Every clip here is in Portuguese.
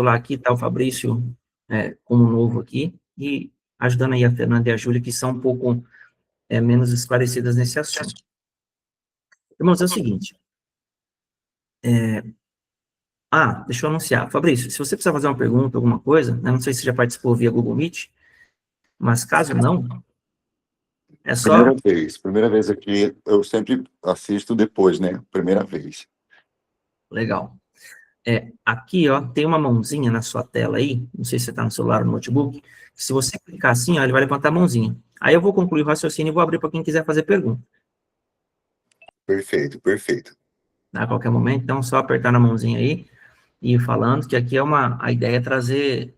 Olá, aqui está o Fabrício, como novo aqui, e ajudando aí a Fernanda e a Júlia, que são um pouco menos esclarecidas nesse assunto. Irmãos, é o seguinte, deixa eu anunciar. Fabrício, se você precisar fazer uma pergunta, alguma coisa, né, não sei se você já participou via Google Meet, mas caso não, é só... Primeira vez aqui, eu sempre assisto depois, né? Primeira vez. Legal. Aqui, ó, tem uma mãozinha na sua tela aí, não sei se você está no celular ou no notebook, se você clicar assim, ó, ele vai levantar a mãozinha. Aí eu vou concluir o raciocínio e vou abrir para quem quiser fazer pergunta. Perfeito, perfeito. A qualquer momento, então só apertar na mãozinha aí e ir falando, que aqui a ideia é trazer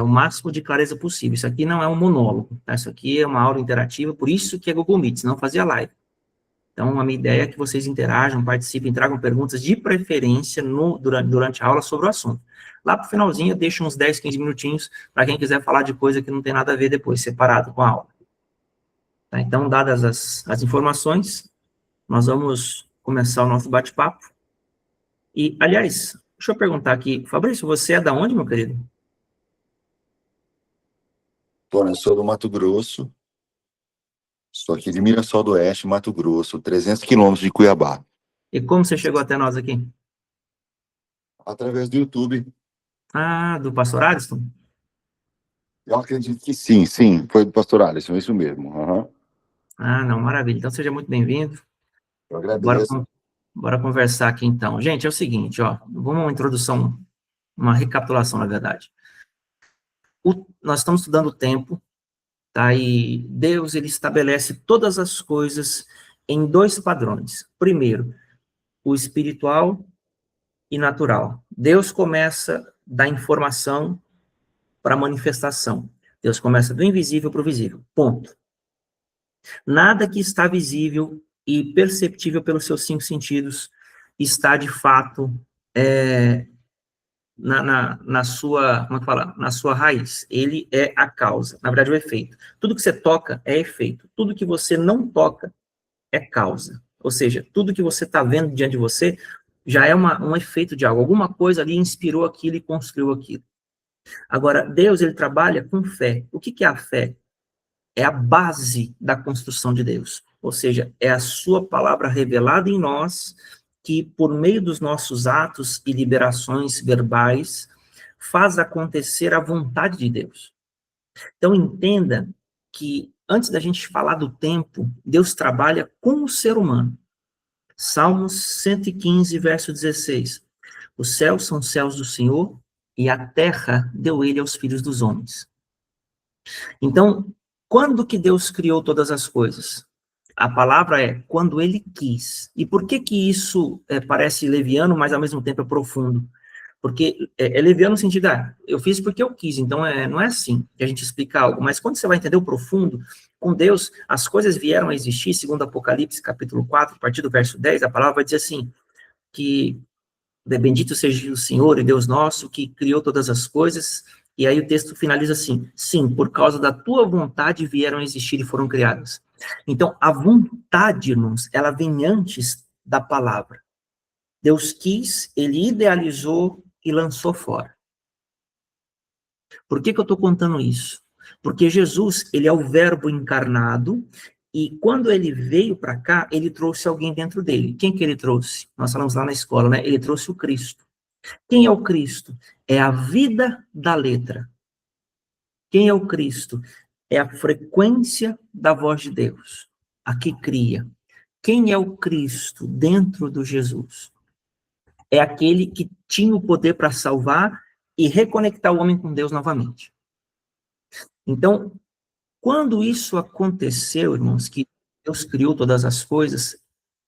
o máximo de clareza possível. Isso aqui não é um monólogo, tá? Isso aqui é uma aula interativa, por isso que é Google Meet, senão fazia live. Então, a minha ideia é que vocês interajam, participem, tragam perguntas de preferência durante a aula sobre o assunto. Lá pro finalzinho, eu deixo uns 10, 15 minutinhos para quem quiser falar de coisa que não tem nada a ver depois, separado com a aula. Tá? Então, dadas as informações, nós vamos começar o nosso bate-papo. E, aliás, deixa eu perguntar aqui, Fabrício, você é da onde, meu querido? Eu sou do Mato Grosso, sou aqui de Mirassol do Oeste, Mato Grosso, 300 quilômetros de Cuiabá. E como você chegou até nós aqui? Através do YouTube. Ah, do Pastor Alisson? Eu acredito que sim, foi do Pastor Alisson, isso mesmo. Uhum. Ah, não, maravilha. Então, seja muito bem-vindo. Eu Bora, agradeço. bora conversar aqui, então. Gente, é o seguinte, ó, vamos uma introdução, uma recapitulação, na verdade. Nós estamos estudando o tempo, tá? E Deus, ele estabelece todas as coisas em dois padrões. Primeiro, o espiritual e natural. Deus começa da informação para a manifestação. Deus começa do invisível para o visível. Ponto. Nada que está visível e perceptível pelos seus 5 sentidos está, de fato, na sua, como é que fala? Na sua raiz. Ele é a causa, na verdade, o efeito. Tudo que você toca é efeito. Tudo que você não toca é causa. Ou seja, tudo que você está vendo diante de você já é um efeito de algo. Alguma coisa ali inspirou aquilo e construiu aquilo. Agora, Deus, ele trabalha com fé. O que é a fé? É a base da construção de Deus. Ou seja, é a sua palavra revelada em nós, que por meio dos nossos atos e liberações verbais, faz acontecer a vontade de Deus. Então entenda que antes da gente falar do tempo, Deus trabalha com o ser humano. Salmos 115, verso 16. Os céus são céus do Senhor, e a terra deu ele aos filhos dos homens. Então, quando que Deus criou todas as coisas? A palavra é quando ele quis. E por que que isso parece leviano, mas ao mesmo tempo é profundo? Porque é leviano no sentido, eu fiz porque eu quis, então não é assim que a gente explica algo, mas quando você vai entender o profundo, com Deus, as coisas vieram a existir, segundo Apocalipse, capítulo 4, a partir do verso 10, a palavra vai dizer assim, que bendito seja o Senhor e Deus nosso, que criou todas as coisas, e aí o texto finaliza assim, sim, por causa da tua vontade vieram a existir e foram criadas. Então, a vontade, irmãos, ela vem antes da palavra. Deus quis, ele idealizou e lançou fora. Por que eu estou contando isso? Porque Jesus, ele é o verbo encarnado, e quando ele veio para cá, ele trouxe alguém dentro dele. Quem que ele trouxe? Nós falamos lá na escola, né? Ele trouxe o Cristo. Quem é o Cristo? É a vida da letra. Quem é o Cristo? É a frequência da voz de Deus, a que cria. Quem é o Cristo dentro do Jesus? É aquele que tinha o poder para salvar e reconectar o homem com Deus novamente. Então, quando isso aconteceu, irmãos, que Deus criou todas as coisas,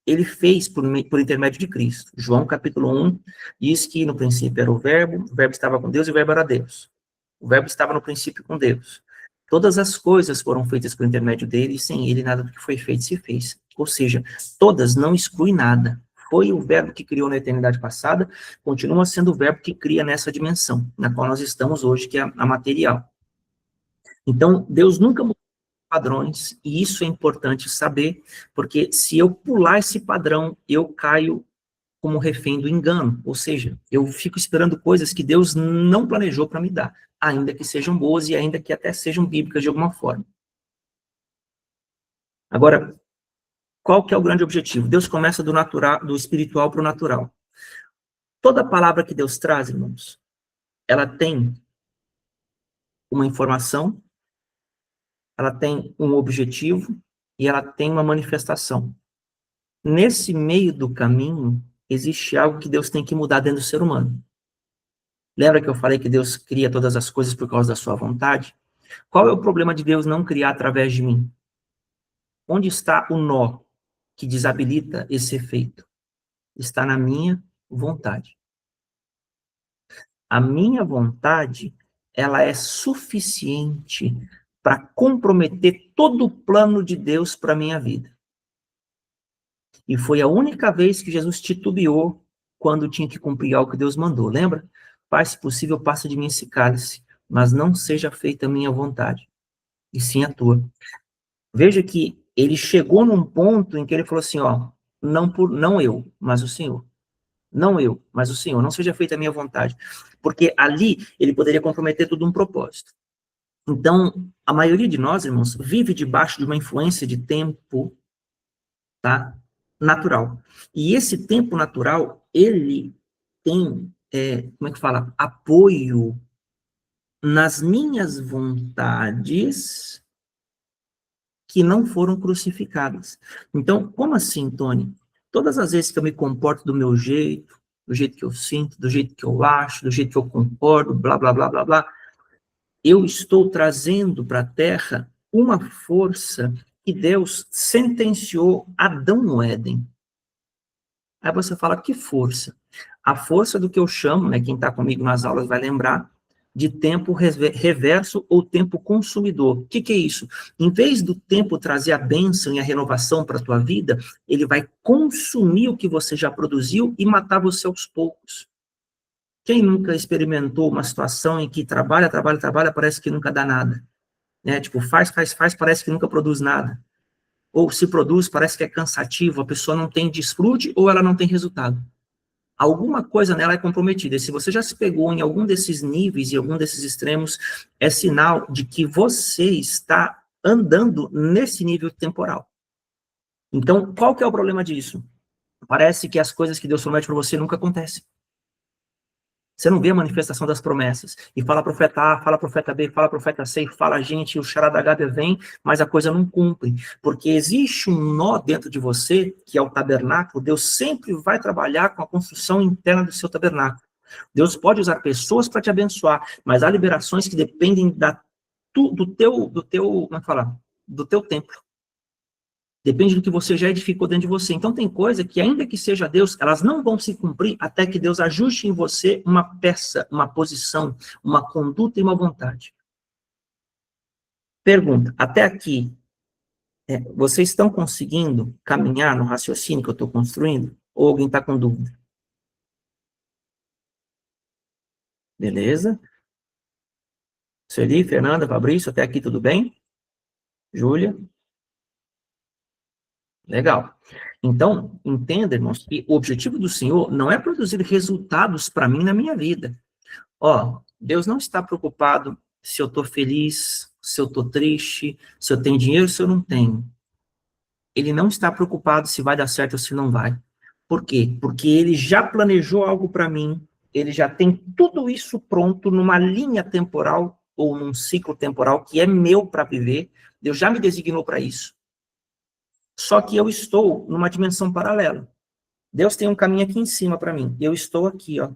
ele fez por intermédio de Cristo. João capítulo 1 diz que no princípio era o verbo estava com Deus e o verbo era Deus. O verbo estava no princípio com Deus. Todas as coisas foram feitas por intermédio dele, e sem ele nada do que foi feito se fez. Ou seja, todas não exclui nada. Foi o verbo que criou na eternidade passada, continua sendo o verbo que cria nessa dimensão, na qual nós estamos hoje, que é a material. Então, Deus nunca mudou padrões, e isso é importante saber, porque se eu pular esse padrão, eu caio como refém do engano, ou seja, eu fico esperando coisas que Deus não planejou para me dar, ainda que sejam boas e ainda que até sejam bíblicas de alguma forma. Agora, qual que é o grande objetivo? Deus começa do natural, do espiritual para o natural. Toda palavra que Deus traz, irmãos, ela tem uma informação, ela tem um objetivo e ela tem uma manifestação. Nesse meio do caminho, existe algo que Deus tem que mudar dentro do ser humano. Lembra que eu falei que Deus cria todas as coisas por causa da sua vontade? Qual é o problema de Deus não criar através de mim? Onde está o nó que desabilita esse efeito? Está na minha vontade. A minha vontade, ela é suficiente para comprometer todo o plano de Deus para a minha vida. E foi a única vez que Jesus titubeou quando tinha que cumprir algo que Deus mandou, lembra? Pai, se possível, passa de mim esse cálice, mas não seja feita a minha vontade, e sim a tua. Veja que ele chegou num ponto em que ele falou assim, ó, não eu, mas o Senhor. Não eu, mas o Senhor. Não seja feita a minha vontade. Porque ali ele poderia comprometer todo um propósito. Então, a maioria de nós, irmãos, vive debaixo de uma influência de tempo, tá? Natural. E esse tempo natural, ele tem, como é que fala? Apoio nas minhas vontades que não foram crucificadas. Então, como assim, Tony? Todas as vezes que eu me comporto do meu jeito, do jeito que eu sinto, do jeito que eu acho, do jeito que eu concordo, blá, blá, blá, blá, blá, eu estou trazendo para a Terra uma força que Deus sentenciou Adão no Éden. Aí você fala, que força? A força do que eu chamo, né, quem está comigo nas aulas vai lembrar, de tempo reverso ou tempo consumidor. O que é isso? Em vez do tempo trazer a bênção e a renovação para a tua vida, ele vai consumir o que você já produziu e matar você aos poucos. Quem nunca experimentou uma situação em que trabalha, parece que nunca dá nada? Né? Tipo, faz, parece que nunca produz nada. Ou se produz, parece que é cansativo, a pessoa não tem desfrute ou ela não tem resultado. Alguma coisa nela é comprometida. E se você já se pegou em algum desses níveis, em algum desses extremos, é sinal de que você está andando nesse nível temporal. Então, qual que é o problema disso? Parece que as coisas que Deus promete para você nunca acontecem. Você não vê a manifestação das promessas. E fala profeta A, fala profeta B, fala profeta C, fala a gente, o Sharadagada vem, mas a coisa não cumpre. Porque existe um nó dentro de você, que é o tabernáculo. Deus sempre vai trabalhar com a construção interna do seu tabernáculo. Deus pode usar pessoas para te abençoar, mas há liberações que dependem do teu templo. Depende do que você já edificou dentro de você. Então tem coisa que, ainda que seja Deus, elas não vão se cumprir até que Deus ajuste em você uma peça, uma posição, uma conduta e uma vontade. Pergunta, até aqui, vocês estão conseguindo caminhar no raciocínio que eu estou construindo? Ou alguém está com dúvida? Beleza? Sueli, Fernanda, Fabrício, até aqui tudo bem? Júlia? Legal. Então, entenda, irmãos, que o objetivo do Senhor não é produzir resultados para mim na minha vida. Ó, Deus não está preocupado se eu estou feliz, se eu estou triste, se eu tenho dinheiro, se eu não tenho. Ele não está preocupado se vai dar certo ou se não vai. Por quê? Porque ele já planejou algo para mim, ele já tem tudo isso pronto numa linha temporal ou num ciclo temporal que é meu para viver. Deus já me designou para isso. Só que eu estou numa dimensão paralela. Deus tem um caminho aqui em cima para mim. Eu estou aqui, ó.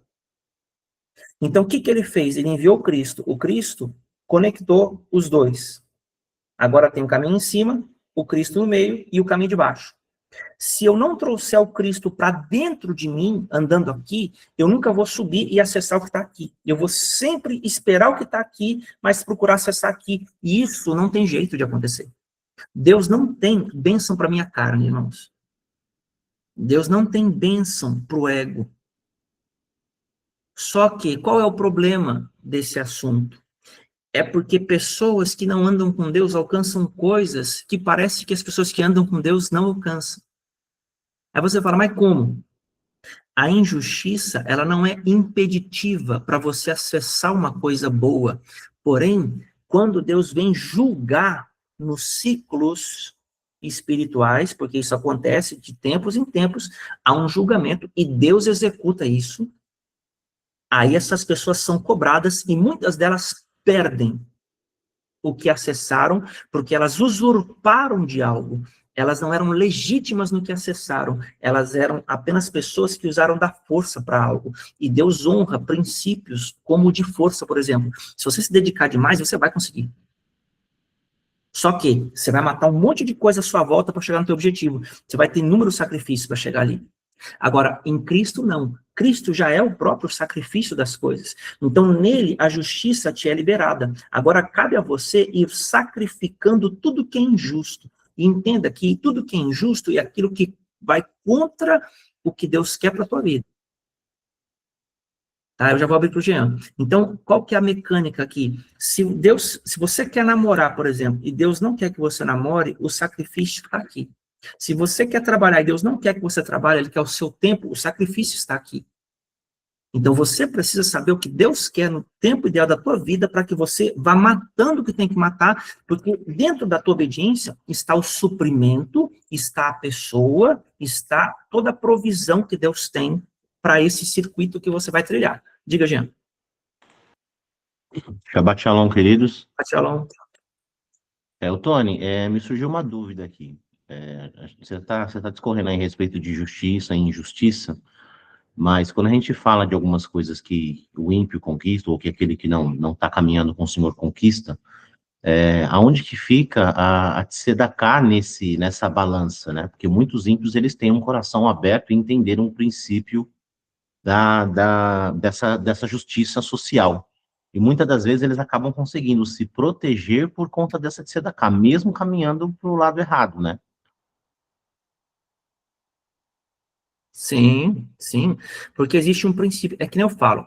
Então, o que ele fez? Ele enviou Cristo. O Cristo conectou os dois. Agora tem o caminho em cima, o Cristo no meio e o caminho de baixo. Se eu não trouxer o Cristo para dentro de mim, andando aqui, eu nunca vou subir e acessar o que está aqui. Eu vou sempre esperar o que está aqui, mas procurar acessar aqui. E isso não tem jeito de acontecer. Deus não tem bênção para minha carne, irmãos. Deus não tem bênção para o ego. Só que, qual é o problema desse assunto? É porque pessoas que não andam com Deus alcançam coisas que parece que as pessoas que andam com Deus não alcançam. Aí você fala, mas como? A injustiça, ela não é impeditiva para você acessar uma coisa boa. Porém, quando Deus vem julgar nos ciclos espirituais, porque isso acontece de tempos em tempos, há um julgamento e Deus executa isso. Aí essas pessoas são cobradas e muitas delas perdem o que acessaram, porque elas usurparam de algo. Elas não eram legítimas no que acessaram, elas eram apenas pessoas que usaram da força para algo. E Deus honra princípios como o de força, por exemplo. Se você se dedicar demais, você vai conseguir. Só que você vai matar um monte de coisa à sua volta para chegar no teu objetivo. Você vai ter inúmeros sacrifícios para chegar ali. Agora, em Cristo, não. Cristo já é o próprio sacrifício das coisas. Então, nele, a justiça te é liberada. Agora, cabe a você ir sacrificando tudo que é injusto. E entenda que tudo que é injusto é aquilo que vai contra o que Deus quer para a tua vida. Tá? Eu já vou abrir para o Jean. Então, qual que é a mecânica aqui? Se você quer namorar, por exemplo, e Deus não quer que você namore, o sacrifício está aqui. Se você quer trabalhar e Deus não quer que você trabalhe, Ele quer o seu tempo, o sacrifício está aqui. Então você precisa saber o que Deus quer no tempo ideal da tua vida para que você vá matando o que tem que matar, porque dentro da tua obediência está o suprimento, está a pessoa, está toda a provisão que Deus tem para esse circuito que você vai trilhar. Diga, Jean. Shabbat Shalom, queridos. Shalom. O Tony, me surgiu uma dúvida aqui. Você tá discorrendo aí a respeito de justiça e injustiça, mas quando a gente fala de algumas coisas que o ímpio conquista, ou que aquele que não está caminhando com o Senhor conquista, aonde que fica a tzedakah nessa balança, né? Porque muitos ímpios, eles têm um coração aberto e entenderam um princípio dessa justiça social. E muitas das vezes eles acabam conseguindo se proteger por conta dessa tzedakah, mesmo caminhando para o lado errado, né? Sim, sim, porque existe um princípio, é que nem eu falo,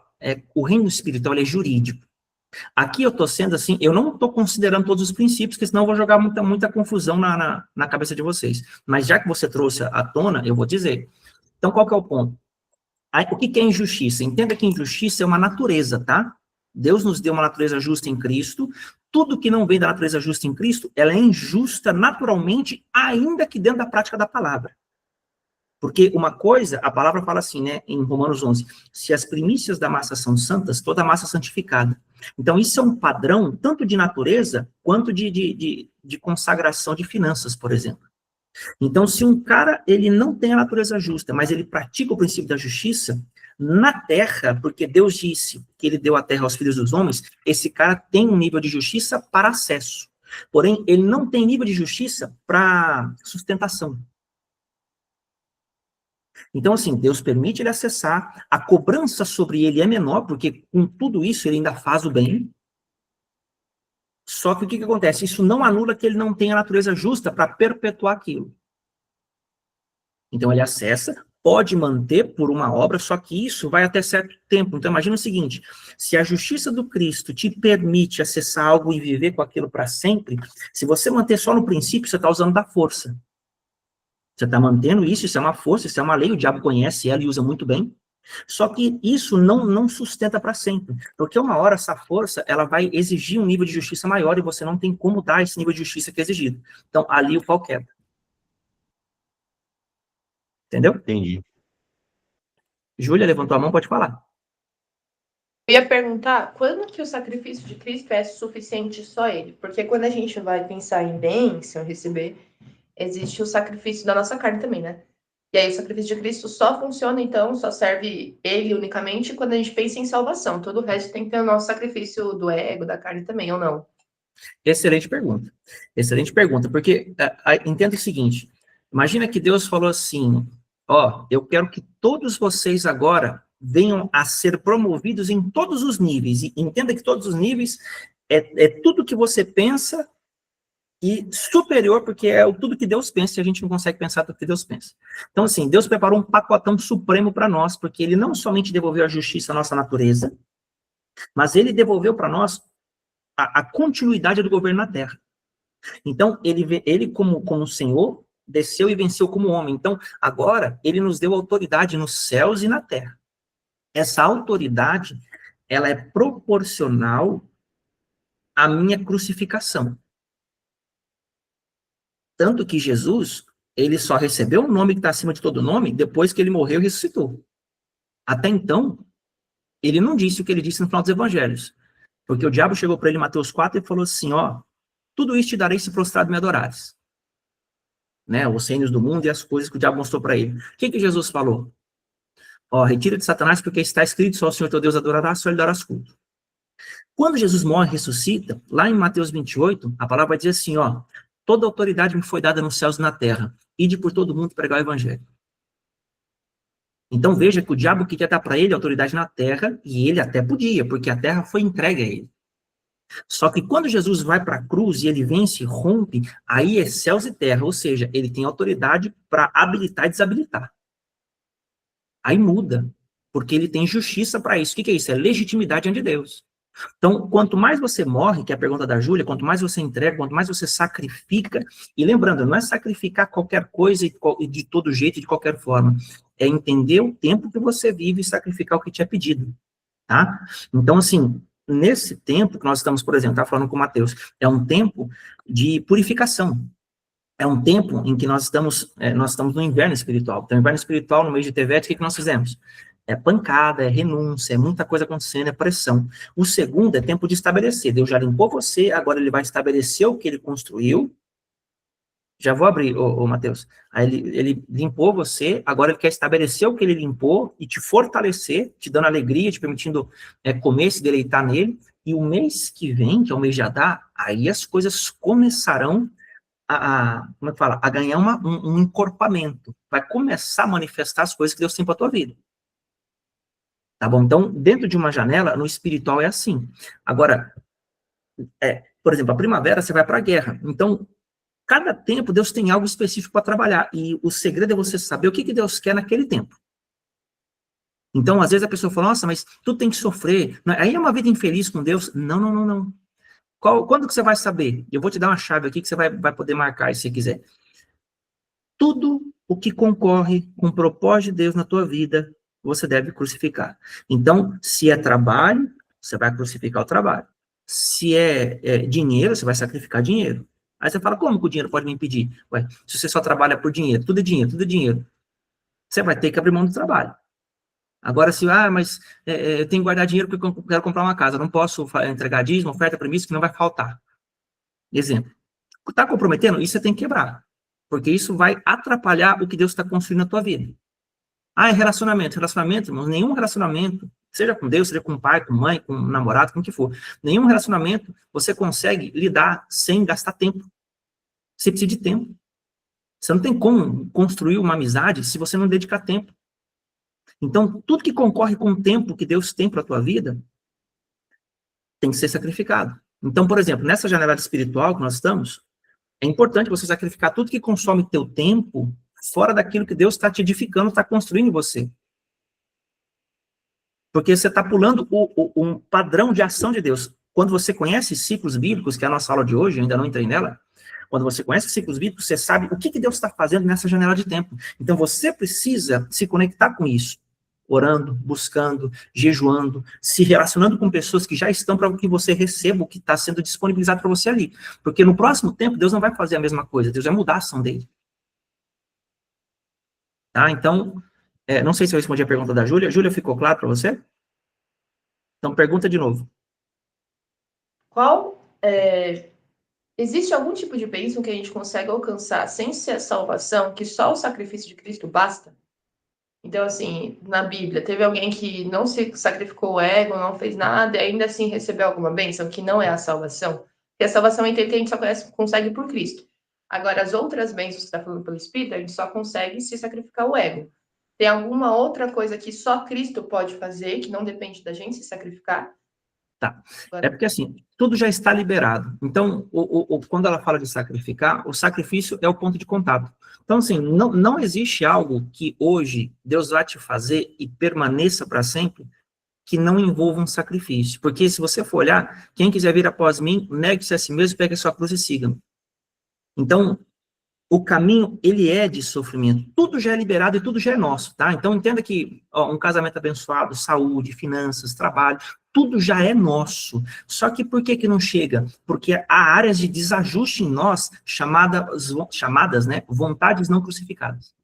o reino espiritual é jurídico. Aqui eu estou sendo assim, eu não estou considerando todos os princípios, porque senão eu vou jogar muita confusão na cabeça de vocês. Mas já que você trouxe à tona, eu vou dizer. Então, qual que é o ponto? O que é injustiça? Entenda que injustiça é uma natureza, tá? Deus nos deu uma natureza justa em Cristo. Tudo que não vem da natureza justa em Cristo, ela é injusta naturalmente, ainda que dentro da prática da palavra. Porque uma coisa, a palavra fala assim, né, em Romanos 11, se as primícias da massa são santas, toda a massa é santificada. Então, isso é um padrão, tanto de natureza, quanto de consagração de finanças, por exemplo. Então, se um cara, ele não tem a natureza justa, mas ele pratica o princípio da justiça, na terra, porque Deus disse que ele deu a terra aos filhos dos homens, esse cara tem um nível de justiça para acesso. Porém, ele não tem nível de justiça para sustentação. Então, assim, Deus permite ele acessar, a cobrança sobre ele é menor, porque com tudo isso ele ainda faz o bem. Só que o que acontece? Isso não anula que ele não tenha a natureza justa para perpetuar aquilo. Então ele acessa, pode manter por uma obra, só que isso vai até certo tempo. Então imagina o seguinte, se a justiça do Cristo te permite acessar algo e viver com aquilo para sempre, se você manter só no princípio, você está usando da força. Você está mantendo isso é uma força, isso é uma lei, o diabo conhece ela e usa muito bem. Só que isso não sustenta para sempre, porque uma hora essa força ela vai exigir um nível de justiça maior e você não tem como dar esse nível de justiça que é exigido. Então, ali o pau quebra. Entendeu? Entendi. Júlia levantou a mão, pode falar. Eu ia perguntar, quando que o sacrifício de Cristo é suficiente só ele? Porque quando a gente vai pensar em bênção, receber, existe o sacrifício da nossa carne também, né? E aí o sacrifício de Cristo só funciona, então, só serve ele unicamente quando a gente pensa em salvação. Todo o resto tem que ter o nosso sacrifício do ego, da carne também, ou não? Excelente pergunta. Excelente pergunta, porque entenda o seguinte, imagina que Deus falou assim, ó, eu quero que todos vocês agora venham a ser promovidos em todos os níveis, e entenda que todos os níveis é tudo que você pensa e superior, porque é tudo que Deus pensa e a gente não consegue pensar tudo que Deus pensa. Então, assim, Deus preparou um pacotão supremo para nós, porque ele não somente devolveu a justiça à nossa natureza, mas ele devolveu para nós a continuidade do governo na Terra. Então, ele como Senhor, desceu e venceu como homem. Então, agora, ele nos deu autoridade nos céus e na terra. Essa autoridade, ela é proporcional à minha crucificação. Tanto que Jesus, ele só recebeu o nome que está acima de todo nome depois que ele morreu e ressuscitou. Até então, ele não disse o que ele disse no final dos evangelhos. Porque o diabo chegou para ele em Mateus 4 e falou assim, ó, tudo isso te darei se prostrado me adorares. Né, os reinos do mundo e as coisas que o diabo mostrou para ele. O que Jesus falou? Ó, retira de Satanás, porque está escrito, só o Senhor teu Deus adorará, só ele darás culto. Quando Jesus morre e ressuscita, lá em Mateus 28, a palavra vai dizer assim, ó, toda autoridade me foi dada nos céus e na terra, ide por todo mundo pregar o evangelho. Então veja que o diabo queria dar para ele autoridade na terra, e ele até podia, porque a terra foi entregue a ele. Só que quando Jesus vai para a cruz e ele vence, rompe, aí é céus e terra, ou seja, ele tem autoridade para habilitar e desabilitar. Aí muda, porque ele tem justiça para isso. O que é isso? É legitimidade diante de Deus. Então, quanto mais você morre, que é a pergunta da Júlia, quanto mais você entrega, quanto mais você sacrifica, e lembrando, não é sacrificar qualquer coisa e de todo jeito e de qualquer forma, é entender o tempo que você vive e sacrificar o que te é pedido, tá? Então, assim, nesse tempo que nós estamos, por exemplo, tá falando com o Mateus, é um tempo de purificação. É um tempo em que nós estamos no inverno espiritual. Então, inverno espiritual, no mês de Tevet, o que nós fizemos? É pancada, é renúncia, é muita coisa acontecendo, é pressão. O segundo é tempo de estabelecer. Deus já limpou você, agora ele vai estabelecer o que ele construiu. Já vou abrir, Mateus. Aí ele limpou você, agora ele quer estabelecer o que ele limpou e te fortalecer, te dando alegria, te permitindo comer, se deleitar nele. E o mês que vem, que é o mês de Adar, aí as coisas começarão como é que fala? A ganhar um encorpamento. Vai começar a manifestar as coisas que Deus tem para a tua vida. Tá bom? Então, dentro de uma janela, no espiritual é assim. Agora, por exemplo, a primavera você vai para a guerra. Então, cada tempo Deus tem algo específico para trabalhar. E o segredo é você saber o que Deus quer naquele tempo. Então, às vezes a pessoa fala, nossa, mas tu tem que sofrer. Aí é uma vida infeliz com Deus. Não. Quando que você vai saber? Eu vou te dar uma chave aqui que você vai poder marcar, se você quiser. Tudo o que concorre com o propósito de Deus na tua vida, você deve crucificar. Então, se é trabalho, você vai crucificar o trabalho. Se é dinheiro, você vai sacrificar dinheiro. Aí você fala, como que o dinheiro pode me impedir? Ué, se você só trabalha por dinheiro, tudo é dinheiro. Você vai ter que abrir mão do trabalho. Agora, se, mas eu tenho que guardar dinheiro porque eu quero comprar uma casa, não posso entregar dízimo, oferta, premissa, que não vai faltar. Exemplo. Está comprometendo? Isso você tem que quebrar. Porque isso vai atrapalhar o que Deus está construindo na tua vida. É relacionamento. Relacionamento, irmãos, nenhum relacionamento, seja com Deus, seja com pai, com mãe, com namorado, com o que for, nenhum relacionamento você consegue lidar sem gastar tempo. Você precisa de tempo. Você não tem como construir uma amizade se você não dedicar tempo. Então, tudo que concorre com o tempo que Deus tem para a tua vida tem que ser sacrificado. Então, por exemplo, nessa janela espiritual que nós estamos, é importante você sacrificar tudo que consome teu tempo fora daquilo que Deus está te edificando, está construindo em você. Porque você está pulando um padrão de ação de Deus. Quando você conhece ciclos bíblicos, que é a nossa aula de hoje, eu ainda não entrei nela, quando você conhece ciclos bíblicos, você sabe o que Deus está fazendo nessa janela de tempo. Então, você precisa se conectar com isso. Orando, buscando, jejuando, se relacionando com pessoas que já estão para que você receba o que está sendo disponibilizado para você ali. Porque no próximo tempo, Deus não vai fazer a mesma coisa, Deus vai mudar a ação dele. Tá? Então, não sei se eu respondi a pergunta da Júlia. Júlia, ficou claro para você? Então, pergunta de novo. Existe algum tipo de bênção que a gente consegue alcançar sem ser a salvação, que só o sacrifício de Cristo basta? Então, assim, na Bíblia, teve alguém que não se sacrificou o ego, não fez nada, e ainda assim recebeu alguma bênção, que não é a salvação? Porque a salvação é que a gente só consegue por Cristo. Agora, as outras bênçãos que está falando pelo Espírito, a gente só consegue se sacrificar o ego. Tem alguma outra coisa que só Cristo pode fazer, que não depende da gente se sacrificar? Tá. É porque, assim, tudo já está liberado. Então, quando ela fala de sacrificar, o sacrifício é o ponto de contato. Então, assim, não existe algo que hoje Deus vai te fazer e permaneça para sempre que não envolva um sacrifício. Porque se você for olhar, quem quiser vir após mim, negue-se a si mesmo, pegue a sua cruz e siga-me. Então, o caminho, ele é de sofrimento. Tudo já é liberado e tudo já é nosso, tá? Então, entenda que um casamento abençoado, saúde, finanças, trabalho, tudo já é nosso. Só que por que que não chega? Porque há áreas de desajuste em nós, chamadas, né, vontades não crucificadas.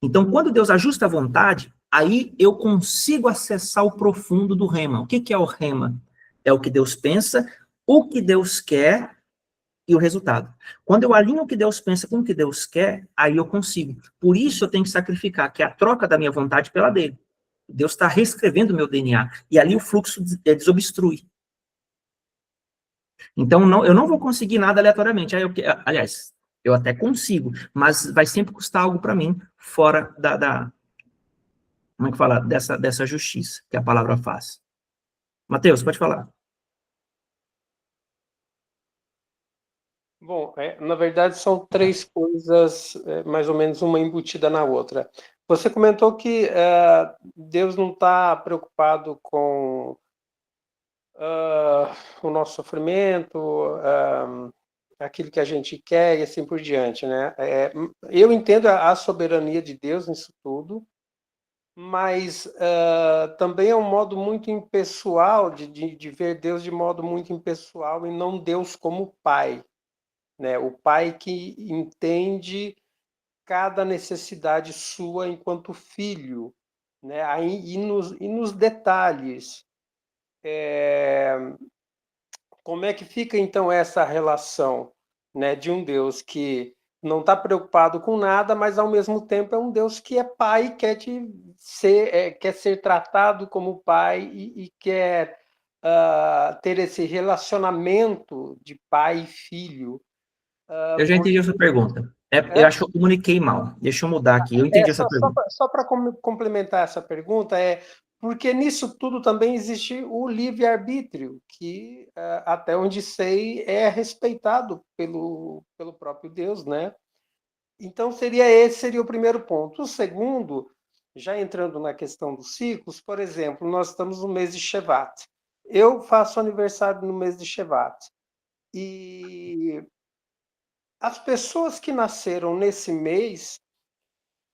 Então, quando Deus ajusta a vontade, aí eu consigo acessar o profundo do rema. O que que é o rema? É o que Deus pensa, o que Deus quer e o resultado. Quando eu alinho o que Deus pensa com o que Deus quer, aí eu consigo. Por isso eu tenho que sacrificar, que é a troca da minha vontade pela dele. Deus está reescrevendo o meu DNA. E ali o fluxo desobstrui. Então, eu não vou conseguir nada aleatoriamente. Aliás, eu até consigo, mas vai sempre custar algo para mim, fora como é que fala? Dessa justiça que a palavra faz. Mateus, pode falar. Bom, na verdade são três coisas, mais ou menos uma embutida na outra. Você comentou que Deus não está preocupado com o nosso sofrimento, aquilo que a gente quer e assim por diante, né? Eu entendo a soberania de Deus nisso tudo, mas também é um modo muito impessoal de ver Deus de modo muito impessoal e não Deus como Pai. Né, o pai que entende cada necessidade sua enquanto filho, né, e nos detalhes. Como é que fica, então, essa relação, né, de um Deus que não está preocupado com nada, mas, ao mesmo tempo, é um Deus que é pai, quer ser tratado como pai e quer ter esse relacionamento de pai e filho. Eu já entendi a sua pergunta. Eu acho que eu comuniquei mal. Deixa eu mudar aqui. Eu entendi essa pergunta. Só para complementar essa pergunta, porque nisso tudo também existe o livre-arbítrio, que, até onde sei, é respeitado pelo próprio Deus, né? Então, esse seria o primeiro ponto. O segundo, já entrando na questão dos ciclos, por exemplo, nós estamos no mês de Shevat. Eu faço aniversário no mês de Shevat. E as pessoas que nasceram nesse mês,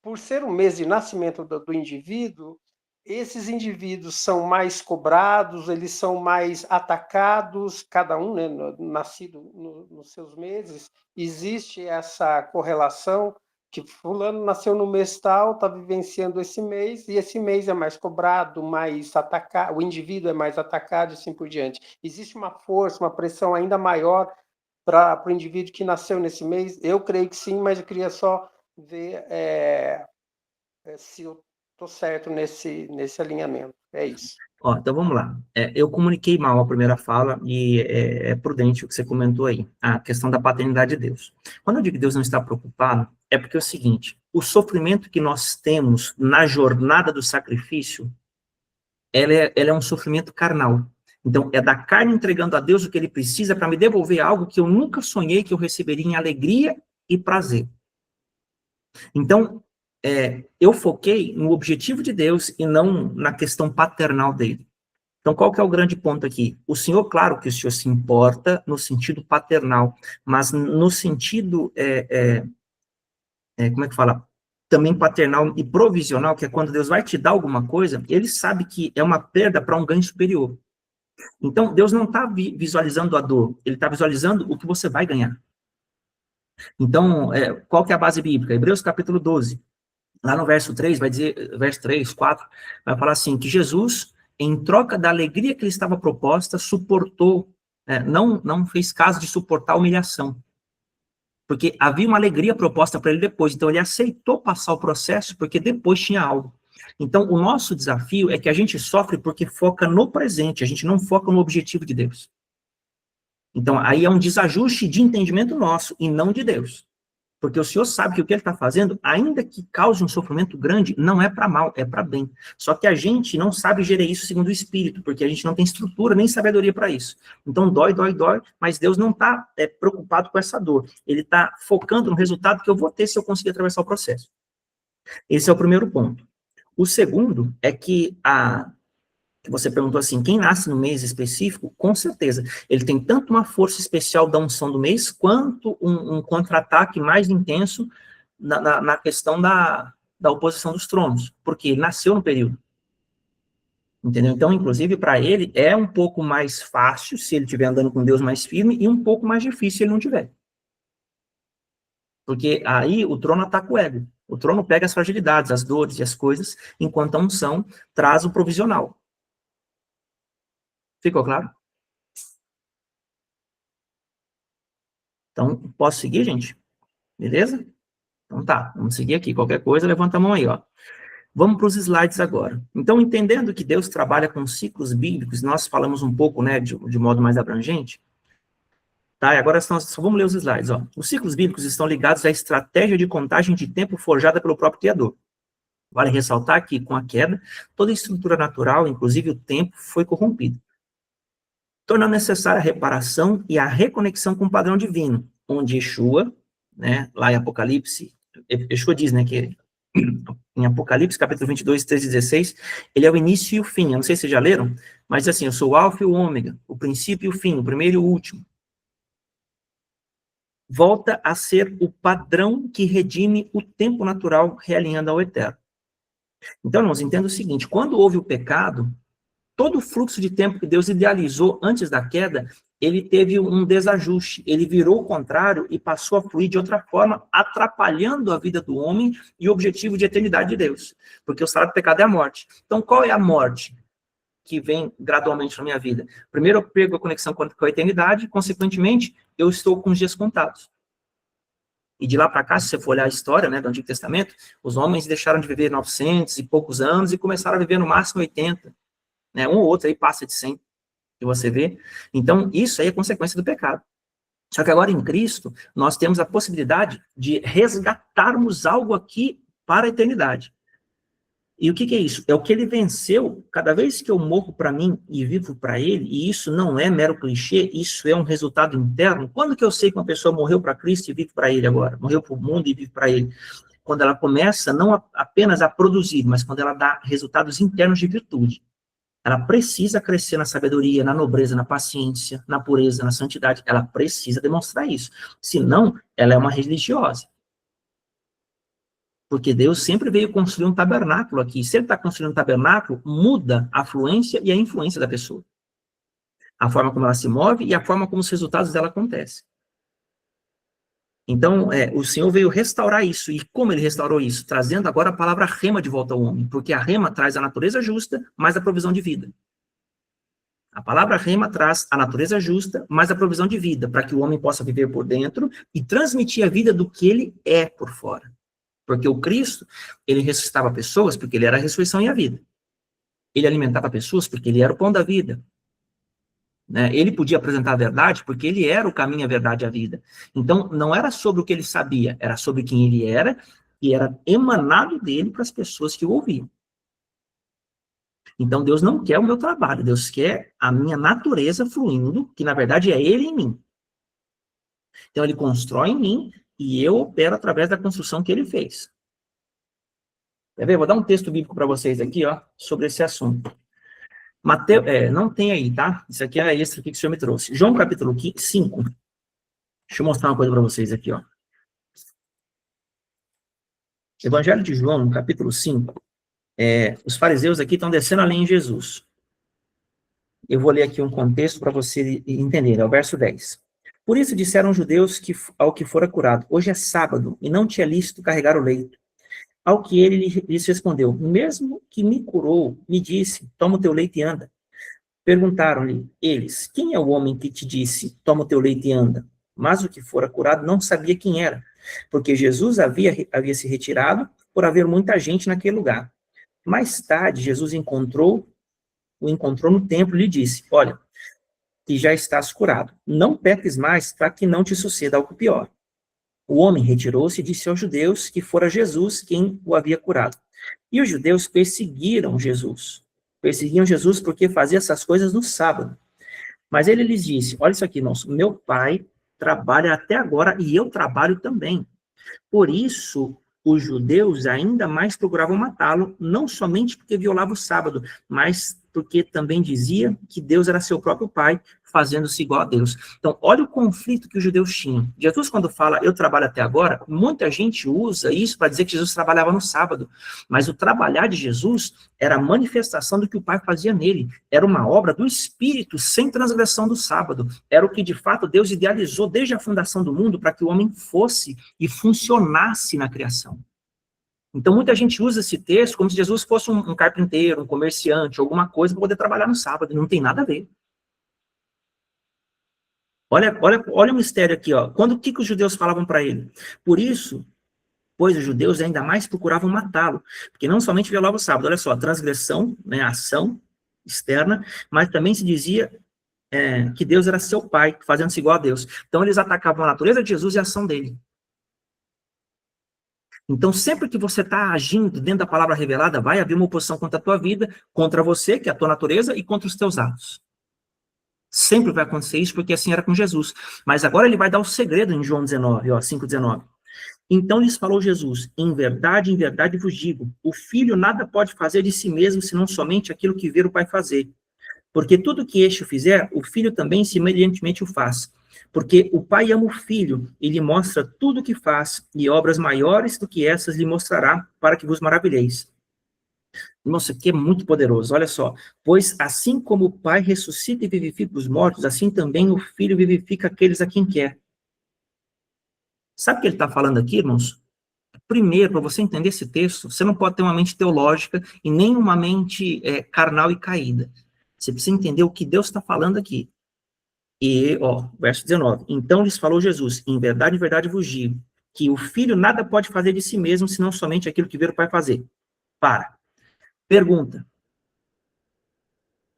por ser um mês de nascimento do indivíduo, esses indivíduos são mais cobrados, eles são mais atacados, cada um, né, nascido nos seus meses. Existe essa correlação que fulano nasceu no mês tal, está vivenciando esse mês, e esse mês é mais cobrado, mais atacado, o indivíduo é mais atacado e assim por diante. Existe uma força, uma pressão ainda maior para o indivíduo que nasceu nesse mês? Eu creio que sim, mas eu queria só ver se eu estou certo nesse alinhamento. É isso. Então vamos lá. Eu comuniquei mal a primeira fala e é prudente o que você comentou aí, a questão da paternidade de Deus. Quando eu digo que Deus não está preocupado, é porque é o seguinte, o sofrimento que nós temos na jornada do sacrifício, ele é um sofrimento carnal. Então, é da carne entregando a Deus o que ele precisa para me devolver algo que eu nunca sonhei que eu receberia em alegria e prazer. Então, eu foquei no objetivo de Deus e não na questão paternal dele. Então, qual que é o grande ponto aqui? O Senhor, claro que o Senhor se importa no sentido paternal, mas no sentido, como é que fala? Também paternal e provisional, que é quando Deus vai te dar alguma coisa, ele sabe que é uma perda para um ganho superior. Então, Deus não está visualizando a dor, ele está visualizando o que você vai ganhar. Então, qual que é a base bíblica? Hebreus capítulo 12. Lá no verso 3, vai dizer, verso 3, 4, vai falar assim, que Jesus, em troca da alegria que lhe estava proposta, suportou, não fez caso de suportar a humilhação. Porque havia uma alegria proposta para ele depois, então ele aceitou passar o processo, porque depois tinha algo. Então, o nosso desafio é que a gente sofre porque foca no presente, a gente não foca no objetivo de Deus. Então, aí é um desajuste de entendimento nosso, e não de Deus. Porque o Senhor sabe que o que ele está fazendo, ainda que cause um sofrimento grande, não é para mal, é para bem. Só que a gente não sabe gerir isso segundo o Espírito, porque a gente não tem estrutura nem sabedoria para isso. Então dói, mas Deus não está preocupado com essa dor. Ele está focando no resultado que eu vou ter se eu conseguir atravessar o processo. Esse é o primeiro ponto. O segundo é que Você perguntou assim, quem nasce no mês específico, com certeza, ele tem tanto uma força especial da unção do mês, quanto um contra-ataque mais intenso na questão da oposição dos tronos, porque ele nasceu no período. Entendeu? Então, inclusive, para ele, é um pouco mais fácil se ele estiver andando com Deus mais firme, e um pouco mais difícil se ele não tiver. Porque aí o trono ataca o ego. O trono pega as fragilidades, as dores e as coisas, enquanto a unção traz o provisional. Ficou claro? Então, posso seguir, gente? Beleza? Então tá, vamos seguir aqui. Qualquer coisa, levanta a mão aí, ó. Vamos para os slides agora. Então, entendendo que Deus trabalha com ciclos bíblicos, nós falamos um pouco, né, de modo mais abrangente, tá? E agora só vamos ler os slides, ó. Os ciclos bíblicos estão ligados à estratégia de contagem de tempo forjada pelo próprio Criador. Vale ressaltar que, com a queda, toda a estrutura natural, inclusive o tempo, foi corrompido, tornando necessária a reparação e a reconexão com o padrão divino, onde Yeshua, né, lá em Apocalipse, Yeshua diz, né, que em Apocalipse, capítulo 22, 13 e 16, ele é o início e o fim. Eu não sei se vocês já leram, mas assim, eu sou o alfa e o ômega, o princípio e o fim, o primeiro e o último. Volta a ser o padrão que redime o tempo natural, realinhando ao eterno. Então, irmãos, entenda o seguinte, quando houve o pecado, todo o fluxo de tempo que Deus idealizou antes da queda, ele teve um desajuste, ele virou o contrário e passou a fluir de outra forma, atrapalhando a vida do homem e o objetivo de eternidade de Deus, porque o salário do pecado é a morte. Então, qual é a morte que vem gradualmente na minha vida? Primeiro, eu perco a conexão com a eternidade, consequentemente, eu estou com os dias contados. E de lá para cá, se você for olhar a história, né, do Antigo Testamento, os homens deixaram de viver 900 e poucos anos e começaram a viver no máximo 80. Né, um ou outro aí passa de 100, que você vê. Então, isso aí é consequência do pecado. Só que agora, em Cristo, nós temos a possibilidade de resgatarmos algo aqui para a eternidade. E o que é isso? É o que ele venceu. Cada vez que eu morro para mim e vivo para ele, e isso não é mero clichê, isso é um resultado interno. Quando que eu sei que uma pessoa morreu para Cristo e vive para ele agora? Morreu para o mundo e vive para ele? Quando ela começa não apenas a produzir, mas quando ela dá resultados internos de virtude. Ela precisa crescer na sabedoria, na nobreza, na paciência, na pureza, na santidade. Ela precisa demonstrar isso. Senão, ela é uma religiosa. Porque Deus sempre veio construir um tabernáculo aqui. Se ele está construindo um tabernáculo, muda a fluência e a influência da pessoa. A forma como ela se move e a forma como os resultados dela acontecem. Então, o Senhor veio restaurar isso. E como ele restaurou isso? Trazendo agora a palavra rema de volta ao homem. Porque a rema traz a natureza justa, mais a provisão de vida. A palavra rema traz a natureza justa, mais a provisão de vida, para que o homem possa viver por dentro e transmitir a vida do que ele é por fora. Porque o Cristo, ele ressuscitava pessoas porque ele era a ressurreição e a vida. Ele alimentava pessoas porque ele era o pão da vida. Né? Ele podia apresentar a verdade porque ele era o caminho, a verdade e a vida. Então, não era sobre o que ele sabia, era sobre quem ele era, e era emanado dele para as pessoas que o ouviam. Então, Deus não quer o meu trabalho, Deus quer a minha natureza fluindo, que na verdade é ele em mim. Então, ele constrói em mim, e eu opero através da construção que ele fez. Quer ver? Vou dar um texto bíblico para vocês aqui, ó, sobre esse assunto. Mateus, não tem aí, tá? Isso aqui é extra que o Senhor me trouxe. João capítulo 5. Deixa eu mostrar uma coisa para vocês aqui, ó. Evangelho de João, no capítulo 5. Os fariseus aqui estão descendo a lenha em Jesus. Eu vou ler aqui um contexto para você entender, é o verso 10. Por isso disseram os judeus ao que fora curado, hoje é sábado, e não te é lícito carregar o leito. Ao que ele lhes respondeu, mesmo que me curou, me disse, toma o teu leito e anda. Perguntaram-lhe eles, quem é o homem que te disse, toma o teu leito e anda? Mas o que fora curado não sabia quem era, porque Jesus havia se retirado por haver muita gente naquele lugar. Mais tarde, Jesus o encontrou no templo e lhe disse, olha, que já estás curado, não peques mais para que não te suceda algo pior. O homem retirou-se e disse aos judeus que fora Jesus quem o havia curado. E os judeus perseguiam Jesus. Perseguiam Jesus porque fazia essas coisas no sábado. Mas ele lhes disse, olha isso aqui, irmãos, meu pai trabalha até agora e eu trabalho também. Por isso, os judeus ainda mais procuravam matá-lo, não somente porque violava o sábado, mas porque também dizia que Deus era seu próprio Pai, fazendo-se igual a Deus. Então, olha o conflito que os judeus tinham. Jesus, quando fala, eu trabalho até agora, muita gente usa isso para dizer que Jesus trabalhava no sábado, mas o trabalhar de Jesus era a manifestação do que o Pai fazia nele, era uma obra do Espírito, sem transgressão do sábado, era o que, de fato, Deus idealizou desde a fundação do mundo para que o homem fosse e funcionasse na criação. Então, muita gente usa esse texto como se Jesus fosse um carpinteiro, um comerciante, alguma coisa para poder trabalhar no sábado, não tem nada a ver. Olha o mistério aqui, ó. O que os judeus falavam para ele? Por isso, pois os judeus ainda mais procuravam matá-lo, porque não somente violava o sábado, olha só, a transgressão, né, a ação externa, mas também se dizia que Deus era seu pai, fazendo-se igual a Deus. Então eles atacavam a natureza de Jesus e a ação dele. Então sempre que você está agindo dentro da palavra revelada, vai haver uma oposição contra a tua vida, contra você, que é a tua natureza, e contra os teus atos. Sempre vai acontecer isso, porque assim era com Jesus. Mas agora ele vai dar o segredo em João 19, 5,19. Então lhes falou Jesus, em verdade vos digo, o filho nada pode fazer de si mesmo, senão somente aquilo que ver o Pai fazer. Porque tudo que este fizer, o filho também semelhantemente o faz. Porque o Pai ama o filho, e lhe mostra tudo o que faz, e obras maiores do que essas lhe mostrará, para que vos maravilheis. Nossa, aqui é muito poderoso, olha só. Pois assim como o Pai ressuscita e vivifica os mortos, assim também o Filho vivifica aqueles a quem quer. Sabe o que ele está falando aqui, irmãos? Primeiro, para você entender esse texto, você não pode ter uma mente teológica e nem uma mente carnal e caída. Você precisa entender o que Deus está falando aqui. E, verso 19. Então lhes falou Jesus, em verdade vos digo, que o Filho nada pode fazer de si mesmo, senão somente aquilo que ver o Pai fazer. Pergunta.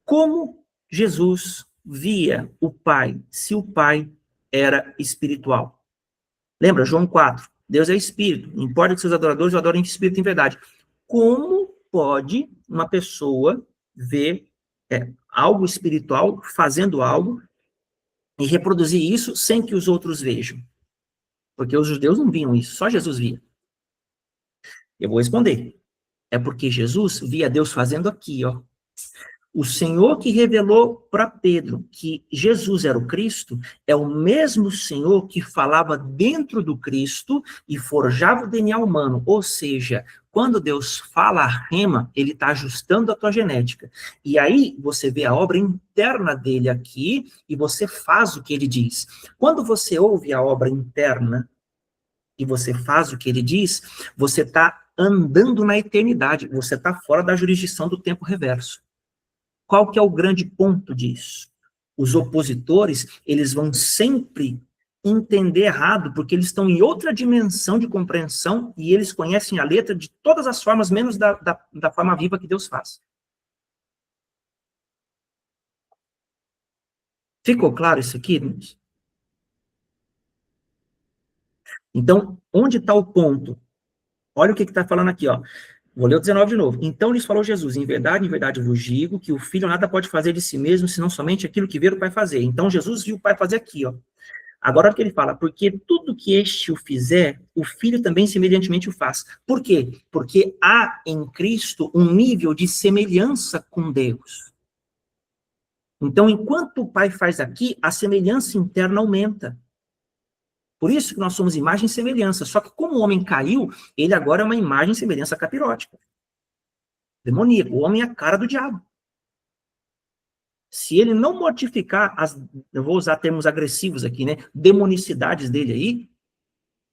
Como Jesus via o Pai, se o Pai era espiritual? Lembra, João 4, Deus é espírito, não importa que seus adoradores o adorem em espírito e em verdade. Como pode uma pessoa ver algo espiritual fazendo algo e reproduzir isso sem que os outros vejam? Porque os judeus não viam isso, só Jesus via. Eu vou responder. É porque Jesus via Deus fazendo aqui, ó. O Senhor que revelou para Pedro que Jesus era o Cristo, é o mesmo Senhor que falava dentro do Cristo e forjava o DNA humano. Ou seja, quando Deus fala a rema, ele está ajustando a tua genética. E aí você vê a obra interna dele aqui e você faz o que ele diz. Quando você ouve a obra interna e você faz o que ele diz, você está andando na eternidade, você está fora da jurisdição do tempo reverso. Qual que é o grande ponto disso? Os opositores, eles vão sempre entender errado, porque eles estão em outra dimensão de compreensão e eles conhecem a letra de todas as formas, menos da forma viva que Deus faz. Ficou claro isso aqui, irmãos? Então, onde está o ponto? Olha o que está falando aqui, ó. Vou ler o 19 de novo. Então lhes falou Jesus, em verdade vos digo, que o filho nada pode fazer de si mesmo, senão somente aquilo que ver o Pai fazer. Então Jesus viu o Pai fazer aqui, ó. Agora, olha o que ele fala, porque tudo que este o fizer, o filho também semelhantemente o faz. Por quê? Porque há em Cristo um nível de semelhança com Deus. Então, enquanto o Pai faz aqui, a semelhança interna aumenta. Por isso que nós somos imagem e semelhança. Só que como o homem caiu, ele agora é uma imagem e semelhança capirótica. Demoníaco. O homem é a cara do diabo. Se ele não mortificar eu vou usar termos agressivos aqui, né? Demonicidades dele aí,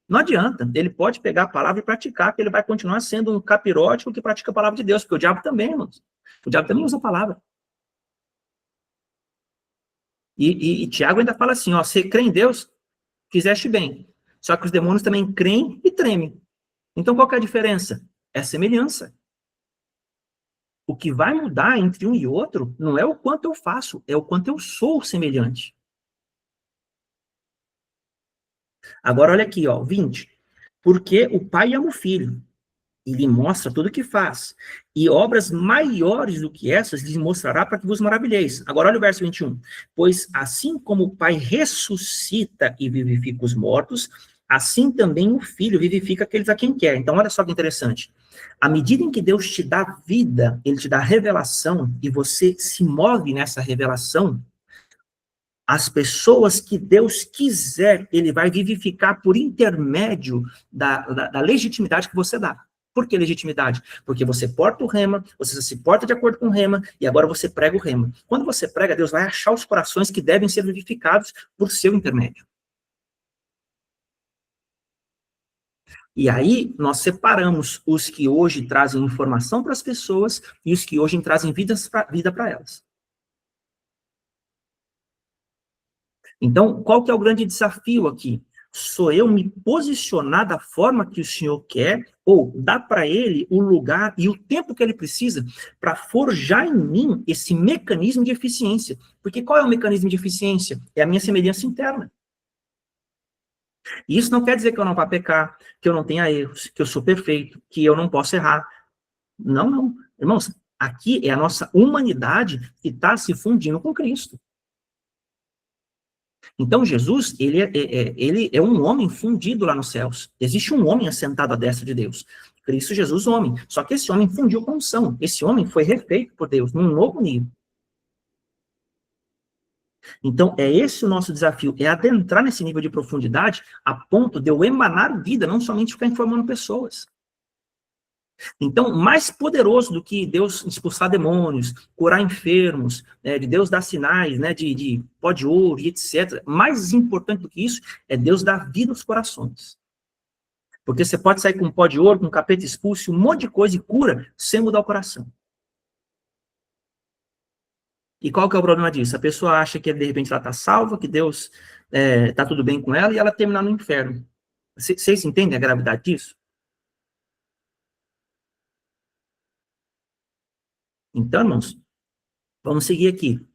não adianta. Ele pode pegar a palavra e praticar, que ele vai continuar sendo um capirótico que pratica a palavra de Deus, porque o diabo também, irmãos. O diabo também usa a palavra. E Tiago ainda fala assim, ó, você crê em Deus, fizeste bem. Só que os demônios também creem e tremem. Então, qual que é a diferença? É a semelhança. O que vai mudar entre um e outro não é o quanto eu faço, é o quanto eu sou semelhante. Agora, olha aqui, ó, 20. Porque o Pai ama o Filho, e lhe mostra tudo o que faz, e obras maiores do que essas lhe mostrará para que vos maravilheis. Agora, olha o verso 21. Pois assim como o Pai ressuscita e vivifica os mortos, assim também o Filho vivifica aqueles a quem quer. Então, olha só que interessante. À medida em que Deus te dá vida, ele te dá revelação, e você se move nessa revelação, as pessoas que Deus quiser, ele vai vivificar por intermédio da legitimidade que você dá. Por que legitimidade? Porque você porta o rema, você se porta de acordo com o rema, e agora você prega o rema. Quando você prega, Deus vai achar os corações que devem ser vivificados por seu intermédio. E aí, nós separamos os que hoje trazem informação para as pessoas e os que hoje trazem vida para elas. Então, qual que é o grande desafio aqui? Sou eu me posicionar da forma que o Senhor quer, ou dar para ele o lugar e o tempo que ele precisa para forjar em mim esse mecanismo de eficiência. Porque qual é o mecanismo de eficiência? É a minha semelhança interna. E isso não quer dizer que eu não vá pecar, que eu não tenha erros, que eu sou perfeito, que eu não posso errar. Não, não. Irmãos, aqui é a nossa humanidade que está se fundindo com Cristo. Então, Jesus, ele é um homem fundido lá nos céus. Existe um homem assentado à destra de Deus. Cristo Jesus, homem. Só que esse homem fundiu com unção. Esse homem foi refeito por Deus, num novo nível. Então, é esse o nosso desafio, é adentrar nesse nível de profundidade a ponto de eu emanar vida, não somente ficar informando pessoas. Então, mais poderoso do que Deus expulsar demônios, curar enfermos, de Deus dar sinais, de pó de ouro e etc. Mais importante do que isso é Deus dar vida aos corações. Porque você pode sair com pó de ouro, com capeta expulso, um monte de coisa e cura, sem mudar o coração. E qual que é o problema disso? A pessoa acha que, de repente, ela está salva, que Deus está tudo bem com ela, e ela terminar no inferno. Vocês entendem a gravidade disso? Então, irmãos, vamos seguir aqui.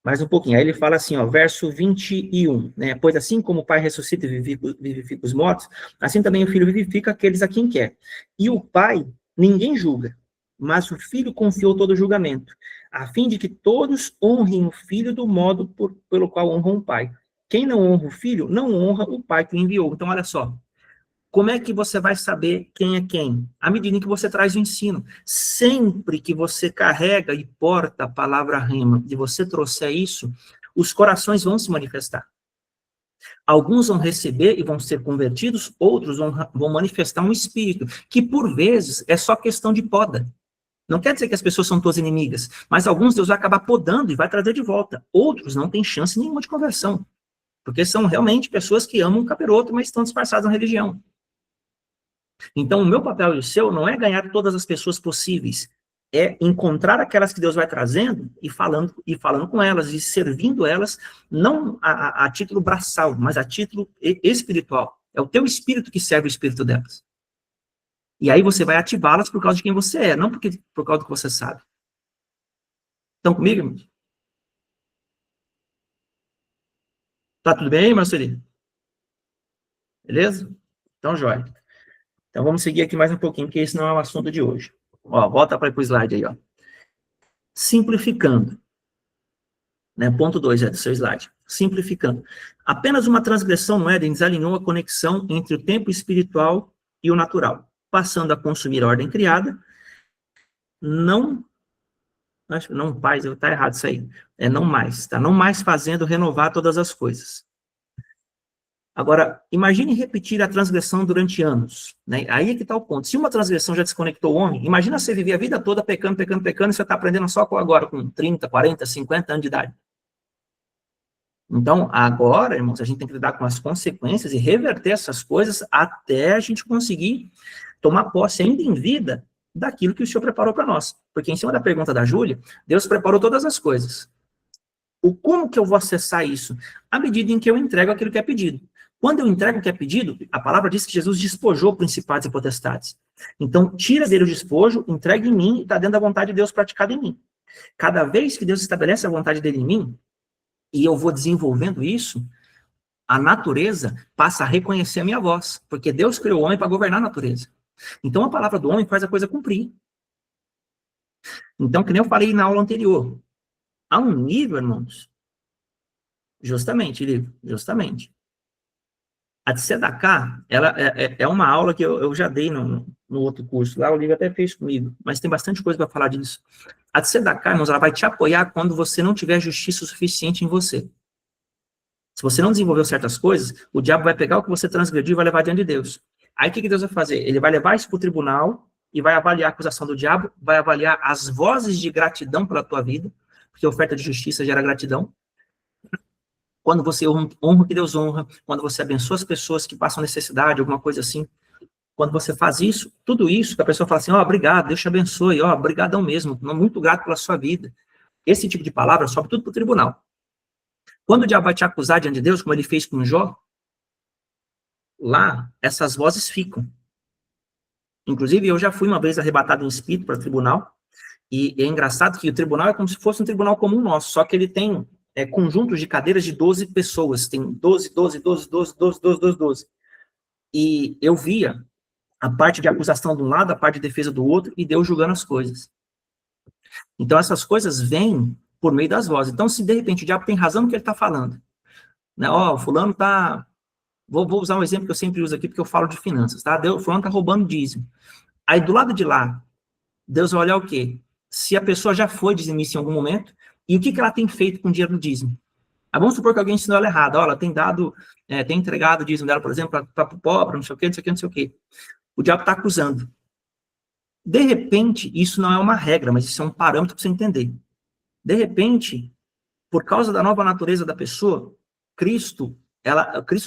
Mais um pouquinho. Aí ele fala assim, ó, verso 21, né? Pois assim como o Pai ressuscita e vivifica os mortos, assim também o Filho vivifica aqueles a quem quer. E o Pai ninguém julga, mas o Filho confiou todo o julgamento, a fim de que todos honrem o Filho do modo pelo qual honram o Pai. Quem não honra o Filho, não honra o Pai que o enviou. Então, olha só. Como é que você vai saber quem é quem? À medida em que você traz o ensino. Sempre que você carrega e porta a palavra rema, e você trouxer isso, os corações vão se manifestar. Alguns vão receber e vão ser convertidos, outros vão manifestar um espírito, que por vezes é só questão de poda. Não quer dizer que as pessoas são todas inimigas, mas alguns Deus vai acabar podando e vai trazer de volta. Outros não têm chance nenhuma de conversão, porque são realmente pessoas que amam um capiroto, mas estão disfarçadas na religião. Então, o meu papel e o seu não é ganhar todas as pessoas possíveis, é encontrar aquelas que Deus vai trazendo e falando com elas, e servindo elas, não a título braçal, mas a título espiritual. É o teu espírito que serve o espírito delas. E aí você vai ativá-las por causa de quem você é, não por causa do que você sabe. Estão comigo, irmãos? Tá tudo bem, Marcelinho? Beleza? Então, jóia. Então, vamos seguir aqui mais um pouquinho, porque esse não é o assunto de hoje. Ó, volta para o slide aí, ó. Simplificando. Né, ponto 2 do seu slide. Simplificando. Apenas uma transgressão no Éden desalinhou a conexão entre o tempo espiritual e o natural, passando a consumir a ordem criada, não faz, tá errado isso aí. Não mais, tá? Não mais fazendo renovar todas as coisas. Agora, imagine repetir a transgressão durante anos, né? Aí é que está o ponto. Se uma transgressão já desconectou o homem, imagina você viver a vida toda pecando, e você está aprendendo só agora, com 30, 40, 50 anos de idade. Então, agora, irmãos, a gente tem que lidar com as consequências e reverter essas coisas até a gente conseguir tomar posse ainda em vida daquilo que o Senhor preparou para nós. Porque em cima da pergunta da Júlia, Deus preparou todas as coisas. Como que eu vou acessar isso? À medida em que eu entrego aquilo que é pedido. Quando eu entrego o que é pedido, a palavra diz que Jesus despojou principados e potestades. Então, tira dele o despojo, entrega em mim e está dentro da vontade de Deus praticada em mim. Cada vez que Deus estabelece a vontade dele em mim, e eu vou desenvolvendo isso, a natureza passa a reconhecer a minha voz, porque Deus criou o homem para governar a natureza. Então, a palavra do homem faz a coisa cumprir. Então, que nem eu falei na aula anterior, há um nível, irmãos, justamente, A Tzedakah, ela é uma aula que eu já dei no outro curso lá, o Olívio até fez comigo, mas tem bastante coisa para falar disso. A Tzedakah, irmãos, ela vai te apoiar quando você não tiver justiça suficiente em você. Se você não desenvolveu certas coisas, o diabo vai pegar o que você transgrediu e vai levar diante de Deus. Aí o que Deus vai fazer? Ele vai levar isso para o tribunal e vai avaliar a acusação do diabo, vai avaliar as vozes de gratidão pela tua vida, porque a oferta de justiça gera gratidão. Quando você honra o que Deus honra, quando você abençoa as pessoas que passam necessidade, alguma coisa assim, quando você faz isso, tudo isso, que a pessoa fala assim, obrigado, Deus te abençoe, obrigadão mesmo, muito grato pela sua vida. Esse tipo de palavra sobe tudo para o tribunal. Quando o diabo vai te acusar diante de Deus, como ele fez com Jó, lá, essas vozes ficam. Inclusive, eu já fui uma vez arrebatado em espírito para o tribunal, e é engraçado que o tribunal é como se fosse um tribunal comum nosso, só que ele tem conjuntos de cadeiras de 12 pessoas, tem 12. E eu via a parte de acusação de um lado, a parte de defesa do outro, e Deus julgando as coisas. Então, essas coisas vêm por meio das vozes. Então, se de repente o diabo tem razão no que ele está falando, né? O fulano está... Vou usar um exemplo que eu sempre uso aqui, porque eu falo de finanças, tá? O fulano está roubando dízimo. Aí, do lado de lá, Deus vai olhar o quê? Se a pessoa já foi dizimista em algum momento, e o que ela tem feito com o dinheiro do dízimo? Vamos supor que alguém ensinou ela errado. Ela tem dado, tem entregado o dízimo dela, por exemplo, para o pobre, não sei o quê. O diabo está acusando. De repente, isso não é uma regra, mas isso é um parâmetro para você entender. De repente, por causa da nova natureza da pessoa, Cristo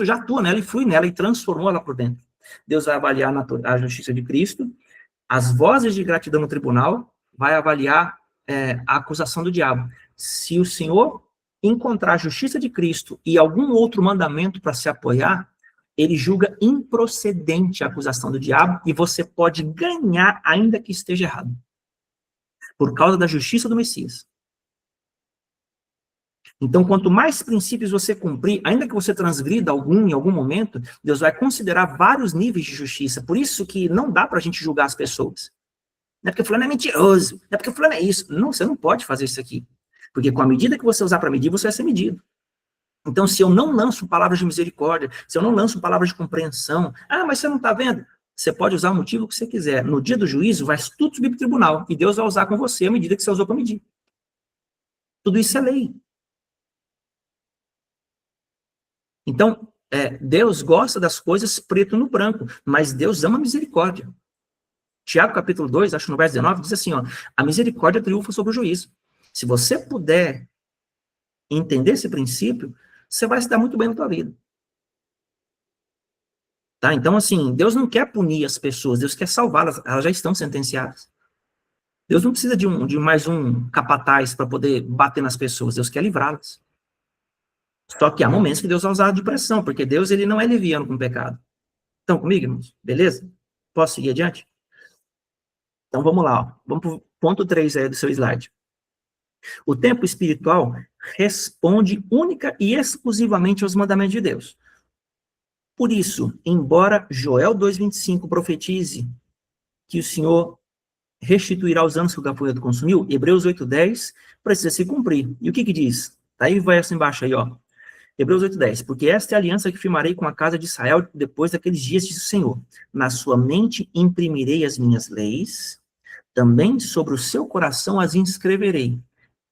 já atua nela e flui nela e transformou ela por dentro. Deus vai avaliar a justiça de Cristo, as vozes de gratidão no tribunal, vai avaliar a acusação do diabo. Se o Senhor encontrar a justiça de Cristo e algum outro mandamento para se apoiar, ele julga improcedente a acusação do diabo e você pode ganhar ainda que esteja errado. Por causa da justiça do Messias. Então, quanto mais princípios você cumprir, ainda que você transgrida em algum momento, Deus vai considerar vários níveis de justiça. Por isso que não dá para a gente julgar as pessoas. Não é porque fulano é mentiroso, não é porque fulano é isso. Não, você não pode fazer isso aqui. Porque com a medida que você usar para medir, você vai ser medido. Então, se eu não lanço palavras de misericórdia, se eu não lanço palavras de compreensão, mas você não está vendo? Você pode usar o motivo que você quiser. No dia do juízo, vai tudo subir para o tribunal. E Deus vai usar com você a medida que você usou para medir. Tudo isso é lei. Então, Deus gosta das coisas preto no branco, mas Deus ama a misericórdia. Tiago, capítulo 2, acho no verso 19, diz assim, a misericórdia triunfa sobre o juízo. Se você puder entender esse princípio, você vai se dar muito bem na tua vida. Tá? Então, assim, Deus não quer punir as pessoas, Deus quer salvá-las, elas já estão sentenciadas. Deus não precisa de mais um capataz para poder bater nas pessoas, Deus quer livrá-las. Só que há momentos que Deus vai usar de pressão, porque Deus ele não é liviano com o pecado. Estão comigo, irmãos? Beleza? Posso seguir adiante? Então vamos lá. Vamos para o ponto 3 aí do seu slide. O tempo espiritual responde única e exclusivamente aos mandamentos de Deus. Por isso, embora Joel 2,25 profetize que o Senhor restituirá os anos que o gafanhoto consumiu, Hebreus 8,10 precisa se cumprir. E o que diz? Aí vai assim embaixo aí, Hebreus 8,10. Porque esta é a aliança que firmarei com a casa de Israel depois daqueles dias, diz o Senhor. Na sua mente imprimirei as minhas leis, também sobre o seu coração as inscreverei.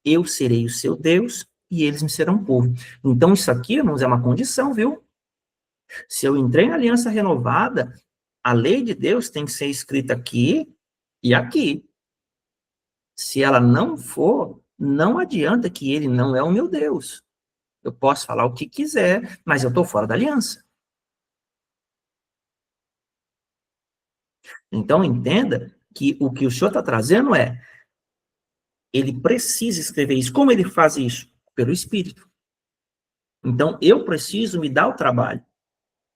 Eu serei o seu Deus e eles me serão povo. Então isso aqui, irmãos, é uma condição, viu? Se eu entrei na aliança renovada, a lei de Deus tem que ser escrita aqui e aqui. Se ela não for, não adianta que ele não é o meu Deus. Eu posso falar o que quiser, mas eu estou fora da aliança. Então, entenda que o Senhor está trazendo ele precisa escrever isso. Como ele faz isso? Pelo Espírito. Então, eu preciso me dar o trabalho.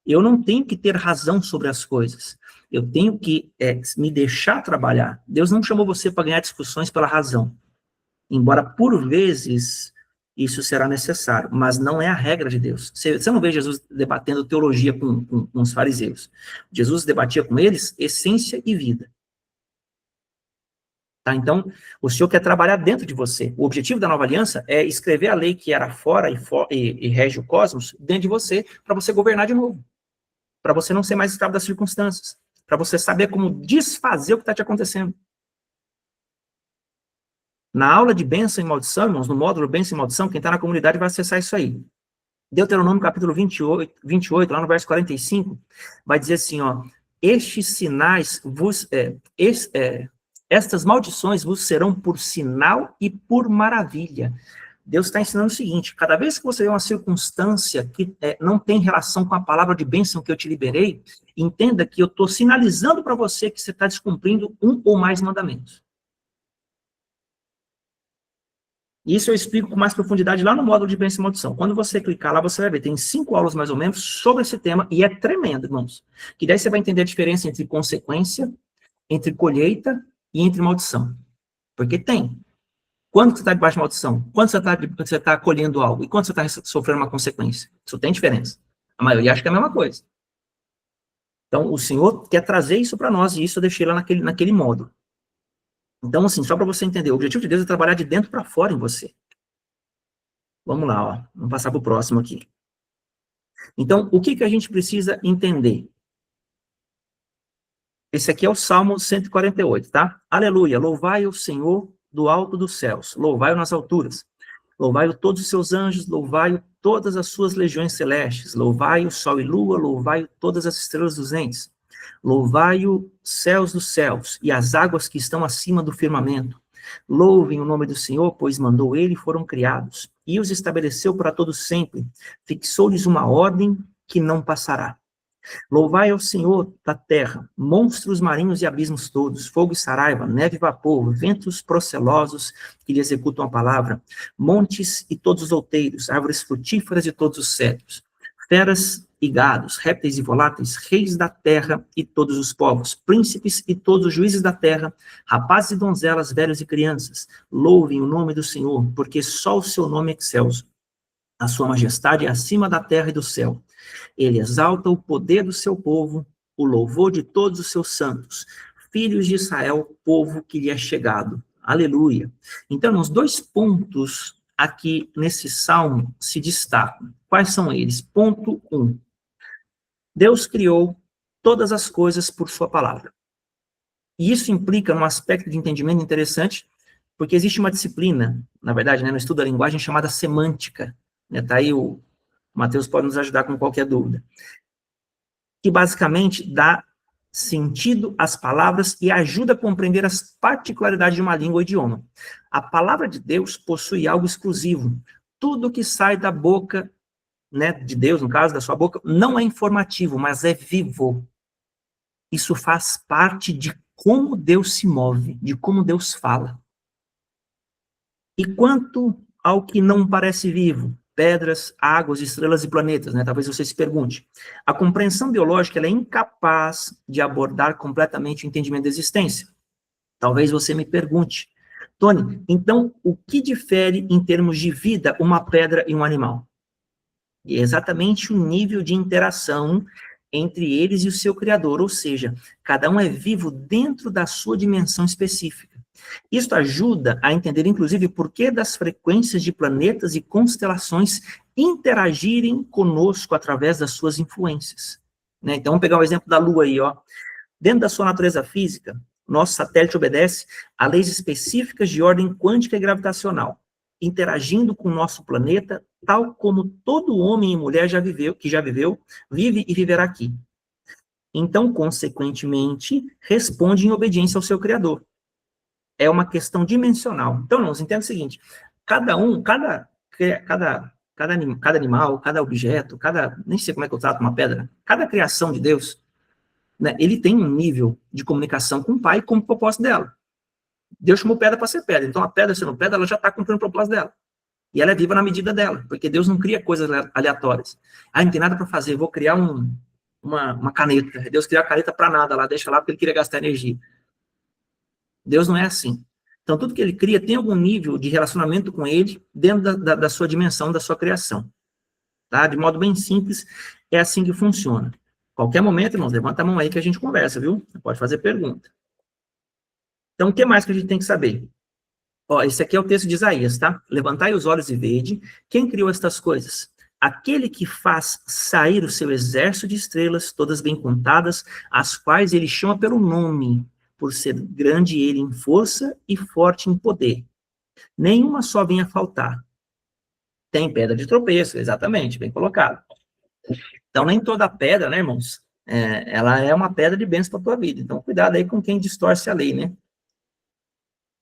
Eu não tenho que ter razão sobre as coisas. Eu tenho que me deixar trabalhar. Deus não chamou você para ganhar discussões pela razão. Embora, por vezes, isso será necessário, mas não é a regra de Deus. Você não vê Jesus debatendo teologia com os fariseus. Jesus debatia com eles essência e vida. Tá? Então, o Senhor quer trabalhar dentro de você. O objetivo da nova aliança é escrever a lei que era fora e rege o cosmos dentro de você, para você governar de novo. para você não ser mais escravo das circunstâncias, para você saber como desfazer o que está te acontecendo. Na aula de bênção e maldição, irmãos, no módulo bênção e maldição, quem está na comunidade vai acessar isso aí. Deuteronômio capítulo 28, lá no verso 45, vai dizer assim, ó, estes sinais estas maldições vos serão por sinal e por maravilha. Deus está ensinando o seguinte, cada vez que você vê uma circunstância que não tem relação com a palavra de bênção que eu te liberei, entenda que eu estou sinalizando para você que você está descumprindo um ou mais mandamentos. Isso eu explico com mais profundidade lá no módulo de bênção e maldição. Quando você clicar lá, você vai ver, tem 5 aulas mais ou menos sobre esse tema, e é tremendo, irmãos. Que daí você vai entender a diferença entre consequência, entre colheita e entre maldição. Porque tem. Quando você está debaixo de maldição? Quando você está colhendo algo? E quando você está sofrendo uma consequência? Isso tem diferença. A maioria acha que é a mesma coisa. Então, o Senhor quer trazer isso para nós, e isso eu deixei lá naquele módulo. Então, assim, só para você entender, o objetivo de Deus é trabalhar de dentro para fora em você. Vamos lá, ó. Vamos passar para o próximo aqui. Então, o que a gente precisa entender? Esse aqui é o Salmo 148, tá? Aleluia, louvai o Senhor do alto dos céus, louvai-o nas alturas, louvai-o todos os seus anjos, louvai-o todas as suas legiões celestes, louvai-o sol e lua, louvai-o todas as estrelas dos entes, louvai-o céus dos céus e as águas que estão acima do firmamento. Louvem o nome do Senhor, pois mandou ele e foram criados, e os estabeleceu para todo sempre, fixou-lhes uma ordem que não passará. Louvai ao Senhor da terra, monstros marinhos e abismos todos, fogo e saraiva, neve e vapor, ventos procelosos que lhe executam a palavra, montes e todos os outeiros, árvores frutíferas e todos os cedros, feras e gados, répteis e voláteis, reis da terra e todos os povos, príncipes e todos os juízes da terra, rapazes e donzelas, velhos e crianças, louvem o nome do Senhor, porque só o seu nome é excelso. A sua majestade é acima da terra e do céu. Ele exalta o poder do seu povo, o louvor de todos os seus santos, filhos de Israel, povo que lhe é chegado. Aleluia. Então, os 2 pontos aqui nesse salmo se destacam. Quais são eles? Ponto 1. Deus criou todas as coisas por sua palavra. E isso implica um aspecto de entendimento interessante, porque existe uma disciplina, na verdade, no estudo da linguagem, chamada semântica. Tá aí o Mateus pode nos ajudar com qualquer dúvida. Que basicamente dá sentido às palavras e ajuda a compreender as particularidades de uma língua ou idioma. A palavra de Deus possui algo exclusivo. Tudo que sai da boca, de Deus, no caso, da sua boca, não é informativo, mas é vivo. Isso faz parte de como Deus se move, de como Deus fala. E quanto ao que não parece vivo, pedras, águas, estrelas e planetas, talvez você se pergunte. A compreensão biológica ela é incapaz de abordar completamente o entendimento da existência. Talvez você me pergunte, Tony, então o que difere em termos de vida uma pedra e um animal? E é exatamente o nível de interação entre eles e o seu criador, ou seja, cada um é vivo dentro da sua dimensão específica. Isso ajuda a entender, inclusive, por que das frequências de planetas e constelações interagirem conosco através das suas influências. Então, vamos pegar o exemplo da Lua aí, ó. Dentro da sua natureza física, nosso satélite obedece a leis específicas de ordem quântica e gravitacional, interagindo com o nosso planeta, tal como todo homem e mulher que já viveu, vive e viverá aqui. Então, consequentemente, responde em obediência ao seu Criador. É uma questão dimensional. Então, nós entendemos o seguinte, cada animal, cada objeto, nem sei como é que eu trato uma pedra, cada criação de Deus, ele tem um nível de comunicação com o Pai como propósito dela. Deus chamou pedra para ser pedra, então a pedra sendo pedra, ela já está cumprindo o propósito dela. E ela é viva na medida dela, porque Deus não cria coisas aleatórias. Não tem nada para fazer, vou criar uma caneta. Deus cria a caneta para nada lá, deixa lá porque ele queria gastar energia. Deus não é assim. Então, tudo que ele cria tem algum nível de relacionamento com ele dentro da sua dimensão, da sua criação. Tá? De modo bem simples, é assim que funciona. Qualquer momento, irmãos, levanta a mão aí que a gente conversa, viu? Pode fazer pergunta. Então, o que mais que a gente tem que saber? Esse aqui é o texto de Isaías, tá? Levantai os olhos e vede quem criou estas coisas. aquele que faz sair o seu exército de estrelas, todas bem contadas, as quais ele chama pelo nome, por ser grande ele em força e forte em poder. Nenhuma só vem a faltar. Tem pedra de tropeço, exatamente, bem colocado. Então, nem toda pedra, né, irmãos, ela é uma pedra de bênção para a tua vida. Então, cuidado aí com quem distorce a lei, né?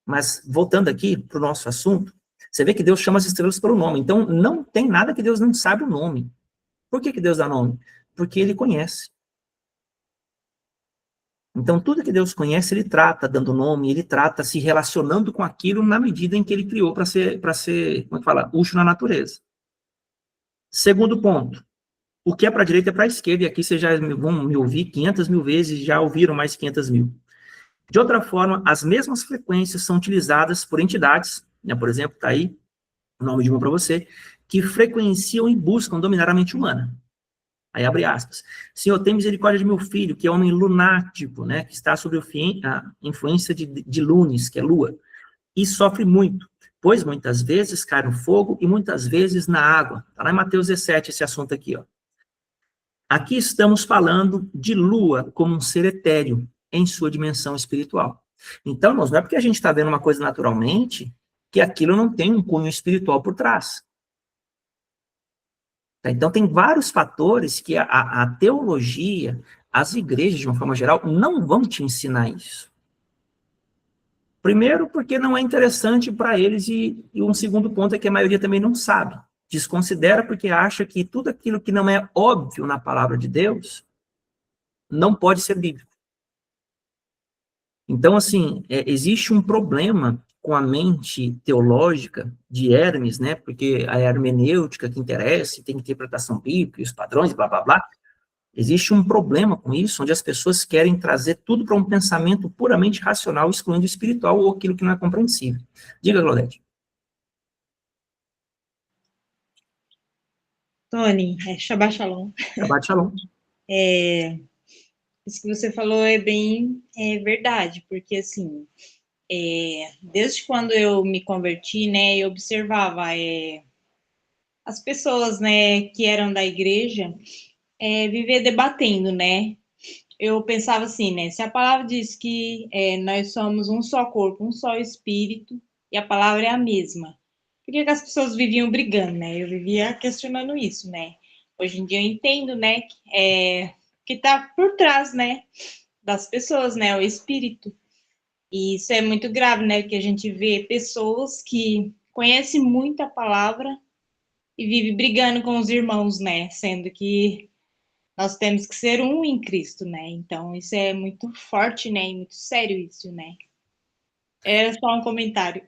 Mas, voltando aqui para o nosso assunto, você vê que Deus chama as estrelas pelo nome. Então, não tem nada que Deus não saiba o nome. Por que Deus dá nome? Porque Ele conhece. Então, tudo que Deus conhece, Ele trata dando nome, Ele trata se relacionando com aquilo na medida em que Ele criou para ser, como é que fala, útil na natureza. Segundo ponto, o que é para a direita é para a esquerda, e aqui vocês já vão me ouvir 500 mil vezes, já ouviram mais 500 mil. De outra forma, as mesmas frequências são utilizadas por entidades, né, por exemplo, está aí o nome de uma para você, que frequenciam e buscam dominar a mente humana. Aí abre aspas. Senhor, tem misericórdia de meu filho, que é homem lunático, né, que está sob a influência de lunes, que é lua, e sofre muito, pois muitas vezes cai no fogo e muitas vezes na água. Está lá em Mateus 17 esse assunto aqui, ó. Aqui estamos falando de lua como um ser etéreo em sua dimensão espiritual. Então, irmãos, não é porque a gente está vendo uma coisa naturalmente que aquilo não tem um cunho espiritual por trás. Então, tem vários fatores que a teologia, as igrejas, de uma forma geral, não vão te ensinar isso. Primeiro, porque não é interessante para eles, e um segundo ponto é que a maioria também não sabe. Desconsidera porque acha que tudo aquilo que não é óbvio na palavra de Deus não pode ser bíblico. Então, assim, existe um problema com a mente teológica de Hermes, né? Porque a hermenêutica que interessa, tem interpretação bíblica, os padrões, blá, blá, blá. Existe um problema com isso, onde as pessoas querem trazer tudo para um pensamento puramente racional, excluindo o espiritual ou aquilo que não é compreensível. Diga, Claudete. Tony, Shabbat Shalom. Shabbat Shalom. Isso que você falou é bem verdade, porque assim, desde quando eu me converti, né, eu observava as pessoas, né, que eram da igreja, viver debatendo, né? Eu pensava assim, né, se a palavra diz que nós somos um só corpo, um só espírito, e a palavra é a mesma, por que as pessoas viviam brigando, né? Eu vivia questionando isso, né? Hoje em dia eu entendo, né, que está por trás, né, das pessoas, né, o espírito. E isso é muito grave, né, que a gente vê pessoas que conhecem muito a palavra e vivem brigando com os irmãos, né, sendo que nós temos que ser um em Cristo, né, então isso é muito forte, né, e muito sério isso, né. Era só um comentário.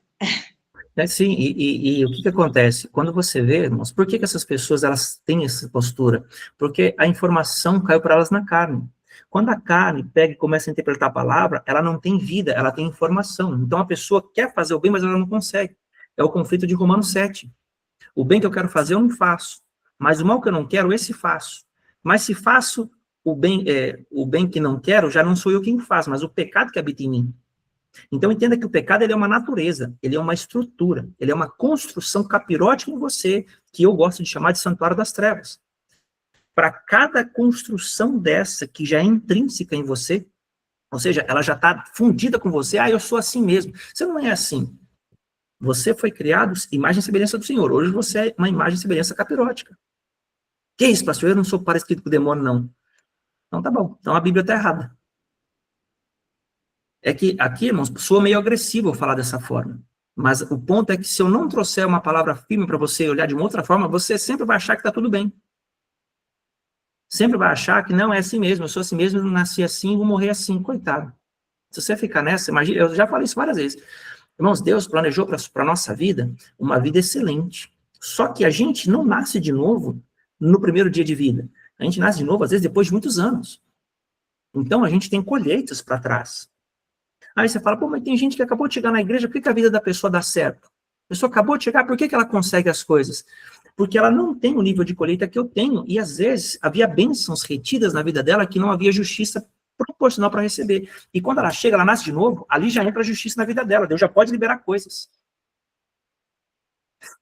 Sim, e o que acontece? Quando você vê, irmãos, por que essas pessoas elas têm essa postura? Porque a informação caiu para elas na carne. Quando a carne pega e começa a interpretar a palavra, ela não tem vida, ela tem informação. Então a pessoa quer fazer o bem, mas ela não consegue. É o conflito de Romanos 7. O bem que eu quero fazer, eu não faço. Mas o mal que eu não quero, esse faço. Mas se faço o bem que não quero, já não sou eu quem faz, mas o pecado que habita em mim. Então, entenda que o pecado ele é uma natureza, ele é uma estrutura, ele é uma construção capirótica em você, que eu gosto de chamar de santuário das trevas. Para cada construção dessa, que já é intrínseca em você, ou seja, ela já está fundida com você, eu sou assim mesmo. Você não é assim. Você foi criado imagem e semelhança do Senhor. Hoje você é uma imagem e semelhança capirótica. Que isso, pastor? Eu não sou parecido com o demônio, não. Então tá bom. Então a Bíblia está errada. É que aqui, irmãos, soa meio agressivo eu falar dessa forma. Mas o ponto é que se eu não trouxer uma palavra firme para você olhar de uma outra forma, você sempre vai achar que está tudo bem. Sempre vai achar que não é assim mesmo, eu sou assim mesmo, eu nasci assim, vou morrer assim, coitado. Se você ficar nessa, imagina, eu já falei isso várias vezes. Irmãos, Deus planejou para a nossa vida uma vida excelente. Só que a gente não nasce de novo no primeiro dia de vida. A gente nasce de novo, às vezes, depois de muitos anos. Então, a gente tem colheitas para trás. Aí você fala, mas tem gente que acabou de chegar na igreja, por que a vida da pessoa dá certo? A pessoa acabou de chegar, por que ela consegue as coisas? Porque ela não tem o nível de colheita que eu tenho, e às vezes havia bênçãos retidas na vida dela que não havia justiça proporcional para receber. E quando ela chega, ela nasce de novo, ali já entra a justiça na vida dela, Deus já pode liberar coisas.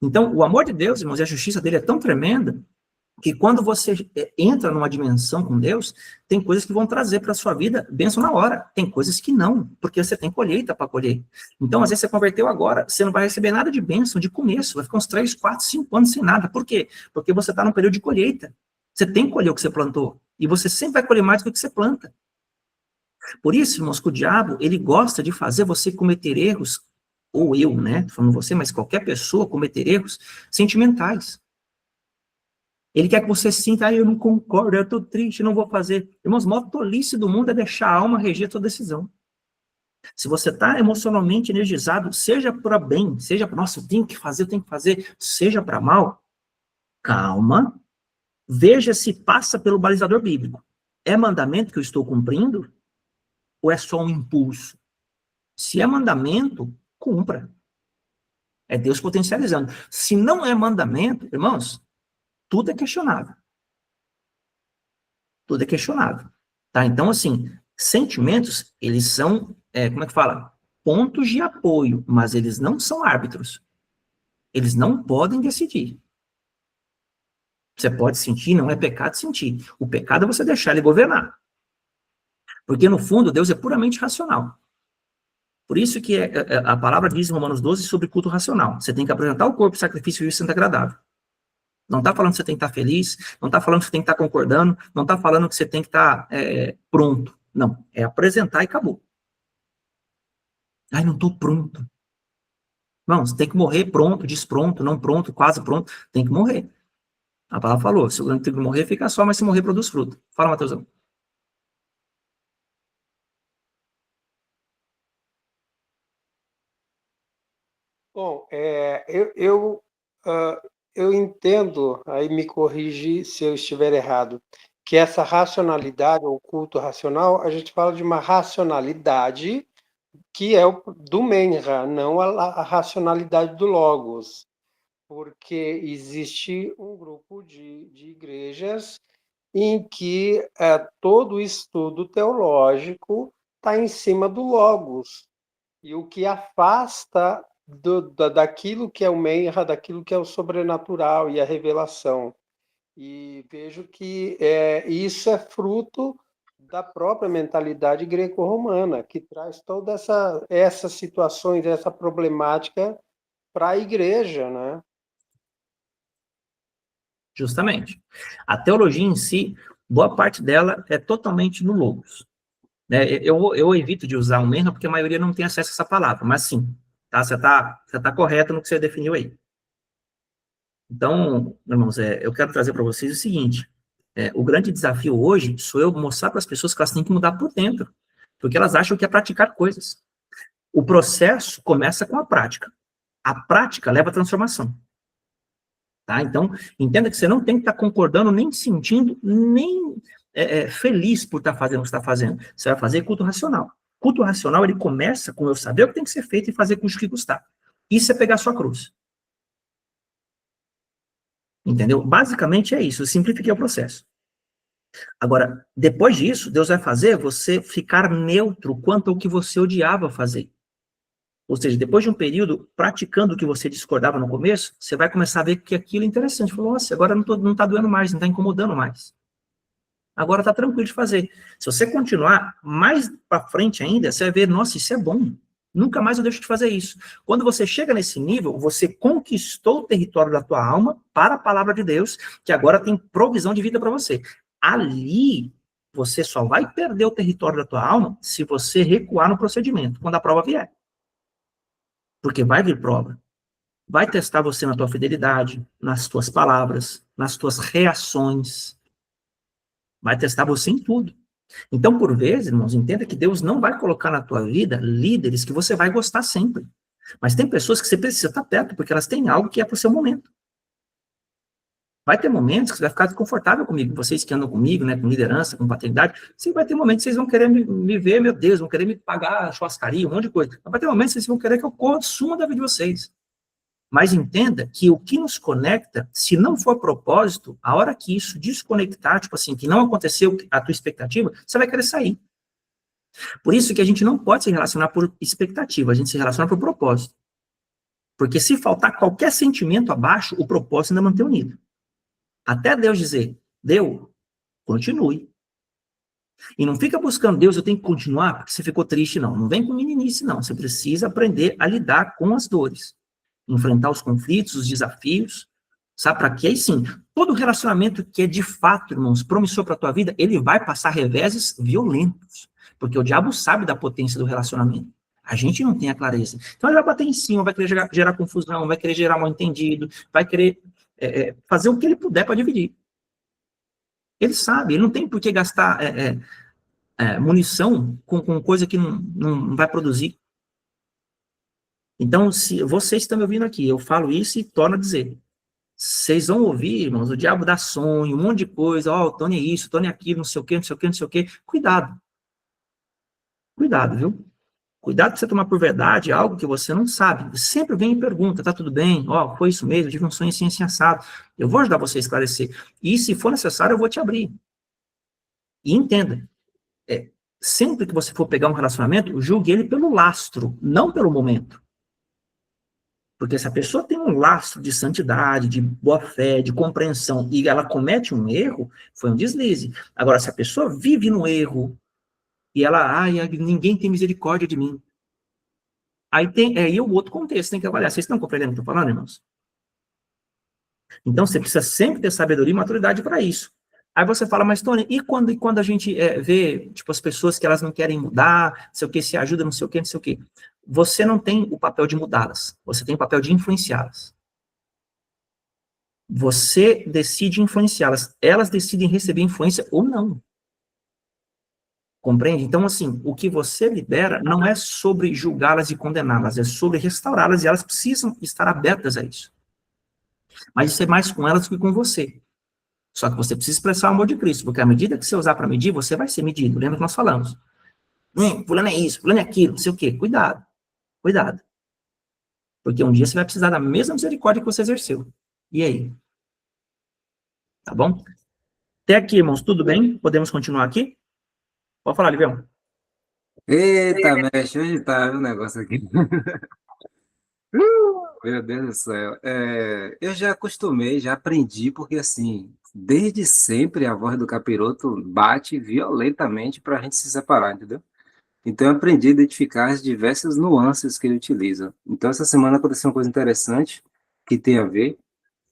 Então, o amor de Deus, irmãos, e a justiça dele é tão tremenda, que quando você entra numa dimensão com Deus, tem coisas que vão trazer para a sua vida bênção na hora, tem coisas que não, porque você tem colheita para colher. Então, às vezes você converteu agora, você não vai receber nada de bênção de começo, vai ficar uns 3, 4, 5 anos sem nada. Por quê? Porque você está num período de colheita. Você tem que colher o que você plantou, e você sempre vai colher mais do que você planta. Por isso, irmãos, que o diabo, ele gosta de fazer você cometer erros, ou eu, né, tô falando você, mas qualquer pessoa cometer erros sentimentais. Ele quer que você sinta, eu não concordo, eu estou triste, não vou fazer. Irmãos, a maior tolice do mundo é deixar a alma reger a sua decisão. Se você está emocionalmente energizado, seja para bem, seja para, nossa, eu tenho que fazer, seja para mal, calma, veja se passa pelo balizador bíblico. É mandamento que eu estou cumprindo? Ou é só um impulso? Se é mandamento, cumpra. É Deus potencializando. Se não é mandamento, irmãos, tudo é questionável. Tudo é questionável. Tá? Então, assim, sentimentos, eles são, como é que fala? Pontos de apoio, mas eles não são árbitros. Eles não podem decidir. Você pode sentir, não é pecado sentir. O pecado é você deixar ele governar. Porque, no fundo, Deus é puramente racional. Por isso que a palavra diz em Romanos 12 sobre culto racional. Você tem que apresentar o corpo, sacrifício e santo agradável. Não está falando que você tem que estar feliz, não está falando que você tem que estar concordando, não está falando que você tem que estar pronto. Não, é apresentar e acabou. Ai, não estou pronto. Não, você tem que morrer pronto, despronto, não pronto, quase pronto. Tem que morrer. A palavra falou, se o tem que morrer, fica só, mas se morrer, produz fruto. Fala, Mateusão. Bom, eu entendo, aí me corrige se eu estiver errado, que essa racionalidade, ou culto racional, a gente fala de uma racionalidade que é do Menra, não a racionalidade do Logos, porque existe um grupo de igrejas em que todo o estudo teológico está em cima do Logos, e o que afasta daquilo que é o Menra, daquilo que é o sobrenatural e a revelação. E vejo que isso é fruto da própria mentalidade greco-romana, que traz todas essas situações, essa problemática para a igreja, né? Justamente. A teologia em si, boa parte dela é totalmente no Logos. Eu evito de usar o Menra, porque a maioria não tem acesso a essa palavra, mas sim, tá? Você tá correto no que você definiu aí. Então, irmãos, eu quero trazer para vocês o seguinte, o grande desafio hoje sou eu mostrar para as pessoas que elas têm que mudar por dentro, porque elas acham que é praticar coisas. O processo começa com a prática. A prática leva à transformação. Tá? Então, entenda que você não tem que estar concordando, nem sentindo, nem feliz por estar fazendo o que está fazendo. Você vai fazer culto racional. Culto racional, ele começa com eu saber o que tem que ser feito e fazer com o que custar. Isso é pegar a sua cruz. Entendeu? Basicamente é isso, eu simplifiquei o processo. Agora, depois disso, Deus vai fazer você ficar neutro quanto ao que você odiava fazer. Ou seja, depois de um período praticando o que você discordava no começo, você vai começar a ver que aquilo é interessante. Falou, nossa, agora não está doendo mais, não está incomodando mais. Agora está tranquilo de fazer. Se você continuar mais para frente ainda, você vai ver, nossa, isso é bom. Nunca mais eu deixo de fazer isso. Quando você chega nesse nível, você conquistou o território da tua alma para a palavra de Deus, que agora tem provisão de vida para você. Ali, você só vai perder o território da tua alma se você recuar no procedimento, quando a prova vier. Porque vai vir prova. Vai testar você na tua fidelidade, nas tuas palavras, nas tuas reações. Vai testar você em tudo. Então, por vezes, irmãos, entenda que Deus não vai colocar na tua vida líderes que você vai gostar sempre. Mas tem pessoas que você precisa estar perto, porque elas têm algo que é para o seu momento. Vai ter momentos que você vai ficar desconfortável comigo. Vocês que andam comigo, né, com liderança, com paternidade, sim, vai ter momentos que vocês vão querer me ver, meu Deus, vão querer me pagar churrascaria, um monte de coisa. Mas vai ter momentos que vocês vão querer que eu consuma da vida de vocês. Mas entenda que o que nos conecta, se não for propósito, a hora que isso desconectar, tipo assim, que não aconteceu a tua expectativa, você vai querer sair. Por isso que a gente não pode se relacionar por expectativa, a gente se relaciona por propósito. Porque se faltar qualquer sentimento abaixo, o propósito ainda mantém unido. Até Deus dizer, deu, continue. E não fica buscando Deus, eu tenho que continuar porque você ficou triste, não. Não vem com meninice, não. Você precisa aprender a lidar com as dores. Enfrentar os conflitos, os desafios. Sabe para quê? E sim, todo relacionamento que é de fato, irmãos, promissor para a tua vida, ele vai passar reveses violentos. Porque o diabo sabe da potência do relacionamento. A gente não tem a clareza. Então ele vai bater em cima, vai querer gerar confusão, vai querer gerar mal entendido, vai querer fazer o que ele puder para dividir. Ele sabe, ele não tem por que gastar munição com coisa que não vai produzir. Então, se vocês estão me ouvindo aqui, eu falo isso e torno a dizer. Vocês vão ouvir, irmãos, o diabo dá sonho, um monte de coisa, ó, o Tony é isso, o Tony é aquilo, não sei o quê, não sei o quê, não sei o quê. Cuidado. Cuidado, viu? Cuidado de você tomar por verdade algo que você não sabe. Sempre vem e pergunta, tá tudo bem? Ó, foi isso mesmo, eu tive um sonho assim assado. Eu vou ajudar você a esclarecer. E se for necessário, eu vou te abrir. E entenda, sempre que você for pegar um relacionamento, julgue ele pelo lastro, não pelo momento. Porque se a pessoa tem um lastro de santidade, de boa fé, de compreensão, e ela comete um erro, foi um deslize. Agora, se a pessoa vive no erro, e ela, ninguém tem misericórdia de mim. Aí o outro contexto tem que avaliar. Vocês estão compreendendo o que eu estou falando, irmãos? Então, você precisa sempre ter sabedoria e maturidade para isso. Aí você fala, mas Tony, e quando a gente vê, tipo, as pessoas que elas não querem mudar, não sei o que, se ajuda, não sei o que, não sei o que. Você não tem o papel de mudá-las. Você tem o papel de influenciá-las. Você decide influenciá-las. Elas decidem receber influência ou não. Compreende? Então, assim, o que você lidera não é sobre julgá-las e condená-las, é sobre restaurá-las e elas precisam estar abertas a isso. Mas isso é mais com elas do que com você. Só que você precisa expressar o amor de Cristo, porque à medida que você usar para medir, você vai ser medido. Lembra que nós falamos? Fulano é isso, fulano é aquilo, não sei o quê. Cuidado, cuidado. Porque um dia você vai precisar da mesma misericórdia que você exerceu. E aí? Tá bom? Até aqui, irmãos, tudo bem? Podemos continuar aqui? Pode falar, Livião. Eita, mexe, hoje tá o negócio aqui. Meu Deus do céu. Eu já acostumei, já aprendi, porque assim, desde sempre a voz do capiroto bate violentamente para a gente se separar, entendeu? Então eu aprendi a identificar as diversas nuances que ele utiliza. Então essa semana aconteceu uma coisa interessante que tem a ver,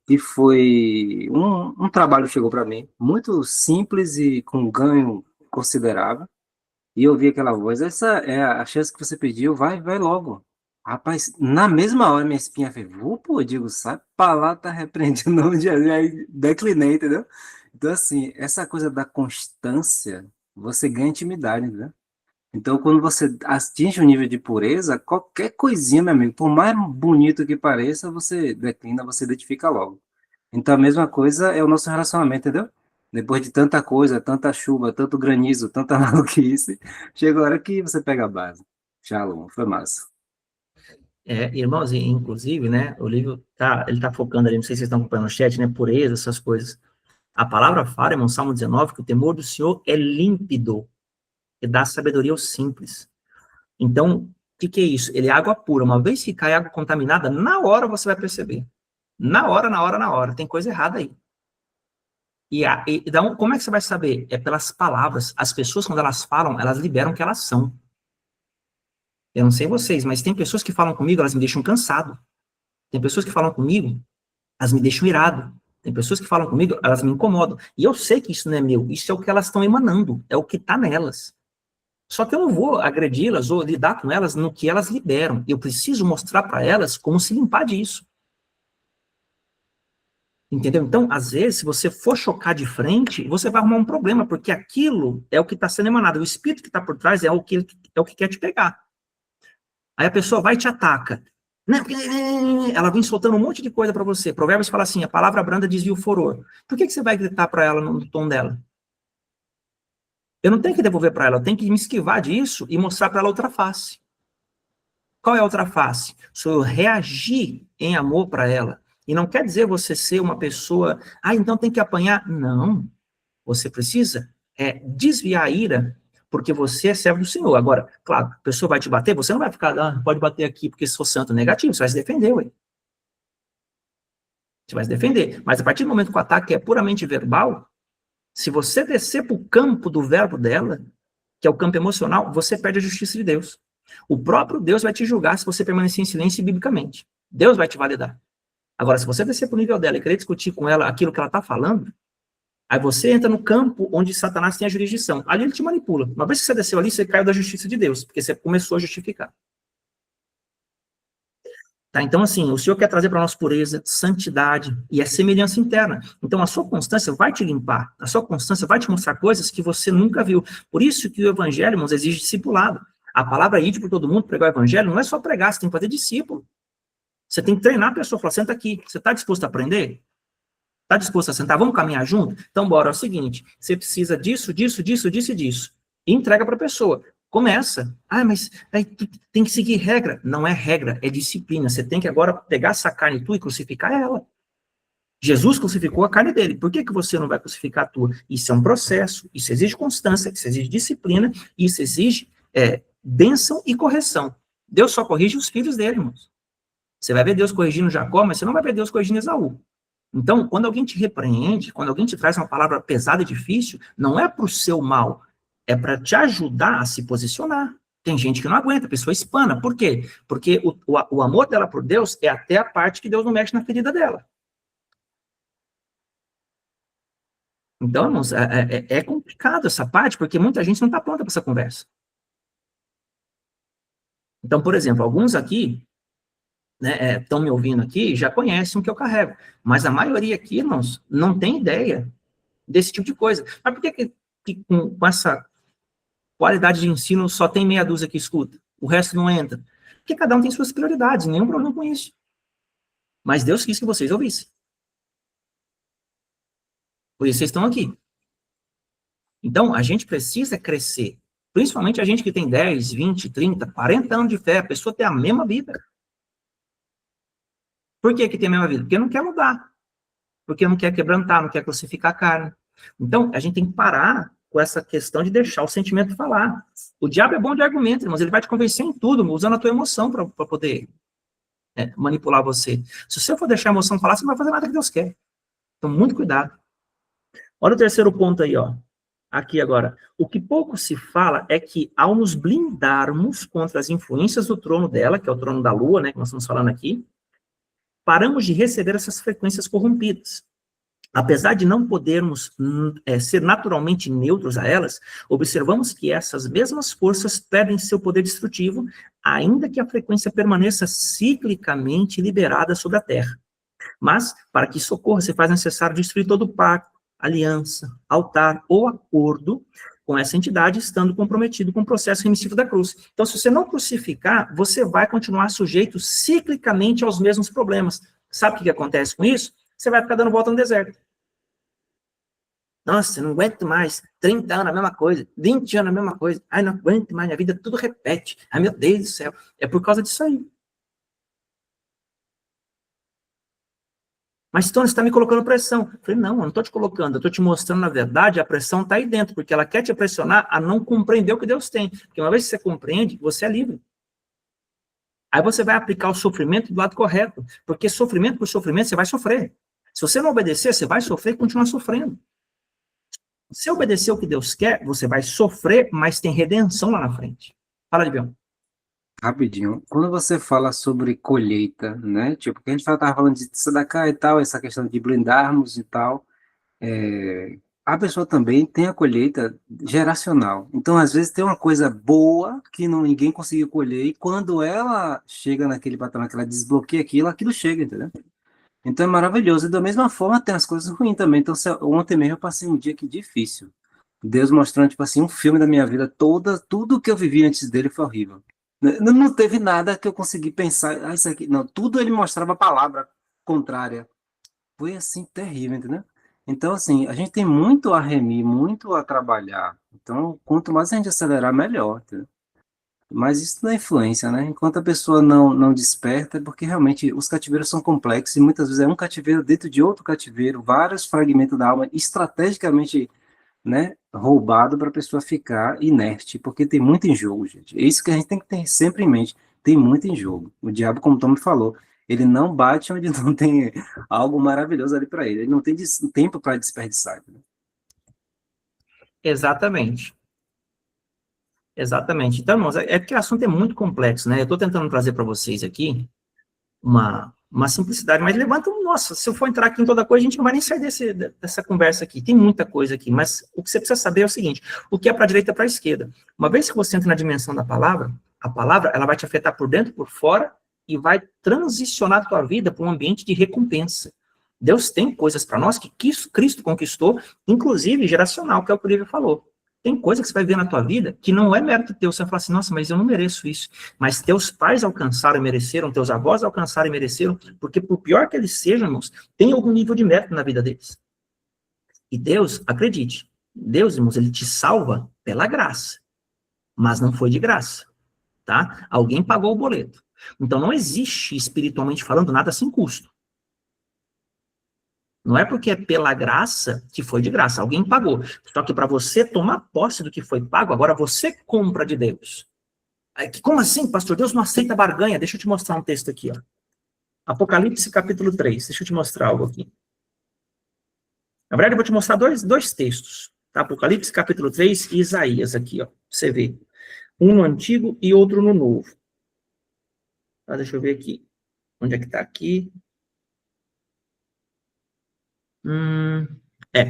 que foi um trabalho que chegou para mim, muito simples e com ganho considerável. E eu ouvi aquela voz, essa é a chance que você pediu, vai logo. Rapaz, na mesma hora minha espinha fez, pô, eu digo, sai pra lá, tá repreendido, não, aí declinei, entendeu? Então, assim, essa coisa da constância, você ganha intimidade, entendeu? Então, quando você atinge um nível de pureza, qualquer coisinha, meu amigo, por mais bonito que pareça, você declina, você identifica logo. Então, a mesma coisa é o nosso relacionamento, entendeu? Depois de tanta coisa, tanta chuva, tanto granizo, tanta maluquice, chega a hora que você pega a base. Shalom, foi massa. Irmãos, inclusive, né, o livro ele tá focando ali, não sei se vocês estão acompanhando no chat, né, pureza, essas coisas. A palavra fala, irmão, Salmo 19, que o temor do Senhor é límpido, e dá sabedoria aos simples. Então, o que é isso? Ele é água pura. Uma vez que cai água contaminada, na hora você vai perceber. Na hora. Tem coisa errada aí. Como é que você vai saber? É pelas palavras. As pessoas, quando elas falam, elas liberam o que elas são. Eu não sei vocês, mas tem pessoas que falam comigo, elas me deixam cansado. Tem pessoas que falam comigo, elas me deixam irado. Tem pessoas que falam comigo, elas me incomodam. E eu sei que isso não é meu, isso é o que elas estão emanando, é o que está nelas. Só que eu não vou agredi-las ou lidar com elas no que elas liberam. Eu preciso mostrar para elas como se limpar disso. Entendeu? Então, às vezes, se você for chocar de frente, você vai arrumar um problema, porque aquilo é o que está sendo emanado. O espírito que está por trás é o que quer te pegar. Aí a pessoa vai e te ataca. Ela vem soltando um monte de coisa para você. Provérbios fala assim, a palavra branda desvia o furor. Por que você vai gritar para ela no tom dela? Eu não tenho que devolver para ela, eu tenho que me esquivar disso e mostrar para ela outra face. Qual é a outra face? Sou eu reagir em amor para ela. E não quer dizer você ser uma pessoa, então tem que apanhar. Não. Você precisa desviar a ira, porque você é servo do Senhor. Agora, claro, a pessoa vai te bater, você não vai ficar, pode bater aqui porque sou santo. Negativo, você vai se defender, ué. Você vai se defender. Mas a partir do momento que o ataque é puramente verbal, se você descer para o campo do verbo dela, que é o campo emocional, você perde a justiça de Deus. O próprio Deus vai te julgar se você permanecer em silêncio biblicamente. Deus vai te validar. Agora, se você descer para o nível dela e querer discutir com ela aquilo que ela está falando, aí você entra no campo onde Satanás tem a jurisdição. Ali ele te manipula. Uma vez que você desceu ali, você caiu da justiça de Deus, porque você começou a justificar. Tá? Então, assim, o Senhor quer trazer para nós pureza, santidade e a semelhança interna. Então, a sua constância vai te limpar, a sua constância vai te mostrar coisas que você nunca viu. Por isso que o evangelho, irmãos, exige discipulado. A palavra ide por todo mundo, pregar o evangelho, não é só pregar, você tem que fazer discípulo. Você tem que treinar a pessoa, falar, senta aqui, você está disposto a aprender? Está disposto a sentar? Vamos caminhar junto? Então, bora, é o seguinte, você precisa disso, disso, disso, disso e disso. E entrega para a pessoa. Começa. Ah, mas aí, tu tem que seguir regra. Não é regra, é disciplina. Você tem que agora pegar essa carne tua e crucificar ela. Jesus crucificou a carne dele. Por que você não vai crucificar a tua? Isso é um processo, isso exige constância, isso exige disciplina, isso exige bênção e correção. Deus só corrige os filhos dele, irmãos. Você vai ver Deus corrigindo Jacó, mas você não vai ver Deus corrigindo Esaú. Então, quando alguém te repreende, quando alguém te traz uma palavra pesada e difícil, não é para o seu mal, é para te ajudar a se posicionar. Tem gente que não aguenta, a pessoa espana. Por quê? Porque o amor dela por Deus é até a parte que Deus não mexe na ferida dela. Então, irmãos, é complicado essa parte, porque muita gente não está pronta para essa conversa. Então, por exemplo, alguns aqui estão me ouvindo aqui, já conhecem o que eu carrego. Mas a maioria aqui, irmãos, não tem ideia desse tipo de coisa. Mas por que com essa qualidade de ensino só tem meia dúzia que escuta? O resto não entra? Porque cada um tem suas prioridades, nenhum problema com isso. Mas Deus quis que vocês ouvissem. Por isso vocês estão aqui. Então, a gente precisa crescer. Principalmente a gente que tem 10, 20, 30, 40 anos de fé. A pessoa tem a mesma vida. Por que tem a mesma vida? Porque não quer mudar. Porque não quer quebrantar, não quer crucificar a carne. Então, a gente tem que parar com essa questão de deixar o sentimento falar. O diabo é bom de argumento, irmãos. Ele vai te convencer em tudo, usando a tua emoção para poder manipular você. Se você for deixar a emoção falar, você não vai fazer nada que Deus quer. Então, muito cuidado. Olha o terceiro ponto aí, ó. Aqui agora. O que pouco se fala é que, ao nos blindarmos contra as influências do trono dela, que é o trono da lua, né, que nós estamos falando aqui, paramos de receber essas frequências corrompidas. Apesar de não podermos ser naturalmente neutros a elas, observamos que essas mesmas forças perdem seu poder destrutivo, ainda que a frequência permaneça ciclicamente liberada sobre a Terra. Mas, para que isso ocorra, se faz necessário destruir todo o pacto, aliança, altar ou acordo com essa entidade, estando comprometido com o processo remissivo da cruz. Então, se você não crucificar, você vai continuar sujeito ciclicamente aos mesmos problemas. Sabe o que acontece com isso? Você vai ficar dando volta no deserto. Nossa, eu não aguento mais. 30 anos a mesma coisa, 20 anos a mesma coisa. Ai, não aguento mais, minha vida tudo repete. Ai, meu Deus do céu. É por causa disso aí. Mas, Tony, você está me colocando pressão. Eu falei, não, eu não estou te colocando, eu estou te mostrando, na verdade, a pressão está aí dentro, porque ela quer te pressionar a não compreender o que Deus tem. Porque uma vez que você compreende, você é livre. Aí você vai aplicar o sofrimento do lado correto, porque sofrimento por sofrimento você vai sofrer. Se você não obedecer, você vai sofrer e continuar sofrendo. Se obedecer o que Deus quer, você vai sofrer, mas tem redenção lá na frente. Fala, Libião. Rapidinho, quando você fala sobre colheita, né? Tipo, que a gente estava falando de tzedakah e tal, essa questão de blindarmos e tal, a pessoa também tem a colheita geracional. Então, às vezes, tem uma coisa boa que ninguém conseguiu colher, e quando ela chega naquele patamar que ela desbloqueia aquilo chega, entendeu? Então é maravilhoso. E da mesma forma tem as coisas ruins também. Então, ontem mesmo eu passei um dia que difícil. Deus mostrando, tipo assim, um filme da minha vida toda, tudo que eu vivi antes dele foi horrível. Não teve nada que eu consegui pensar, isso aqui, não, tudo ele mostrava a palavra contrária. Foi assim, terrível, entendeu? Então, assim, a gente tem muito a remir, muito a trabalhar. Então, quanto mais a gente acelerar, melhor, entendeu? Mas isso não é influência, né? Enquanto a pessoa não desperta, é porque realmente os cativeiros são complexos e muitas vezes é um cativeiro dentro de outro cativeiro, vários fragmentos da alma estrategicamente, né, roubado para a pessoa ficar inerte, porque tem muito em jogo, gente. É isso que a gente tem que ter sempre em mente. Tem muito em jogo. O diabo, como o Tom me falou, Ele não bate onde não tem algo maravilhoso ali para ele. Ele não tem tempo para desperdiçar. Entendeu? Exatamente. Exatamente. Então, irmãos, é porque o assunto é muito complexo, né? Eu estou tentando trazer para vocês aqui uma simplicidade, mas levanta, nossa, se eu for entrar aqui em toda coisa, a gente não vai nem sair dessa conversa aqui. Tem muita coisa aqui, mas o que você precisa saber é o seguinte, o que é para a direita e para a esquerda. Uma vez que você entra na dimensão da palavra, a palavra, ela vai te afetar por dentro, por fora, e vai transicionar a tua vida para um ambiente de recompensa. Deus tem coisas para nós que Cristo conquistou, inclusive geracional, que é o que o livro falou. Tem coisa que você vai ver na tua vida que não é mérito teu. Você vai falar assim, nossa, mas eu não mereço isso. Mas teus pais alcançaram e mereceram, teus avós alcançaram e mereceram, porque por pior que eles sejam, irmãos, tem algum nível de mérito na vida deles. E Deus, acredite, Deus, irmãos, ele te salva pela graça, mas não foi de graça, tá? Alguém pagou o boleto. Então não existe, espiritualmente falando, nada sem custo. Não é porque é pela graça que foi de graça, alguém pagou. Só que para você tomar posse do que foi pago, agora você compra de Deus. Como assim, pastor? Deus não aceita barganha? Deixa eu te mostrar um texto aqui, ó. Apocalipse capítulo 3. Deixa eu te mostrar algo aqui. Na verdade, eu vou te mostrar dois textos. Tá? Apocalipse capítulo 3 e Isaías aqui, ó. Você vê. Um no Antigo e outro no Novo. Tá, deixa eu ver aqui. Onde é que tá aqui?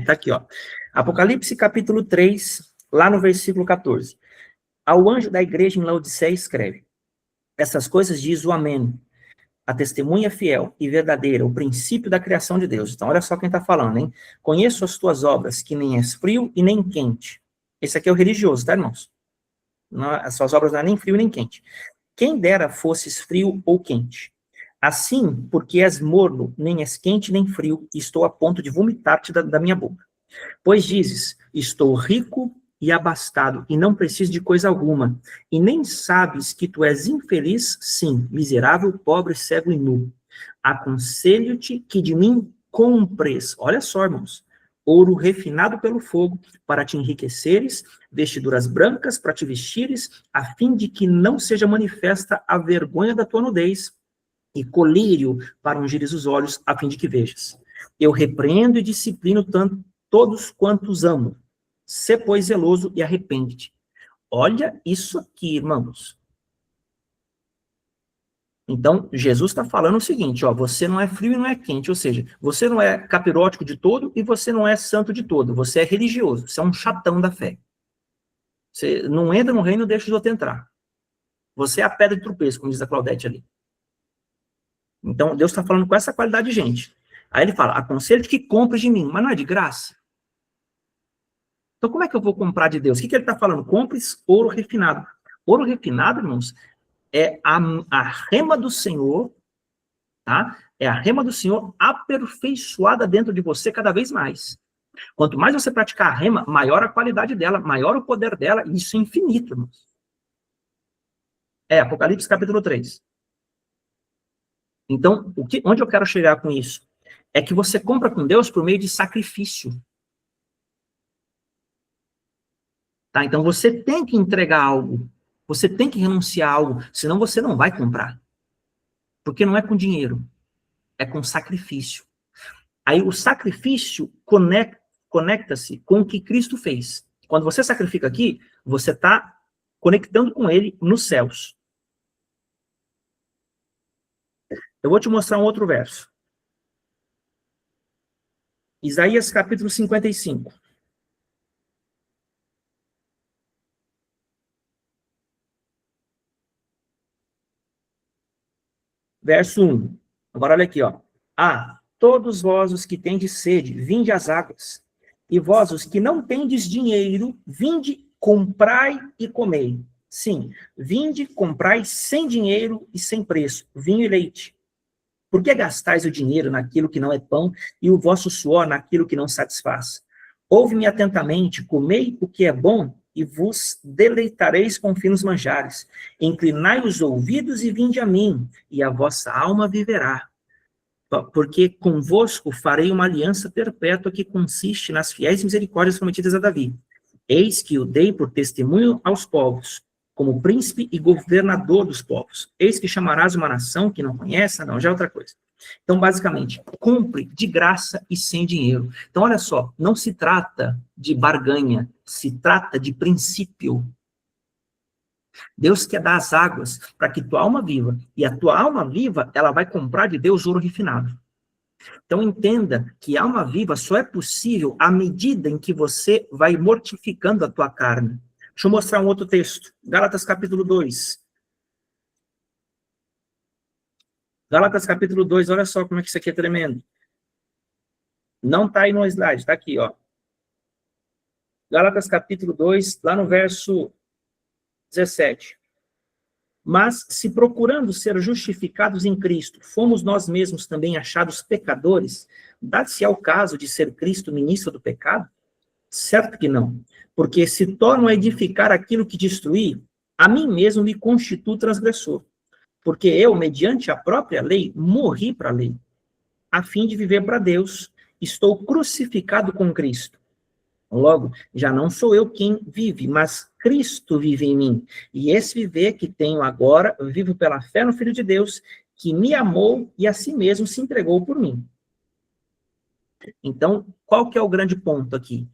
Tá aqui, ó. Apocalipse capítulo 3, lá no versículo 14. Ao anjo da igreja em Laodiceia escreve, essas coisas diz o Amém, a testemunha fiel e verdadeira, o princípio da criação de Deus. Então, olha só quem está falando, hein? Conheço as tuas obras, que nem és frio e nem quente. Esse aqui é o religioso, tá, irmãos? Não, as suas obras não é nem frio nem quente. Quem dera fosses frio ou quente. Assim, porque és morno, nem és quente nem frio, e estou a ponto de vomitar-te da minha boca. Pois dizes, estou rico e abastado, e não preciso de coisa alguma, e nem sabes que tu és infeliz, sim, miserável, pobre, cego e nu. Aconselho-te que de mim compres, olha só, irmãos, ouro refinado pelo fogo, para te enriqueceres, vestiduras brancas para te vestires, a fim de que não seja manifesta a vergonha da tua nudez, e colírio para ungires os olhos, a fim de que vejas. Eu repreendo e disciplino todos quantos amo. Sê, pois, zeloso e arrepende-te. Olha isso aqui, irmãos. Então, Jesus está falando o seguinte, ó, você não é frio e não é quente, ou seja, você não é capirótico de todo e você não é santo de todo, você é religioso, você é um chatão da fé. Você não entra no reino, deixa os outros entrar. Você é a pedra de tropeço, como diz a Claudete ali. Então, Deus está falando com essa qualidade de gente. Aí ele fala, aconselho-te que compres de mim, mas não é de graça. Então, como é que eu vou comprar de Deus? O que ele está falando? Compres ouro refinado. Ouro refinado, irmãos, é a rema do Senhor, tá? É a rema do Senhor aperfeiçoada dentro de você cada vez mais. Quanto mais você praticar a rema, maior a qualidade dela, maior o poder dela, e isso é infinito, irmãos. Apocalipse capítulo 3. Então, onde eu quero chegar com isso? É que você compra com Deus por meio de sacrifício. Tá? Então, você tem que entregar algo. Você tem que renunciar a algo, senão você não vai comprar. Porque não é com dinheiro, é com sacrifício. Aí o sacrifício conecta-se com o que Cristo fez. Quando você sacrifica aqui, você está conectando com ele nos céus. Eu vou te mostrar um outro verso. Isaías capítulo 55. Verso 1. Agora olha aqui, ó. Todos vós os que tendes sede, vinde às águas. E vós os que não tendes dinheiro, vinde, comprai e comei. Sim, vinde, comprai sem dinheiro e sem preço, vinho e leite. Por que gastais o dinheiro naquilo que não é pão e o vosso suor naquilo que não satisfaz? Ouve-me atentamente, comei o que é bom e vos deleitareis com finos manjares. Inclinai os ouvidos e vinde a mim, e a vossa alma viverá. Porque convosco farei uma aliança perpétua que consiste nas fiéis misericórdias prometidas a Davi. Eis que o dei por testemunho aos povos, como príncipe e governador dos povos. Eis que chamarás uma nação que não conhece, não, já é outra coisa. Então, basicamente, compre de graça e sem dinheiro. Então, olha só, não se trata de barganha, se trata de princípio. Deus quer dar as águas para que tua alma viva, e a tua alma viva, ela vai comprar de Deus ouro refinado. Então, entenda que alma viva só é possível à medida em que você vai mortificando a tua carne. Deixa eu mostrar um outro texto. Gálatas capítulo 2. Gálatas capítulo 2, olha só como é que isso aqui é tremendo. Não está aí no slide, está aqui, ó. Gálatas capítulo 2, lá no verso 17. Mas, se procurando ser justificados em Cristo, fomos nós mesmos também achados pecadores, dá-se ao caso de ser Cristo ministro do pecado? Certo que não. Porque se torno a edificar aquilo que destruí, a mim mesmo me constituo transgressor. Porque eu, mediante a própria lei, morri para a lei, a fim de viver para Deus. Estou crucificado com Cristo. Logo, já não sou eu quem vive, mas Cristo vive em mim. E esse viver que tenho agora, eu vivo pela fé no Filho de Deus, que me amou e a si mesmo se entregou por mim. Então, qual que é o grande ponto aqui?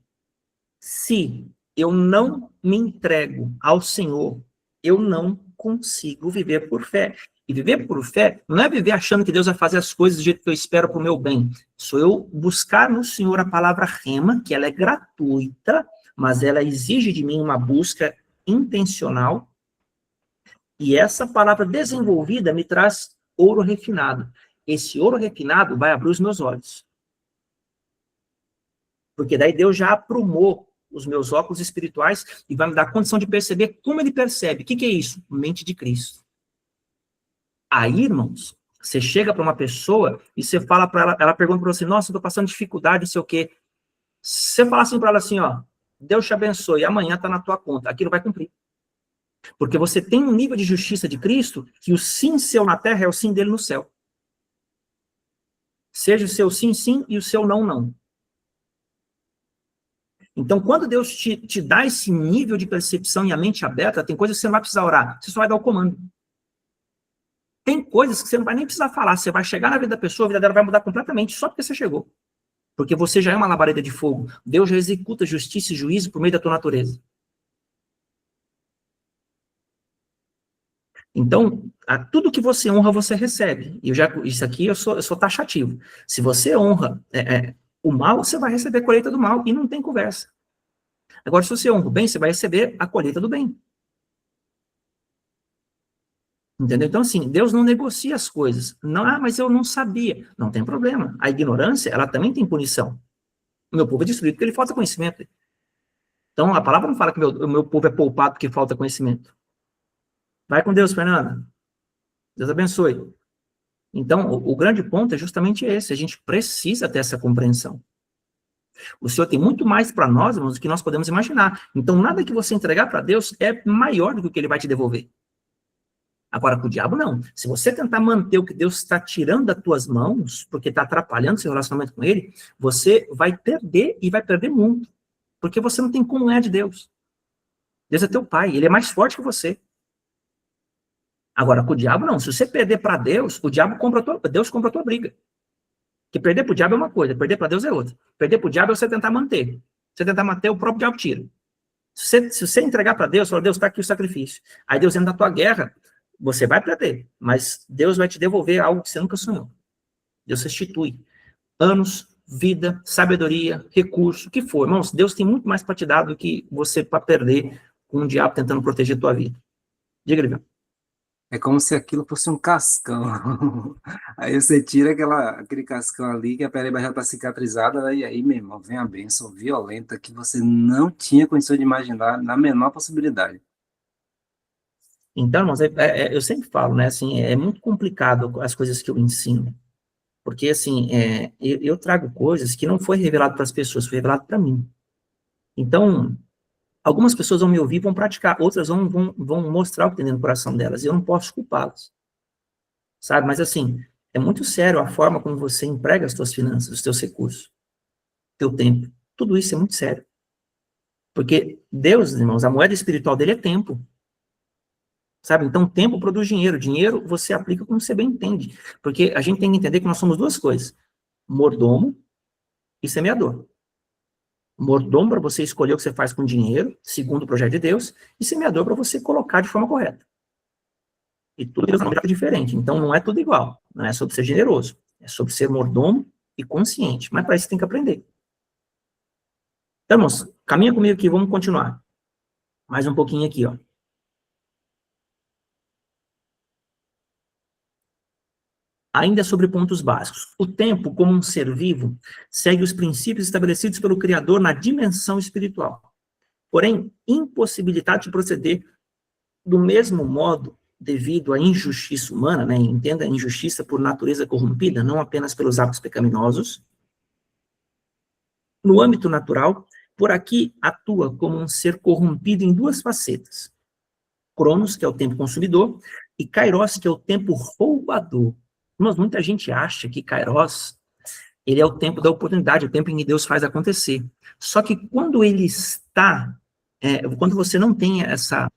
Se eu não me entrego ao Senhor, eu não consigo viver por fé. E viver por fé não é viver achando que Deus vai fazer as coisas do jeito que eu espero para o meu bem. Sou eu buscar no Senhor a palavra rema, que ela é gratuita, mas ela exige de mim uma busca intencional. E essa palavra desenvolvida me traz ouro refinado. Esse ouro refinado vai abrir os meus olhos. Porque daí Deus já aprumou os meus óculos espirituais e vai me dar condição de perceber como ele percebe. O que é isso? Mente de Cristo. Aí, irmãos, você chega para uma pessoa e você fala para ela pergunta para você, nossa, eu estou passando dificuldade, não sei o quê. Você fala assim para ela assim, ó, Deus te abençoe, amanhã está na tua conta. Aquilo vai cumprir. Porque você tem um nível de justiça de Cristo que o sim seu na terra é o sim dele no céu. Seja o seu sim, sim e o seu não, não. Então, quando Deus te dá esse nível de percepção e a mente aberta, tem coisas que você não vai precisar orar, você só vai dar o comando. Tem coisas que você não vai nem precisar falar, você vai chegar na vida da pessoa, a vida dela vai mudar completamente só porque você chegou. Porque você já é uma labareda de fogo. Deus já executa justiça e juízo por meio da tua natureza. Então, tudo que você honra, você recebe. E isso aqui eu sou taxativo. Se você honra o mal, você vai receber a colheita do mal e não tem conversa. Agora, se você honra o bem, você vai receber a colheita do bem. Entendeu? Então, assim, Deus não negocia as coisas. Não, mas eu não sabia. Não tem problema. A ignorância, ela também tem punição. O meu povo é destruído porque ele falta conhecimento. Então, a palavra não fala que o meu povo é poupado porque falta conhecimento. Vai com Deus, Fernanda. Deus abençoe. Então, o grande ponto é justamente esse. A gente precisa ter essa compreensão. O Senhor tem muito mais para nós, irmãos, do que nós podemos imaginar. Então, nada que você entregar para Deus é maior do que ele vai te devolver. Agora, com o diabo, não. Se você tentar manter o que Deus está tirando das tuas mãos, porque está atrapalhando seu relacionamento com ele, você vai perder e vai perder muito. Porque você não tem como ganhar de Deus. Deus é teu pai, ele é mais forte que você. Agora, com o diabo, não. Se você perder para Deus, Deus compra a tua briga. Porque perder para o diabo é uma coisa, perder para Deus é outra. Perder para o diabo é você tentar manter. Você tentar manter, o próprio diabo tira. Se você entregar para Deus, fala, Deus, está aqui o sacrifício. Aí Deus entra na tua guerra, você vai perder, mas Deus vai te devolver algo que você nunca sonhou. Deus restitui anos, vida, sabedoria, recurso, o que for. Irmãos, Deus tem muito mais para te dar do que você para perder com o diabo tentando proteger a tua vida. Diga, Livião. É como se aquilo fosse um cascão. Aí você tira aquele cascão ali, que a pele já está cicatrizada, né? E aí, meu irmão, vem a bênção violenta que você não tinha condição de imaginar na menor possibilidade. Então, irmãos, eu sempre falo, né, assim, é muito complicado as coisas que eu ensino, porque, assim, eu trago coisas que não foi revelado para as pessoas, foi revelado para mim. Então, algumas pessoas vão me ouvir, vão praticar, outras vão mostrar o que tem dentro do coração delas, e eu não posso culpá-las, sabe? Mas, assim, é muito sério a forma como você emprega as suas finanças, os teus recursos, teu tempo, tudo isso é muito sério. Porque Deus, irmãos, a moeda espiritual dele é tempo. Sabe? Então, tempo produz dinheiro. Dinheiro você aplica como você bem entende. Porque a gente tem que entender que nós somos duas coisas: mordomo e semeador. Mordomo para você escolher o que você faz com dinheiro, segundo o projeto de Deus, e semeador para você colocar de forma correta. E tudo Deus é um projeto diferente. Então, não é tudo igual. Não é sobre ser generoso. É sobre ser mordomo e consciente. Mas para isso tem que aprender. Então, irmãos, caminha comigo aqui, vamos continuar. Mais um pouquinho aqui, ó. Ainda sobre pontos básicos. O tempo, como um ser vivo, segue os princípios estabelecidos pelo Criador na dimensão espiritual. Porém, impossibilitado de proceder do mesmo modo devido à injustiça humana, né? Entenda a injustiça por natureza corrompida, não apenas pelos atos pecaminosos. No âmbito natural, por aqui atua como um ser corrompido em duas facetas. Cronos, que é o tempo consumidor, e Kairos, que é o tempo roubador. Mas muita gente acha que Kairos, ele é o tempo da oportunidade, o tempo em que Deus faz acontecer. Só que quando ele está, quando você não tem essa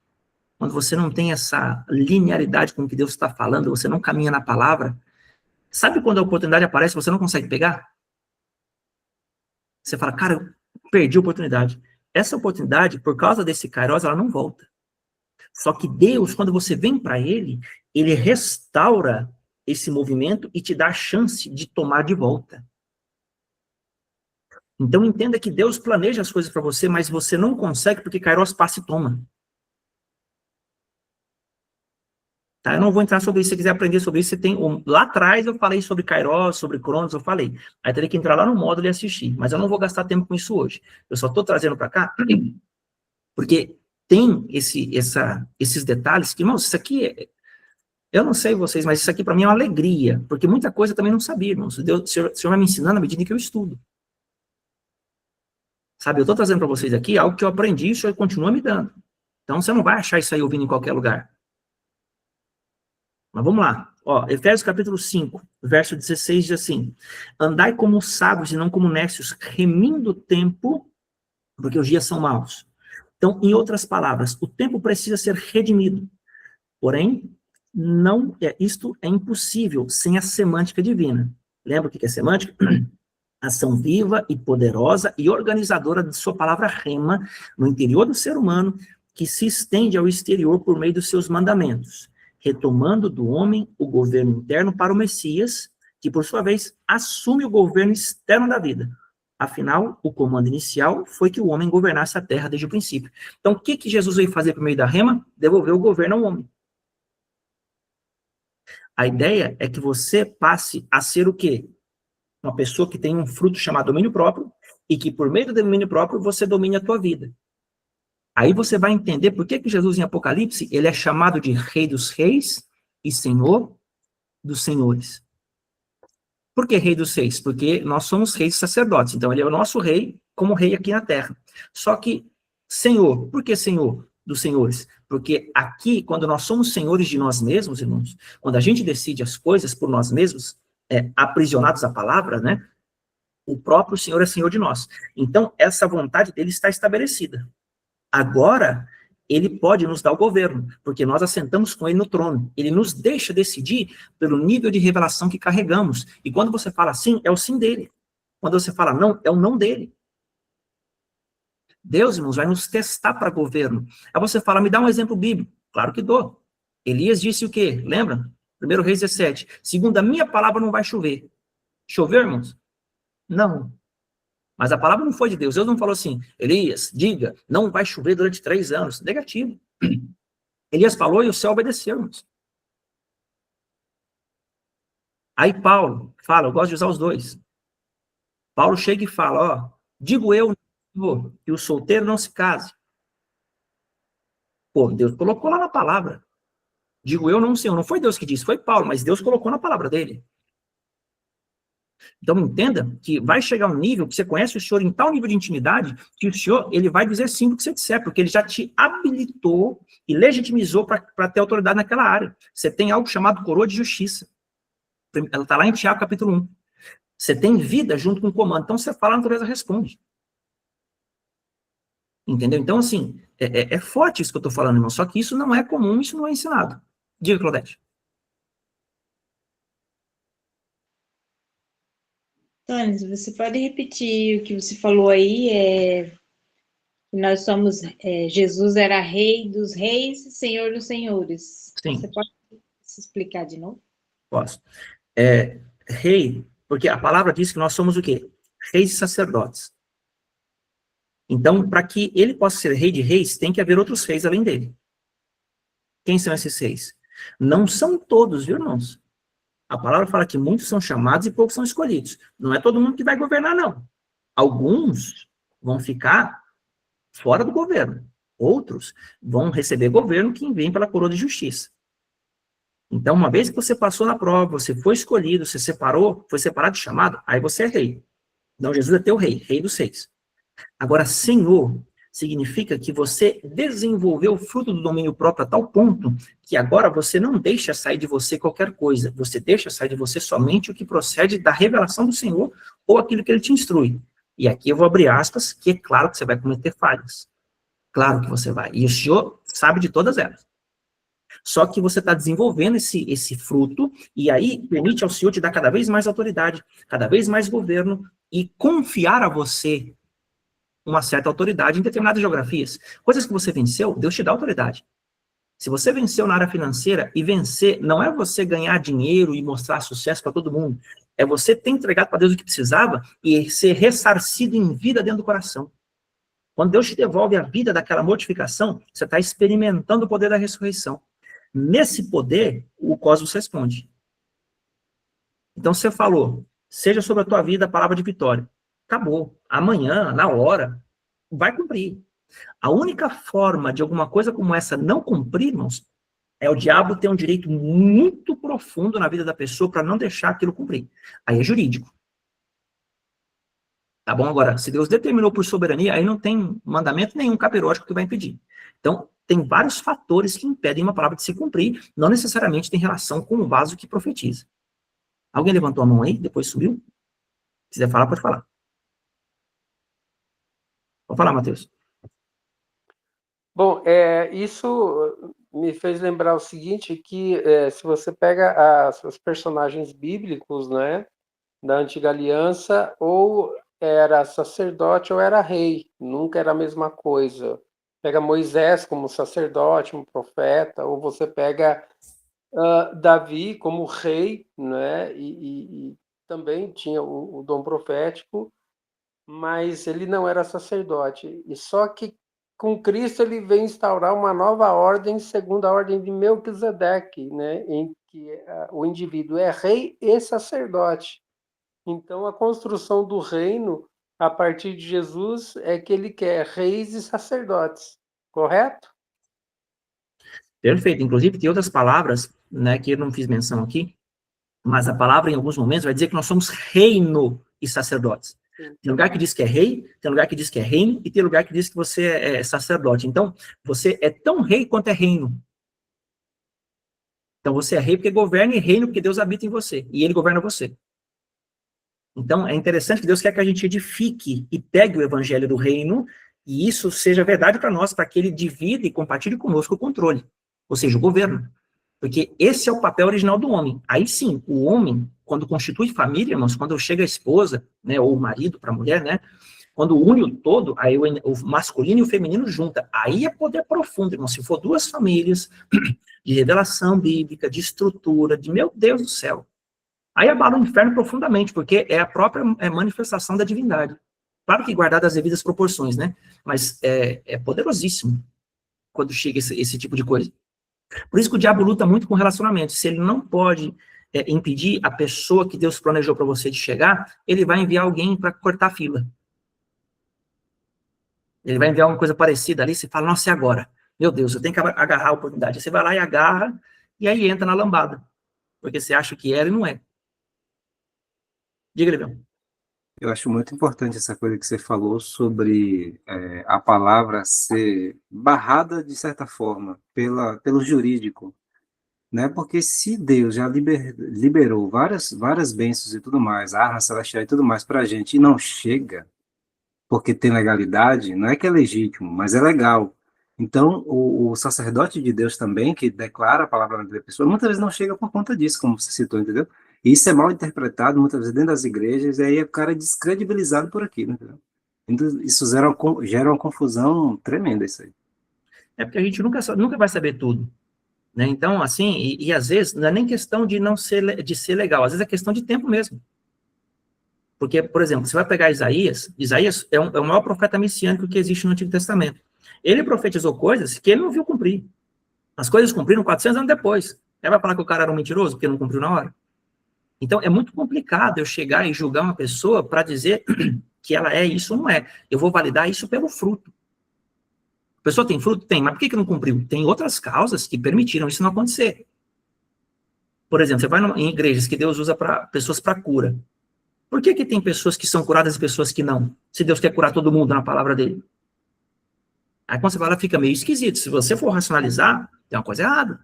linearidade com o que Deus está falando, você não caminha na palavra, sabe quando a oportunidade aparece e você não consegue pegar? Você fala, cara, eu perdi a oportunidade. Essa oportunidade, por causa desse Kairos, ela não volta. Só que Deus, quando você vem para ele restaura esse movimento e te dá a chance de tomar de volta. Então entenda que Deus planeja as coisas para você, mas você não consegue porque Kairos passa e toma. Tá? Eu não vou entrar sobre isso, se você quiser aprender sobre isso, você tem... Lá atrás eu falei sobre Kairos, sobre Cronos, eu falei. Aí teria que entrar lá no módulo e assistir, mas eu não vou gastar tempo com isso hoje. Eu só estou trazendo para cá porque tem esses detalhes que, irmãos, isso aqui eu não sei vocês, mas isso aqui para mim é uma alegria, porque muita coisa eu também não sabia, irmãos. O Senhor vai me ensinando à medida que eu estudo. Sabe, eu estou trazendo para vocês aqui algo que eu aprendi e o Senhor continua me dando. Então você não vai achar isso aí ouvindo em qualquer lugar. Mas vamos lá. Ó, Efésios capítulo 5, verso 16 diz assim: andai como sábios e não como necios, remindo o tempo, porque os dias são maus. Então, em outras palavras, o tempo precisa ser redimido. Porém, isto é impossível sem a semântica divina. Lembra o que é semântica? Ação viva e poderosa e organizadora de sua palavra rema no interior do ser humano, que se estende ao exterior por meio dos seus mandamentos, retomando do homem o governo interno para o Messias, que por sua vez assume o governo externo da vida. Afinal, o comando inicial foi que o homem governasse a terra desde o princípio. Então, o que Jesus veio fazer por meio da rema? Devolver o governo ao homem. A ideia é que você passe a ser o quê? Uma pessoa que tem um fruto chamado domínio próprio e que por meio do domínio próprio você domine a tua vida. Aí você vai entender por que Jesus em Apocalipse ele é chamado de Rei dos Reis e Senhor dos Senhores. Por que Rei dos Reis? Porque nós somos reis e sacerdotes, então ele é o nosso rei como rei aqui na terra. Só que Senhor, por que Senhor dos Senhores? Porque aqui, quando nós somos senhores de nós mesmos, irmãos, quando a gente decide as coisas por nós mesmos, aprisionados à palavra, né? O próprio Senhor é Senhor de nós. Então, essa vontade dele está estabelecida. Agora, ele pode nos dar o governo, porque nós assentamos com ele no trono. Ele nos deixa decidir pelo nível de revelação que carregamos. E quando você fala sim, é o sim dele. Quando você fala não, é o não dele. Deus, irmãos, vai nos testar para governo. Aí você fala, me dá um exemplo bíblico. Claro que dou. Elias disse o quê? Lembra? 1 Reis 17. Segundo a minha palavra não vai chover. Choveu, irmãos? Não. Mas a palavra não foi de Deus. Deus não falou assim, Elias, diga, não vai chover durante 3 anos. Negativo. Elias falou e o céu obedeceu, irmãos. Aí Paulo fala, eu gosto de usar os dois. Paulo chega e fala, digo eu, que o solteiro não se case. Pô, Deus colocou lá na palavra. Digo eu, não, Senhor. Não foi Deus que disse, foi Paulo, mas Deus colocou na palavra dele. Então, entenda que vai chegar um nível que você conhece o Senhor em tal nível de intimidade que o Senhor, ele vai dizer sim do que você disser, porque ele já te habilitou e legitimizou para ter autoridade naquela área. Você tem algo chamado coroa de justiça. Ela está lá em Tiago, capítulo 1. Você tem vida junto com o comando. Então, você fala, a natureza responde. Entendeu? Então, assim, É forte isso que eu estou falando, irmão, só que isso não é comum, isso não é ensinado. Diga, Claudete. Tânis, você pode repetir o que você falou aí? Que nós somos, Jesus era rei dos reis e senhor dos senhores. Sim. Você pode se explicar de novo? Posso. Rei, porque a palavra diz que nós somos o quê? Reis e sacerdotes. Então, para que ele possa ser rei de reis, tem que haver outros reis além dele. Quem são esses reis? Não são todos, viu, irmãos? A palavra fala que muitos são chamados e poucos são escolhidos. Não é todo mundo que vai governar, não. Alguns vão ficar fora do governo. Outros vão receber governo que vem pela coroa de justiça. Então, uma vez que você passou na prova, você foi escolhido, você separou, foi separado de chamado, aí você é rei. Então, Jesus é teu rei, rei dos reis. Agora, Senhor significa que você desenvolveu o fruto do domínio próprio a tal ponto que agora você não deixa sair de você qualquer coisa, você deixa sair de você somente o que procede da revelação do Senhor ou aquilo que ele te instrui. E aqui eu vou abrir aspas, que é claro que você vai cometer falhas. Claro que você vai. E o Senhor sabe de todas elas. Só que você está desenvolvendo esse fruto, e aí permite ao Senhor te dar cada vez mais autoridade, cada vez mais governo, e confiar a você uma certa autoridade em determinadas geografias. Coisas que você venceu, Deus te dá autoridade. Se você venceu na área financeira, e vencer não é você ganhar dinheiro e mostrar sucesso para todo mundo, é você ter entregado para Deus o que precisava e ser ressarcido em vida dentro do coração. Quando Deus te devolve a vida daquela mortificação, você está experimentando o poder da ressurreição. Nesse poder, o cosmos responde. Então você falou, seja sobre a tua vida a palavra de vitória. Acabou. Amanhã, na hora, vai cumprir. A única forma de alguma coisa como essa não cumprir, irmãos, é o diabo ter um direito muito profundo na vida da pessoa para não deixar aquilo cumprir. Aí é jurídico. Tá bom? Agora, se Deus determinou por soberania, aí não tem mandamento nenhum capirótico que vai impedir. Então, tem vários fatores que impedem uma palavra de se cumprir, não necessariamente tem relação com o vaso que profetiza. Alguém levantou a mão aí, depois subiu? Se quiser falar, pode falar. Pode falar, Matheus. Bom, isso me fez lembrar o seguinte, que se você pega os personagens bíblicos, né, da Antiga Aliança, ou era sacerdote ou era rei, nunca era a mesma coisa. Pega Moisés como sacerdote, um profeta, ou você pega Davi como rei, né, e também tinha o dom profético, mas ele não era sacerdote. E só que com Cristo ele vem instaurar uma nova ordem, segundo a ordem de Melquisedeque, né, em que o indivíduo é rei e sacerdote. Então, a construção do reino, a partir de Jesus, é que ele quer reis e sacerdotes, correto? Perfeito. Inclusive, tem outras palavras, né, que eu não fiz menção aqui, mas a palavra, em alguns momentos, vai dizer que nós somos reino e sacerdotes. Sim. Tem lugar que diz que é rei, tem lugar que diz que é reino, e tem lugar que diz que você é sacerdote. Então, você é tão rei quanto é reino. Então, você é rei porque governa, e reino porque Deus habita em você, e ele governa você. Então, é interessante que Deus quer que a gente edifique e pegue o evangelho do reino, e isso seja verdade para nós, para que ele divida e compartilhe conosco o controle, ou seja, o governo. Porque esse é o papel original do homem. Aí sim, o homem, quando constitui família, irmãos, quando chega a esposa, né, ou o marido para a mulher, né, quando une o todo, aí o masculino e o feminino junta, aí é poder profundo, irmão. Se for duas famílias de revelação bíblica, de estrutura, de meu Deus do céu, aí abala o inferno profundamente, porque é a própria manifestação da divindade. Claro que guardado as devidas proporções, né? Mas é poderosíssimo quando chega esse tipo de coisa. Por isso que o diabo luta muito com relacionamento. Se ele não pode impedir a pessoa que Deus planejou para você de chegar, ele vai enviar alguém para cortar a fila. Ele vai enviar uma coisa parecida ali, você fala, nossa, e agora? Meu Deus, eu tenho que agarrar a oportunidade. Você vai lá e agarra, e aí entra na lambada. Porque você acha que era e não é. Diga, Levião. Eu acho muito importante essa coisa que você falou sobre a palavra ser barrada, de certa forma, pelo jurídico, né? Porque se Deus já liberou várias bênçãos e tudo mais, a arma celestial e tudo mais para a gente, e não chega, porque tem legalidade, não é que é legítimo, mas é legal. Então, o sacerdote de Deus também, que declara a palavra na vida da pessoa, muitas vezes não chega por conta disso, como você citou, entendeu? E isso é mal interpretado, muitas vezes, dentro das igrejas, e aí o cara é descredibilizado por aquilo, entendeu? Então, isso gera uma confusão tremenda, isso aí. É porque a gente nunca vai saber tudo, né? Então, assim, e às vezes, não é nem questão de não ser, de ser legal, às vezes é questão de tempo mesmo. Porque, por exemplo, você vai pegar Isaías é o maior profeta messiânico que existe no Antigo Testamento. Ele profetizou coisas que ele não viu cumprir. As coisas cumpriram 400 anos depois. Ele vai falar que o cara era um mentiroso porque não cumpriu na hora? Então, é muito complicado eu chegar e julgar uma pessoa para dizer que ela é isso ou não é. Eu vou validar isso pelo fruto. A pessoa tem fruto? Tem, mas por que não cumpriu? Tem outras causas que permitiram isso não acontecer. Por exemplo, você vai em igrejas que Deus usa pessoas para cura. Por que tem pessoas que são curadas e pessoas que não? Se Deus quer curar todo mundo na palavra dele. Aí quando você fala, fica meio esquisito. Se você for racionalizar, tem uma coisa errada.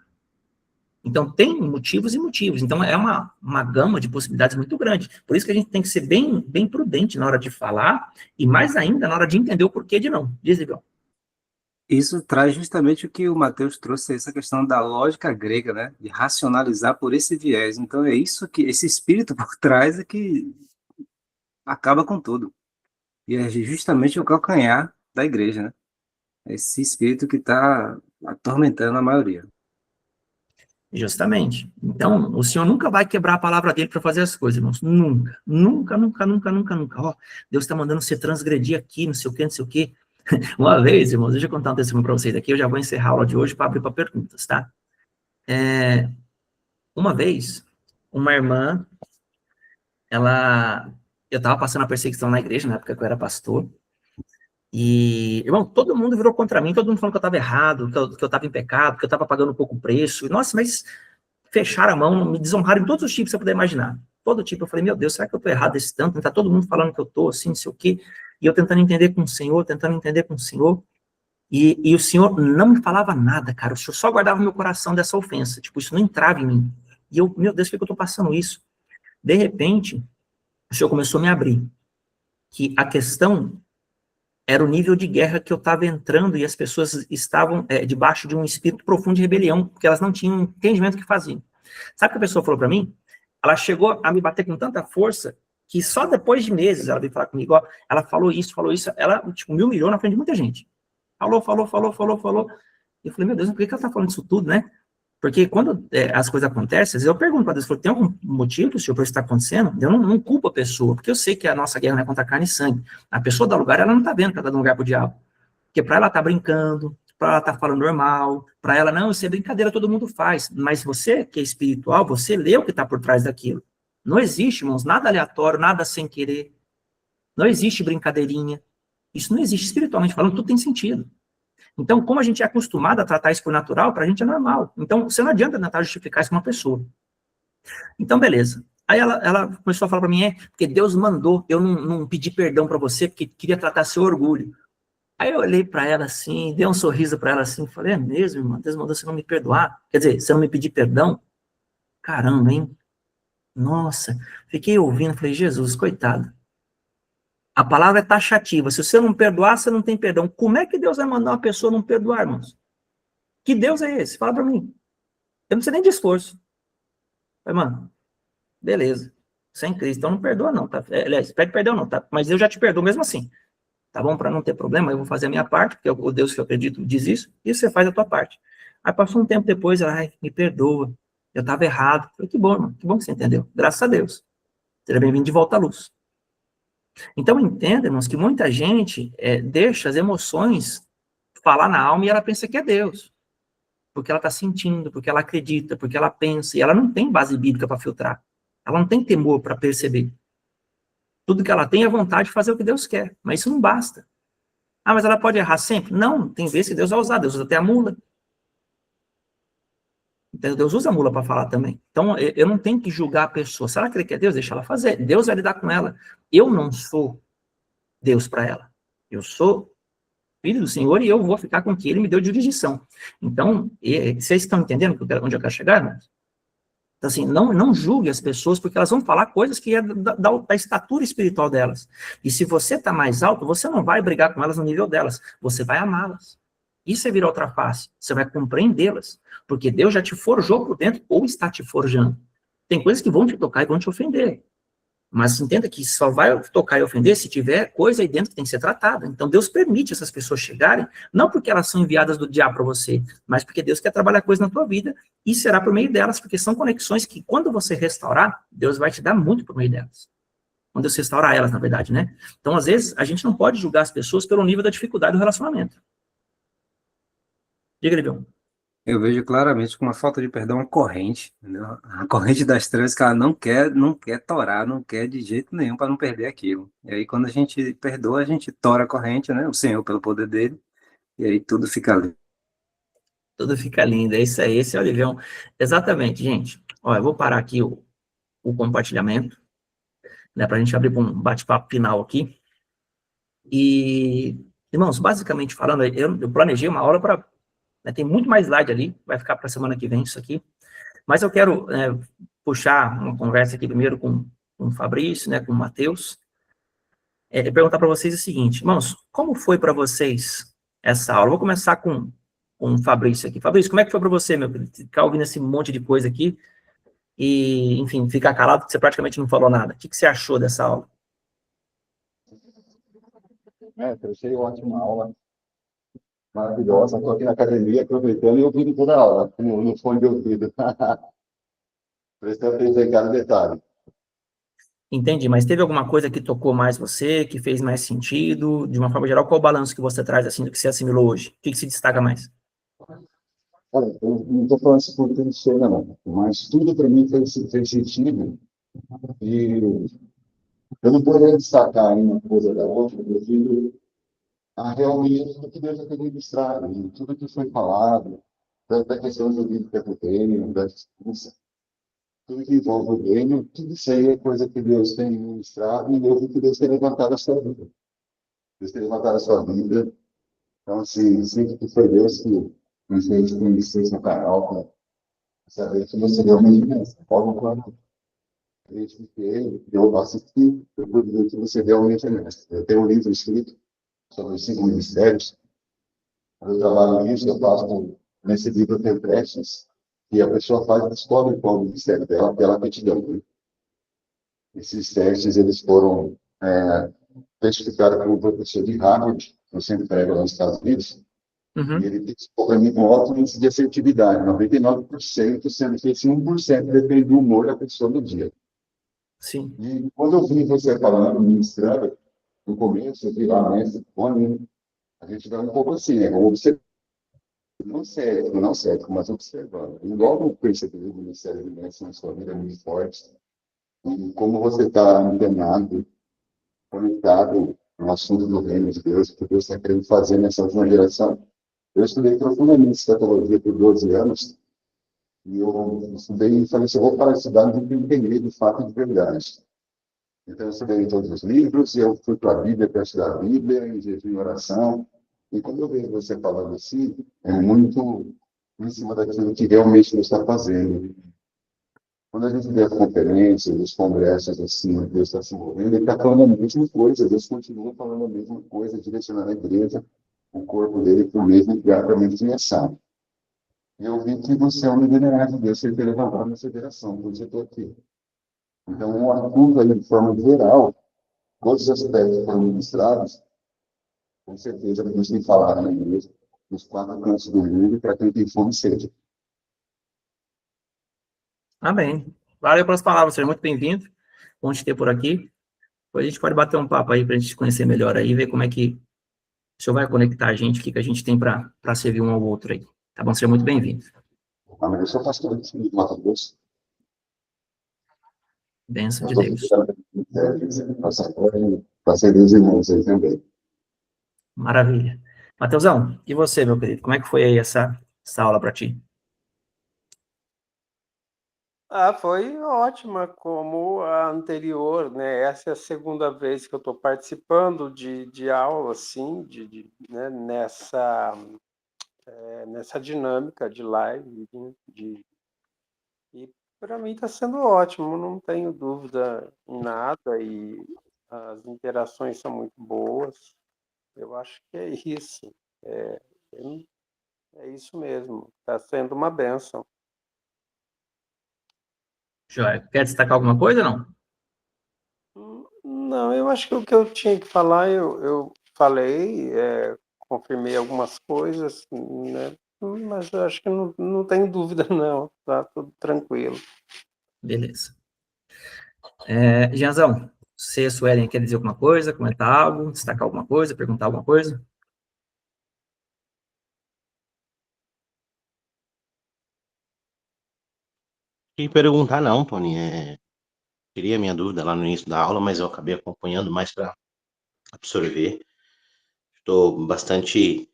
Então, tem motivos e motivos. Então, é uma gama de possibilidades muito grande. Por isso que a gente tem que ser bem prudente na hora de falar, e mais ainda na hora de entender o porquê de não. Diz, Igor. Isso traz justamente o que o Mateus trouxe, essa questão da lógica grega, né? De racionalizar por esse viés. Então, é isso que, esse espírito por trás é que acaba com tudo. E é justamente o calcanhar da igreja, né? Esse espírito que está atormentando a maioria. Justamente. Então, o Senhor nunca vai quebrar a palavra dele para fazer as coisas, irmãos. Nunca. Nunca, nunca, nunca, nunca, nunca. Ó, Deus está mandando você transgredir aqui, não sei o quê, não sei o quê. Uma vez, irmãos, deixa eu contar um testemunho para vocês aqui, eu já vou encerrar a aula de hoje para abrir para perguntas, tá? Uma vez, uma irmã, eu estava passando a perseguição na igreja, na época que eu era pastor, e, irmão, todo mundo virou contra mim, todo mundo falando que eu estava errado, que eu estava em pecado, que eu estava pagando pouco preço. Nossa, mas fecharam a mão, me desonraram em todos os tipos que você puder imaginar. Todo tipo, eu falei, meu Deus, será que eu estou errado desse tanto? Está todo mundo falando que eu estou assim, não sei o quê. E eu tentando entender com o Senhor, e o Senhor não me falava nada, cara. O Senhor só guardava meu coração dessa ofensa. Tipo, isso não entrava em mim. E eu, meu Deus, por que eu estou passando isso? De repente, o Senhor começou a me abrir. Que a questão era o nível de guerra que eu estava entrando e as pessoas estavam debaixo de um espírito profundo de rebelião, porque elas não tinham entendimento do que faziam. Sabe o que a pessoa falou para mim? Ela chegou a me bater com tanta força que só depois de meses ela veio falar comigo, ó, ela falou isso, ela, tipo, me humilhou na frente de muita gente. Falou. E eu falei, meu Deus, por que ela tá falando isso tudo, né? Porque quando as coisas acontecem, às vezes eu pergunto para Deus, tem algum motivo, Senhor, para isso estar acontecendo? Eu não culpo a pessoa, porque eu sei que a nossa guerra não é contra carne e sangue. A pessoa dá lugar, ela não está vendo que ela está dando lugar para o diabo. Porque para ela tá brincando, para ela tá falando normal, para ela, não, isso é brincadeira, todo mundo faz. Mas você, que é espiritual, você lê o que está por trás daquilo. Não existe, irmãos, nada aleatório, nada sem querer. Não existe brincadeirinha. Isso não existe espiritualmente falando, tudo tem sentido. Então, como a gente é acostumado a tratar isso por natural, para a gente é normal. Então, você não adianta tentar justificar isso com uma pessoa. Então, beleza. Aí ela começou a falar para mim, porque Deus mandou eu não pedir perdão para você, porque queria tratar seu orgulho. Aí eu olhei para ela assim, dei um sorriso para ela assim, falei, é mesmo, irmã? Deus mandou você não me perdoar? Quer dizer, você não me pedir perdão? Caramba, hein? Nossa, fiquei ouvindo, falei, Jesus, coitado. A palavra é taxativa. Se você não perdoar, você não tem perdão. Como é que Deus vai mandar uma pessoa não perdoar, irmãos? Que Deus é esse? Fala para mim. Eu não preciso nem de esforço. Falei, mano, beleza. Sem Cristo, então não perdoa não, tá? Aliás, pede perdão não, tá? Mas eu já te perdoo mesmo assim. Tá bom? Para não ter problema, eu vou fazer a minha parte, porque o Deus que eu acredito diz isso, e você faz a tua parte. Aí passou um tempo depois, me perdoa. Eu estava errado. Falei, que bom, irmão. Que bom que você entendeu. Graças a Deus. Seja bem-vindo de volta à luz. Então, entenda, irmãos, que muita gente deixa as emoções falar na alma e ela pensa que é Deus. Porque ela está sentindo, porque ela acredita, porque ela pensa, e ela não tem base bíblica para filtrar. Ela não tem temor para perceber. Tudo que ela tem é vontade de fazer o que Deus quer, mas isso não basta. Ah, mas ela pode errar sempre? Não, tem vezes que Deus vai usar, Deus usa até a mula. Então, Deus usa a mula para falar também. Então, eu não tenho que julgar a pessoa. Se ela crê que é Deus, deixa ela fazer. Deus vai lidar com ela. Eu não sou Deus para ela. Eu sou filho do Senhor e eu vou ficar com o que Ele me deu de jurisdição. Então, vocês estão entendendo onde eu quero chegar, irmãos? Então, assim, não julgue as pessoas, porque elas vão falar coisas que é da estatura espiritual delas. E se você está mais alto, você não vai brigar com elas no nível delas. Você vai amá-las. Isso é virar outra face. Você vai compreendê-las, porque Deus já te forjou por dentro ou está te forjando. Tem coisas que vão te tocar e vão te ofender. Mas entenda que só vai tocar e ofender se tiver coisa aí dentro que tem que ser tratada. Então Deus permite essas pessoas chegarem, não porque elas são enviadas do diabo para você, mas porque Deus quer trabalhar coisa na tua vida e será por meio delas, porque são conexões que quando você restaurar, Deus vai te dar muito por meio delas. Quando Deus restaurar elas, na verdade, né? Então, às vezes, a gente não pode julgar as pessoas pelo nível da dificuldade do relacionamento. Diga, Livião. Eu vejo claramente com uma falta de perdão uma corrente, entendeu? A corrente das trevas que ela não quer torar, não quer de jeito nenhum para não perder aquilo. E aí quando a gente perdoa, a gente tora a corrente, né? O Senhor pelo poder dele, e aí tudo fica ali. Tudo fica lindo, é isso aí, esse é o Livião. Exatamente, gente. Ó, eu vou parar aqui o compartilhamento, né, para a gente abrir para um bate-papo final aqui. E, irmãos, basicamente falando, eu planejei uma aula para... Né, tem muito mais slide ali, vai ficar para a semana que vem isso aqui. Mas eu quero puxar uma conversa aqui primeiro com o Fabrício, né, com o Matheus, e perguntar para vocês o seguinte, irmãos, como foi para vocês essa aula? Eu vou começar com o Fabrício aqui. Fabrício, como é que foi para você, meu querido? Ficar ouvindo esse monte de coisa aqui e, enfim, ficar calado porque você praticamente não falou nada. O que você achou dessa aula? Eu achei ótima aula, maravilhosa. Estou aqui na academia aproveitando e ouvindo toda a aula, no fone de ouvido. Prestando atenção em cada detalhe. Entendi, mas teve alguma coisa que tocou mais você, que fez mais sentido? De uma forma geral, qual o balanço que você traz, assim, do que você assimilou hoje? O que se destaca mais? Olha, eu não estou falando isso por clichê, não, mas tudo para mim fez sentido. E eu não poderia destacar uma coisa da outra, devido a realmente tudo que Deus já tem ministrado, e tudo que foi falado, da questão jurídica do reino, da justiça, tudo que envolve o reino, tudo isso aí é coisa que Deus tem ministrado e eu vi que Deus tem levantado a sua vida. Deus tem levantado a sua vida. Então, assim, sinto que foi Deus que nos fez conhecer esse canal, para saber que você realmente pensa. Quando a gente eu assisti, eu pude ver que você realmente é mestre. Eu tenho um livro escrito sobre os 5 ministérios. Quando eu trabalho nisso, eu faço, nesse livro eu tenho testes, e a pessoa faz e descobre qual o ministério dela, pela aptidão. Né? Esses testes, eles foram testificados por um professor de Harvard, que eu sempre prego lá nos Estados Unidos, e ele testou para mim com alto índice de assertividade, 99%, sendo que esse 1% depende do humor da pessoa no dia. Sim. E quando eu vi você falando, ministrando, no começo, eu vi lá, mestre, a gente vai um pouco assim, né? Observando, não cético, mas observando. E logo eu percebi o Ministério de Bênção na sua vida muito forte. E como você está antenado, conectado no assunto do reino de Deus, que Deus está querendo fazer nessa última geração. Eu estudei profundamente escatologia por 12 anos, e eu estudei e falei assim, eu vou parar de estudar e entender de fato de verdade. Então, eu estudei em todos os livros, eu fui para a Bíblia para estudar a Bíblia, em jejum e oração. E quando eu vejo você falando assim, é muito em cima daquilo que realmente Deus está fazendo. Quando a gente vê as conferências, os congressos, assim, Deus está se movendo, ele está falando a mesma coisa, Deus continua falando a mesma coisa, direcionando a igreja, o corpo dele para o mesmo lugar, para a mesma direção. E eu vi que você é um general de Deus, você tem levantado nessa geração, por isso eu estou aqui. Então, um assunto aí, de forma geral, todos os aspectos que foram ministrados, com certeza, a gente tem que falar na igreja, nos 4 cantos do mundo, para quem tem fome e sede. Amém. Valeu pelas palavras, seja muito bem-vindo. Bom te ter por aqui. Depois a gente pode bater um papo aí para a gente se conhecer melhor aí, ver como é que o senhor vai conectar a gente, o que a gente tem para servir um ao outro aí. Tá bom? Seja muito bem-vindo. Mas eu sou pastor de Mato Grosso. Bênção de Deus. Passei dos irmãos aí também. Maravilha. Mateusão, e você, meu querido? Como é que foi aí essa aula para ti? Foi ótima, como a anterior, né? Essa é a segunda vez que eu estou participando de aula, assim, né? Nessa dinâmica de live, e para mim está sendo ótimo, não tenho dúvida em nada, e as interações são muito boas. Eu acho que é isso. É isso mesmo, está sendo uma bênção. Joia. Quer destacar alguma coisa, não? Não, eu acho que o que eu tinha que falar, eu falei, confirmei algumas coisas, né? Mas eu acho que não tenho dúvida, não. Tá tudo tranquilo. Beleza. Jeanzão, você, Suelen, quer dizer alguma coisa, comentar algo, destacar alguma coisa, perguntar alguma coisa? E perguntar não, Tony, queria minha dúvida lá no início da aula, mas eu acabei acompanhando mais para absorver. Estou bastante,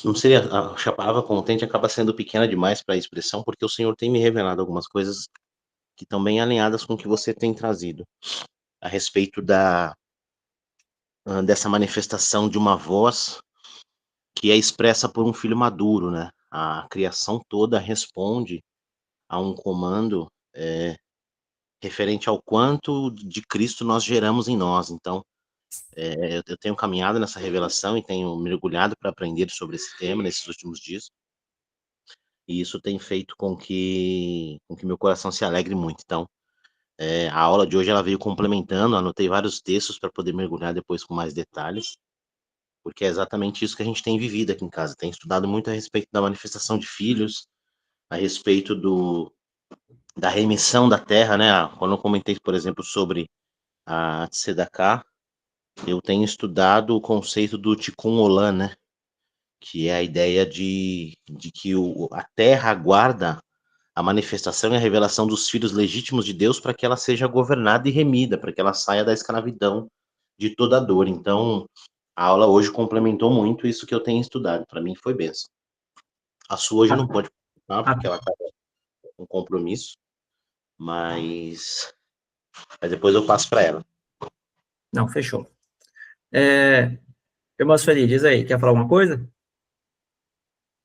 não seria, acho que a palavra contente acaba sendo pequena demais para a expressão, porque o Senhor tem me revelado algumas coisas que estão bem alinhadas com o que você tem trazido a respeito dessa manifestação de uma voz que é expressa por um filho maduro, né? A criação toda responde a um comando referente ao quanto de Cristo nós geramos em nós. Então, eu tenho caminhado nessa revelação e tenho mergulhado para aprender sobre esse tema nesses últimos dias. E isso tem feito com que meu coração se alegre muito. Então, a aula de hoje ela veio complementando, anotei vários textos para poder mergulhar depois com mais detalhes, porque é exatamente isso que a gente tem vivido aqui em casa. Tem estudado muito a respeito da manifestação de filhos, a respeito da remissão da terra, né? Quando eu comentei, por exemplo, sobre a Tzedakah, eu tenho estudado o conceito do Tikkun Olam, né? Que é a ideia de que a terra aguarda a manifestação e a revelação dos filhos legítimos de Deus para que ela seja governada e remida, para que ela saia da escravidão de toda dor. Então, a aula hoje complementou muito isso que eu tenho estudado. Para mim foi bênção. A sua hoje não pode participar, porque ela está com um compromisso, mas depois eu passo para ela. Não, fechou. Irmã Sueli, diz aí, quer falar alguma coisa?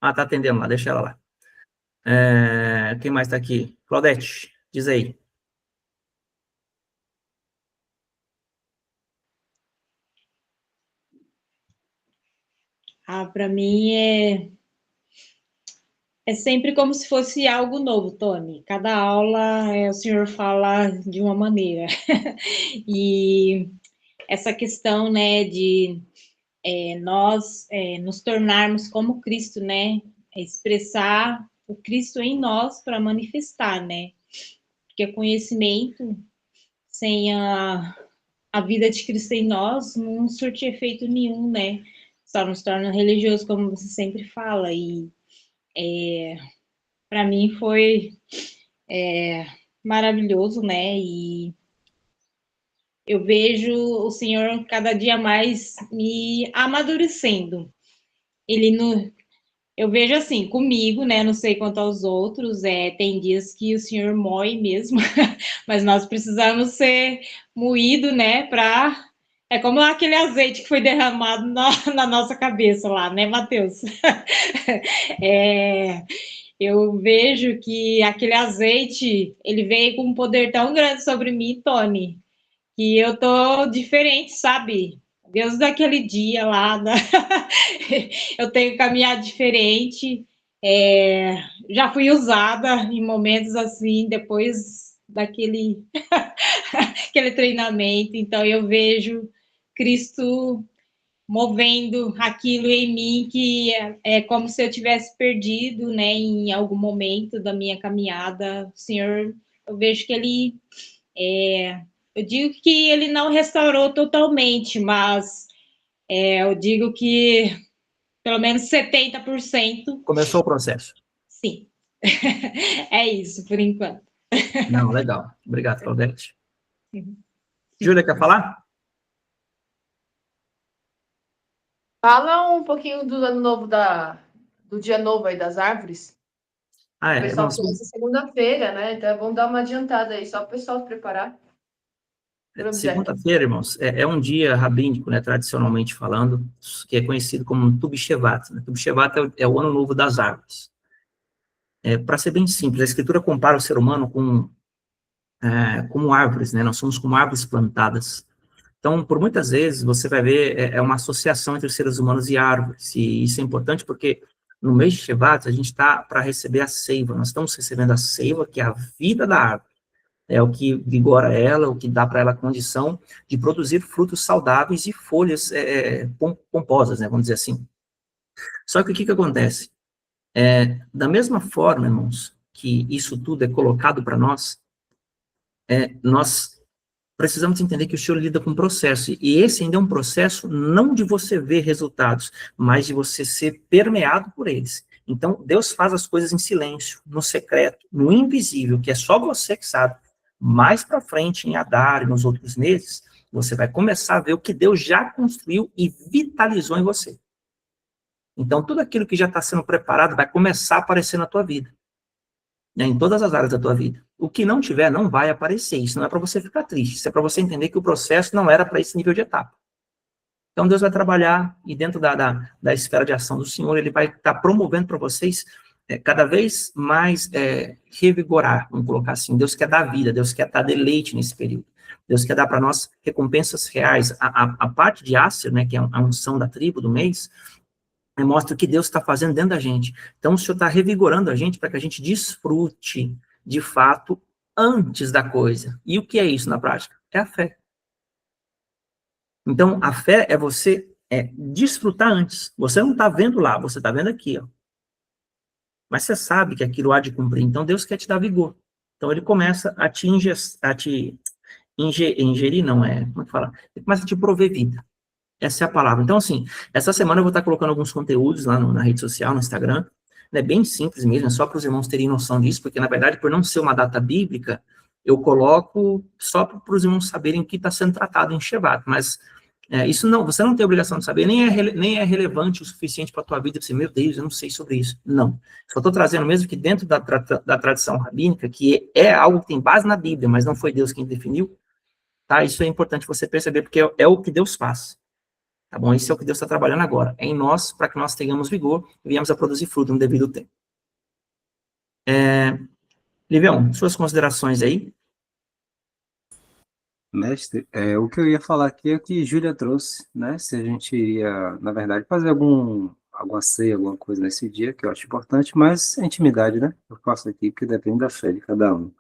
Ah, tá atendendo lá, deixa ela lá. Quem mais tá aqui? Claudete, diz aí. Para mim é sempre como se fosse algo novo, Tony. Cada aula o senhor fala de uma maneira. E essa questão, né, de nós nos tornarmos como Cristo, né? Expressar o Cristo em nós para manifestar, né? Porque conhecimento sem a vida de Cristo em nós não surte efeito nenhum, né? Só nos torna religioso, como você sempre fala. E para mim foi maravilhoso, né? E eu vejo o Senhor cada dia mais me amadurecendo. Ele não, eu vejo assim, comigo, né? Não sei quanto aos outros, tem dias que o Senhor moe mesmo, mas nós precisamos ser moído, né? É como aquele azeite que foi derramado na nossa cabeça lá, né, Mateus? Eu vejo que aquele azeite, ele veio com um poder tão grande sobre mim, Tony, que eu tô diferente, sabe? Desde aquele dia lá, eu tenho caminhado diferente, já fui usada em momentos assim, depois daquele aquele treinamento, então eu vejo Cristo movendo aquilo em mim que é como se eu tivesse perdido, né, em algum momento da minha caminhada. O Senhor, eu vejo que Ele eu digo que ele não restaurou totalmente, mas eu digo que pelo menos 70%. Começou o processo. Sim. É isso, por enquanto. Não, legal. Obrigado, Claudete. Júlia, quer falar? Fala um pouquinho do ano novo, do dia novo aí das árvores. O pessoal Irmãos, começa segunda-feira, né? Então vamos dar uma adiantada aí, só para o pessoal se preparar. segunda-feira, irmãos, é um dia rabínico, né, tradicionalmente falando, que é conhecido como Tu B'Shevat, né? Tu B'Shevat é o ano novo das árvores. Para ser bem simples, a Escritura compara o ser humano como árvores, né? Nós somos como árvores plantadas. Então, por muitas vezes, você vai ver uma associação entre os seres humanos e árvores, e isso é importante porque no mês de Shevat, a gente está para receber a seiva, nós estamos recebendo a seiva, que é a vida da árvore, é o que vigora ela, o que dá para ela a condição de produzir frutos saudáveis e folhas pomposas, né, vamos dizer assim. Só que o que acontece? Da mesma forma, irmãos, que isso tudo é colocado para nós, nós precisamos entender que o Senhor lida com um processo, e esse ainda é um processo não de você ver resultados, mas de você ser permeado por eles. Então, Deus faz as coisas em silêncio, no secreto, no invisível, que é só você que sabe. Mais para frente, em Adar e nos outros meses, você vai começar a ver o que Deus já construiu e vitalizou em você. Então, tudo aquilo que já está sendo preparado vai começar a aparecer na tua vida, né, em todas as áreas da tua vida. O que não tiver, não vai aparecer. Isso não é para você ficar triste. Isso é para você entender que o processo não era para esse nível de etapa. Então, Deus vai trabalhar, e dentro da esfera de ação do Senhor, Ele vai estar promovendo para vocês cada vez mais revigorar, vamos colocar assim. Deus quer dar vida, Deus quer dar deleite nesse período. Deus quer dar para nós recompensas reais. A parte de Asser, né, que é a unção da tribo do mês, mostra o que Deus está fazendo dentro da gente. Então, o Senhor está revigorando a gente para que a gente desfrute, de fato, antes da coisa. E o que é isso na prática? É a fé. Então, a fé é você desfrutar antes. Você não está vendo lá, você está vendo aqui, ó. Mas você sabe que aquilo há de cumprir. Então, Deus quer te dar vigor. Então, Ele começa a te ingerir, não é? Como é que fala? Ele começa a te prover vida. Essa é a palavra. Então, assim, essa semana eu vou estar colocando alguns conteúdos lá na rede social, no Instagram. É bem simples mesmo, é só para os irmãos terem noção disso, porque, na verdade, por não ser uma data bíblica, eu coloco só para os irmãos saberem o que está sendo tratado em Shevat. Mas isso não, você não tem obrigação de saber, nem é relevante o suficiente para a tua vida, para você, meu Deus, eu não sei sobre isso. Não. Só estou trazendo mesmo que dentro da tradição rabínica, que é algo que tem base na Bíblia, mas não foi Deus quem definiu, tá? Isso é importante você perceber, porque é o que Deus faz. Tá bom? Isso é o que Deus está trabalhando agora. É em nós, para que nós tenhamos vigor e venhamos a produzir fruto no devido tempo. Livião, suas considerações aí? Mestre, o que eu ia falar aqui é o que Júlia trouxe, né? Se a gente iria, na verdade, fazer alguma ceia, alguma coisa nesse dia, que eu acho importante, mas a intimidade, né? Eu faço aqui, porque depende da fé de cada um.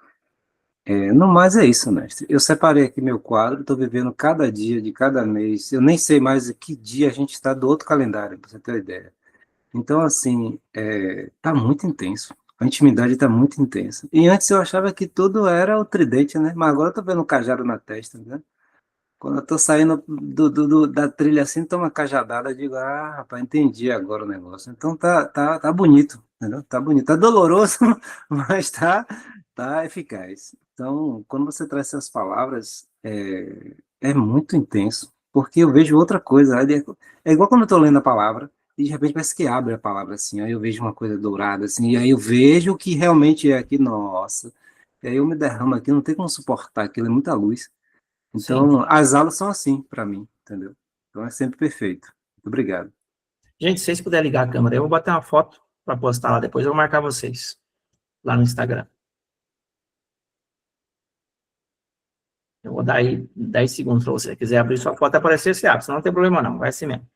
No mais é isso, mestre. Eu separei aqui meu quadro, estou vivendo cada dia de cada mês. Eu nem sei mais que dia a gente está do outro calendário, para você ter uma ideia. Então, assim, tá muito intenso. A intimidade tá muito intensa. E antes eu achava que tudo era o tridente, né? Mas agora eu tô vendo um cajado na testa, né? Quando eu tô saindo da trilha assim, toma uma cajadada, eu digo, rapaz, entendi agora o negócio. Então tá bonito, entendeu? Tá bonito. Tá doloroso, mas tá eficaz. Então, quando você traz essas palavras, é muito intenso, porque eu vejo outra coisa. É igual quando eu tô lendo a palavra, e de repente parece que abre a palavra assim, aí eu vejo uma coisa dourada assim, e aí eu vejo o que realmente é aqui, nossa. E aí eu me derramo aqui, não tem como suportar aquilo, é muita luz. Então, Sim. as aulas são assim para mim, entendeu? Então é sempre perfeito. Muito obrigado. Gente, se vocês puderem ligar a câmera, eu vou bater uma foto para postar lá depois, eu vou marcar vocês lá no Instagram. Eu vou dar aí 10 segundos para você. Se quiser abrir sua foto e aparecer, você abre. Senão não tem problema não, vai assim mesmo.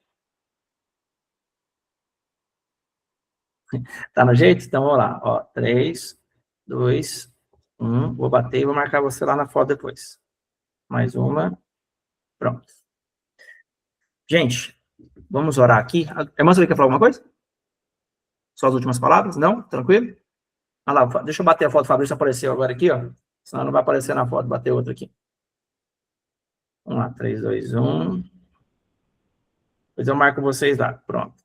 Tá no jeito? Então, vamos lá. Ó, 3, 2, 1. Vou bater e vou marcar você lá na foto depois. Mais uma. Pronto. Gente, vamos orar aqui. Irmã, você quer falar alguma coisa? Só as últimas palavras? Não? Tranquilo? Olha lá, deixa eu bater a foto. O Fabrício apareceu agora aqui, ó. Senão não vai aparecer na foto. Bater outra aqui. Vamos lá. 3, 2, 1. Depois eu marco vocês lá. Pronto.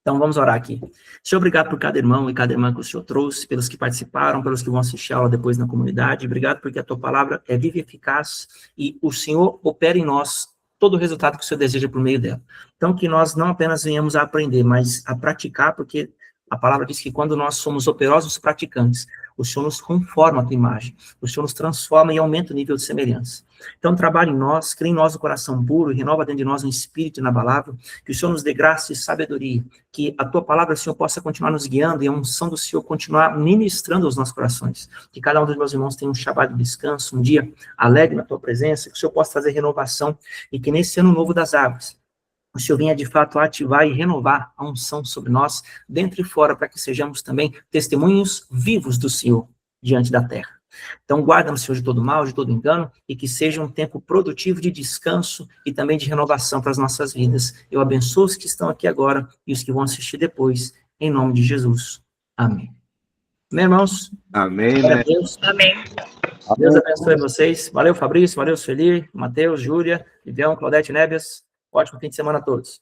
Então, vamos orar aqui. Senhor, obrigado por cada irmão e cada irmã que o Senhor trouxe, pelos que participaram, pelos que vão assistir a aula depois na comunidade. Obrigado porque a tua palavra é viva e eficaz e o Senhor opera em nós todo o resultado que o Senhor deseja por meio dela. Então, que nós não apenas venhamos a aprender, mas a praticar, porque a palavra diz que quando nós somos operosos praticantes, o Senhor nos conforma à tua imagem, o Senhor nos transforma e aumenta o nível de semelhança. Então, trabalhe em nós, crie em nós o coração puro, renova dentro de nós um espírito inabalável, que o Senhor nos dê graça e sabedoria, que a tua palavra, Senhor, possa continuar nos guiando e a unção do Senhor continuar ministrando aos nossos corações. Que cada um dos meus irmãos tenha um Shabbat de descanso, um dia alegre na tua presença, que o Senhor possa trazer renovação e que nesse ano novo das árvores, o Senhor venha de fato ativar e renovar a unção sobre nós, dentro e fora, para que sejamos também testemunhos vivos do Senhor diante da terra. Então, guarda-nos, Senhor, de todo mal, de todo engano, e que seja um tempo produtivo de descanso e também de renovação para as nossas vidas. Eu abençoo os que estão aqui agora e os que vão assistir depois, em nome de Jesus. Amém. Meus irmãos, Amém, glória né? a Deus. Amém. Deus abençoe vocês. Valeu, Fabrício, valeu, Sueli, Matheus, Júlia, Livião, Claudete, Nébias. Ótimo fim de semana a todos.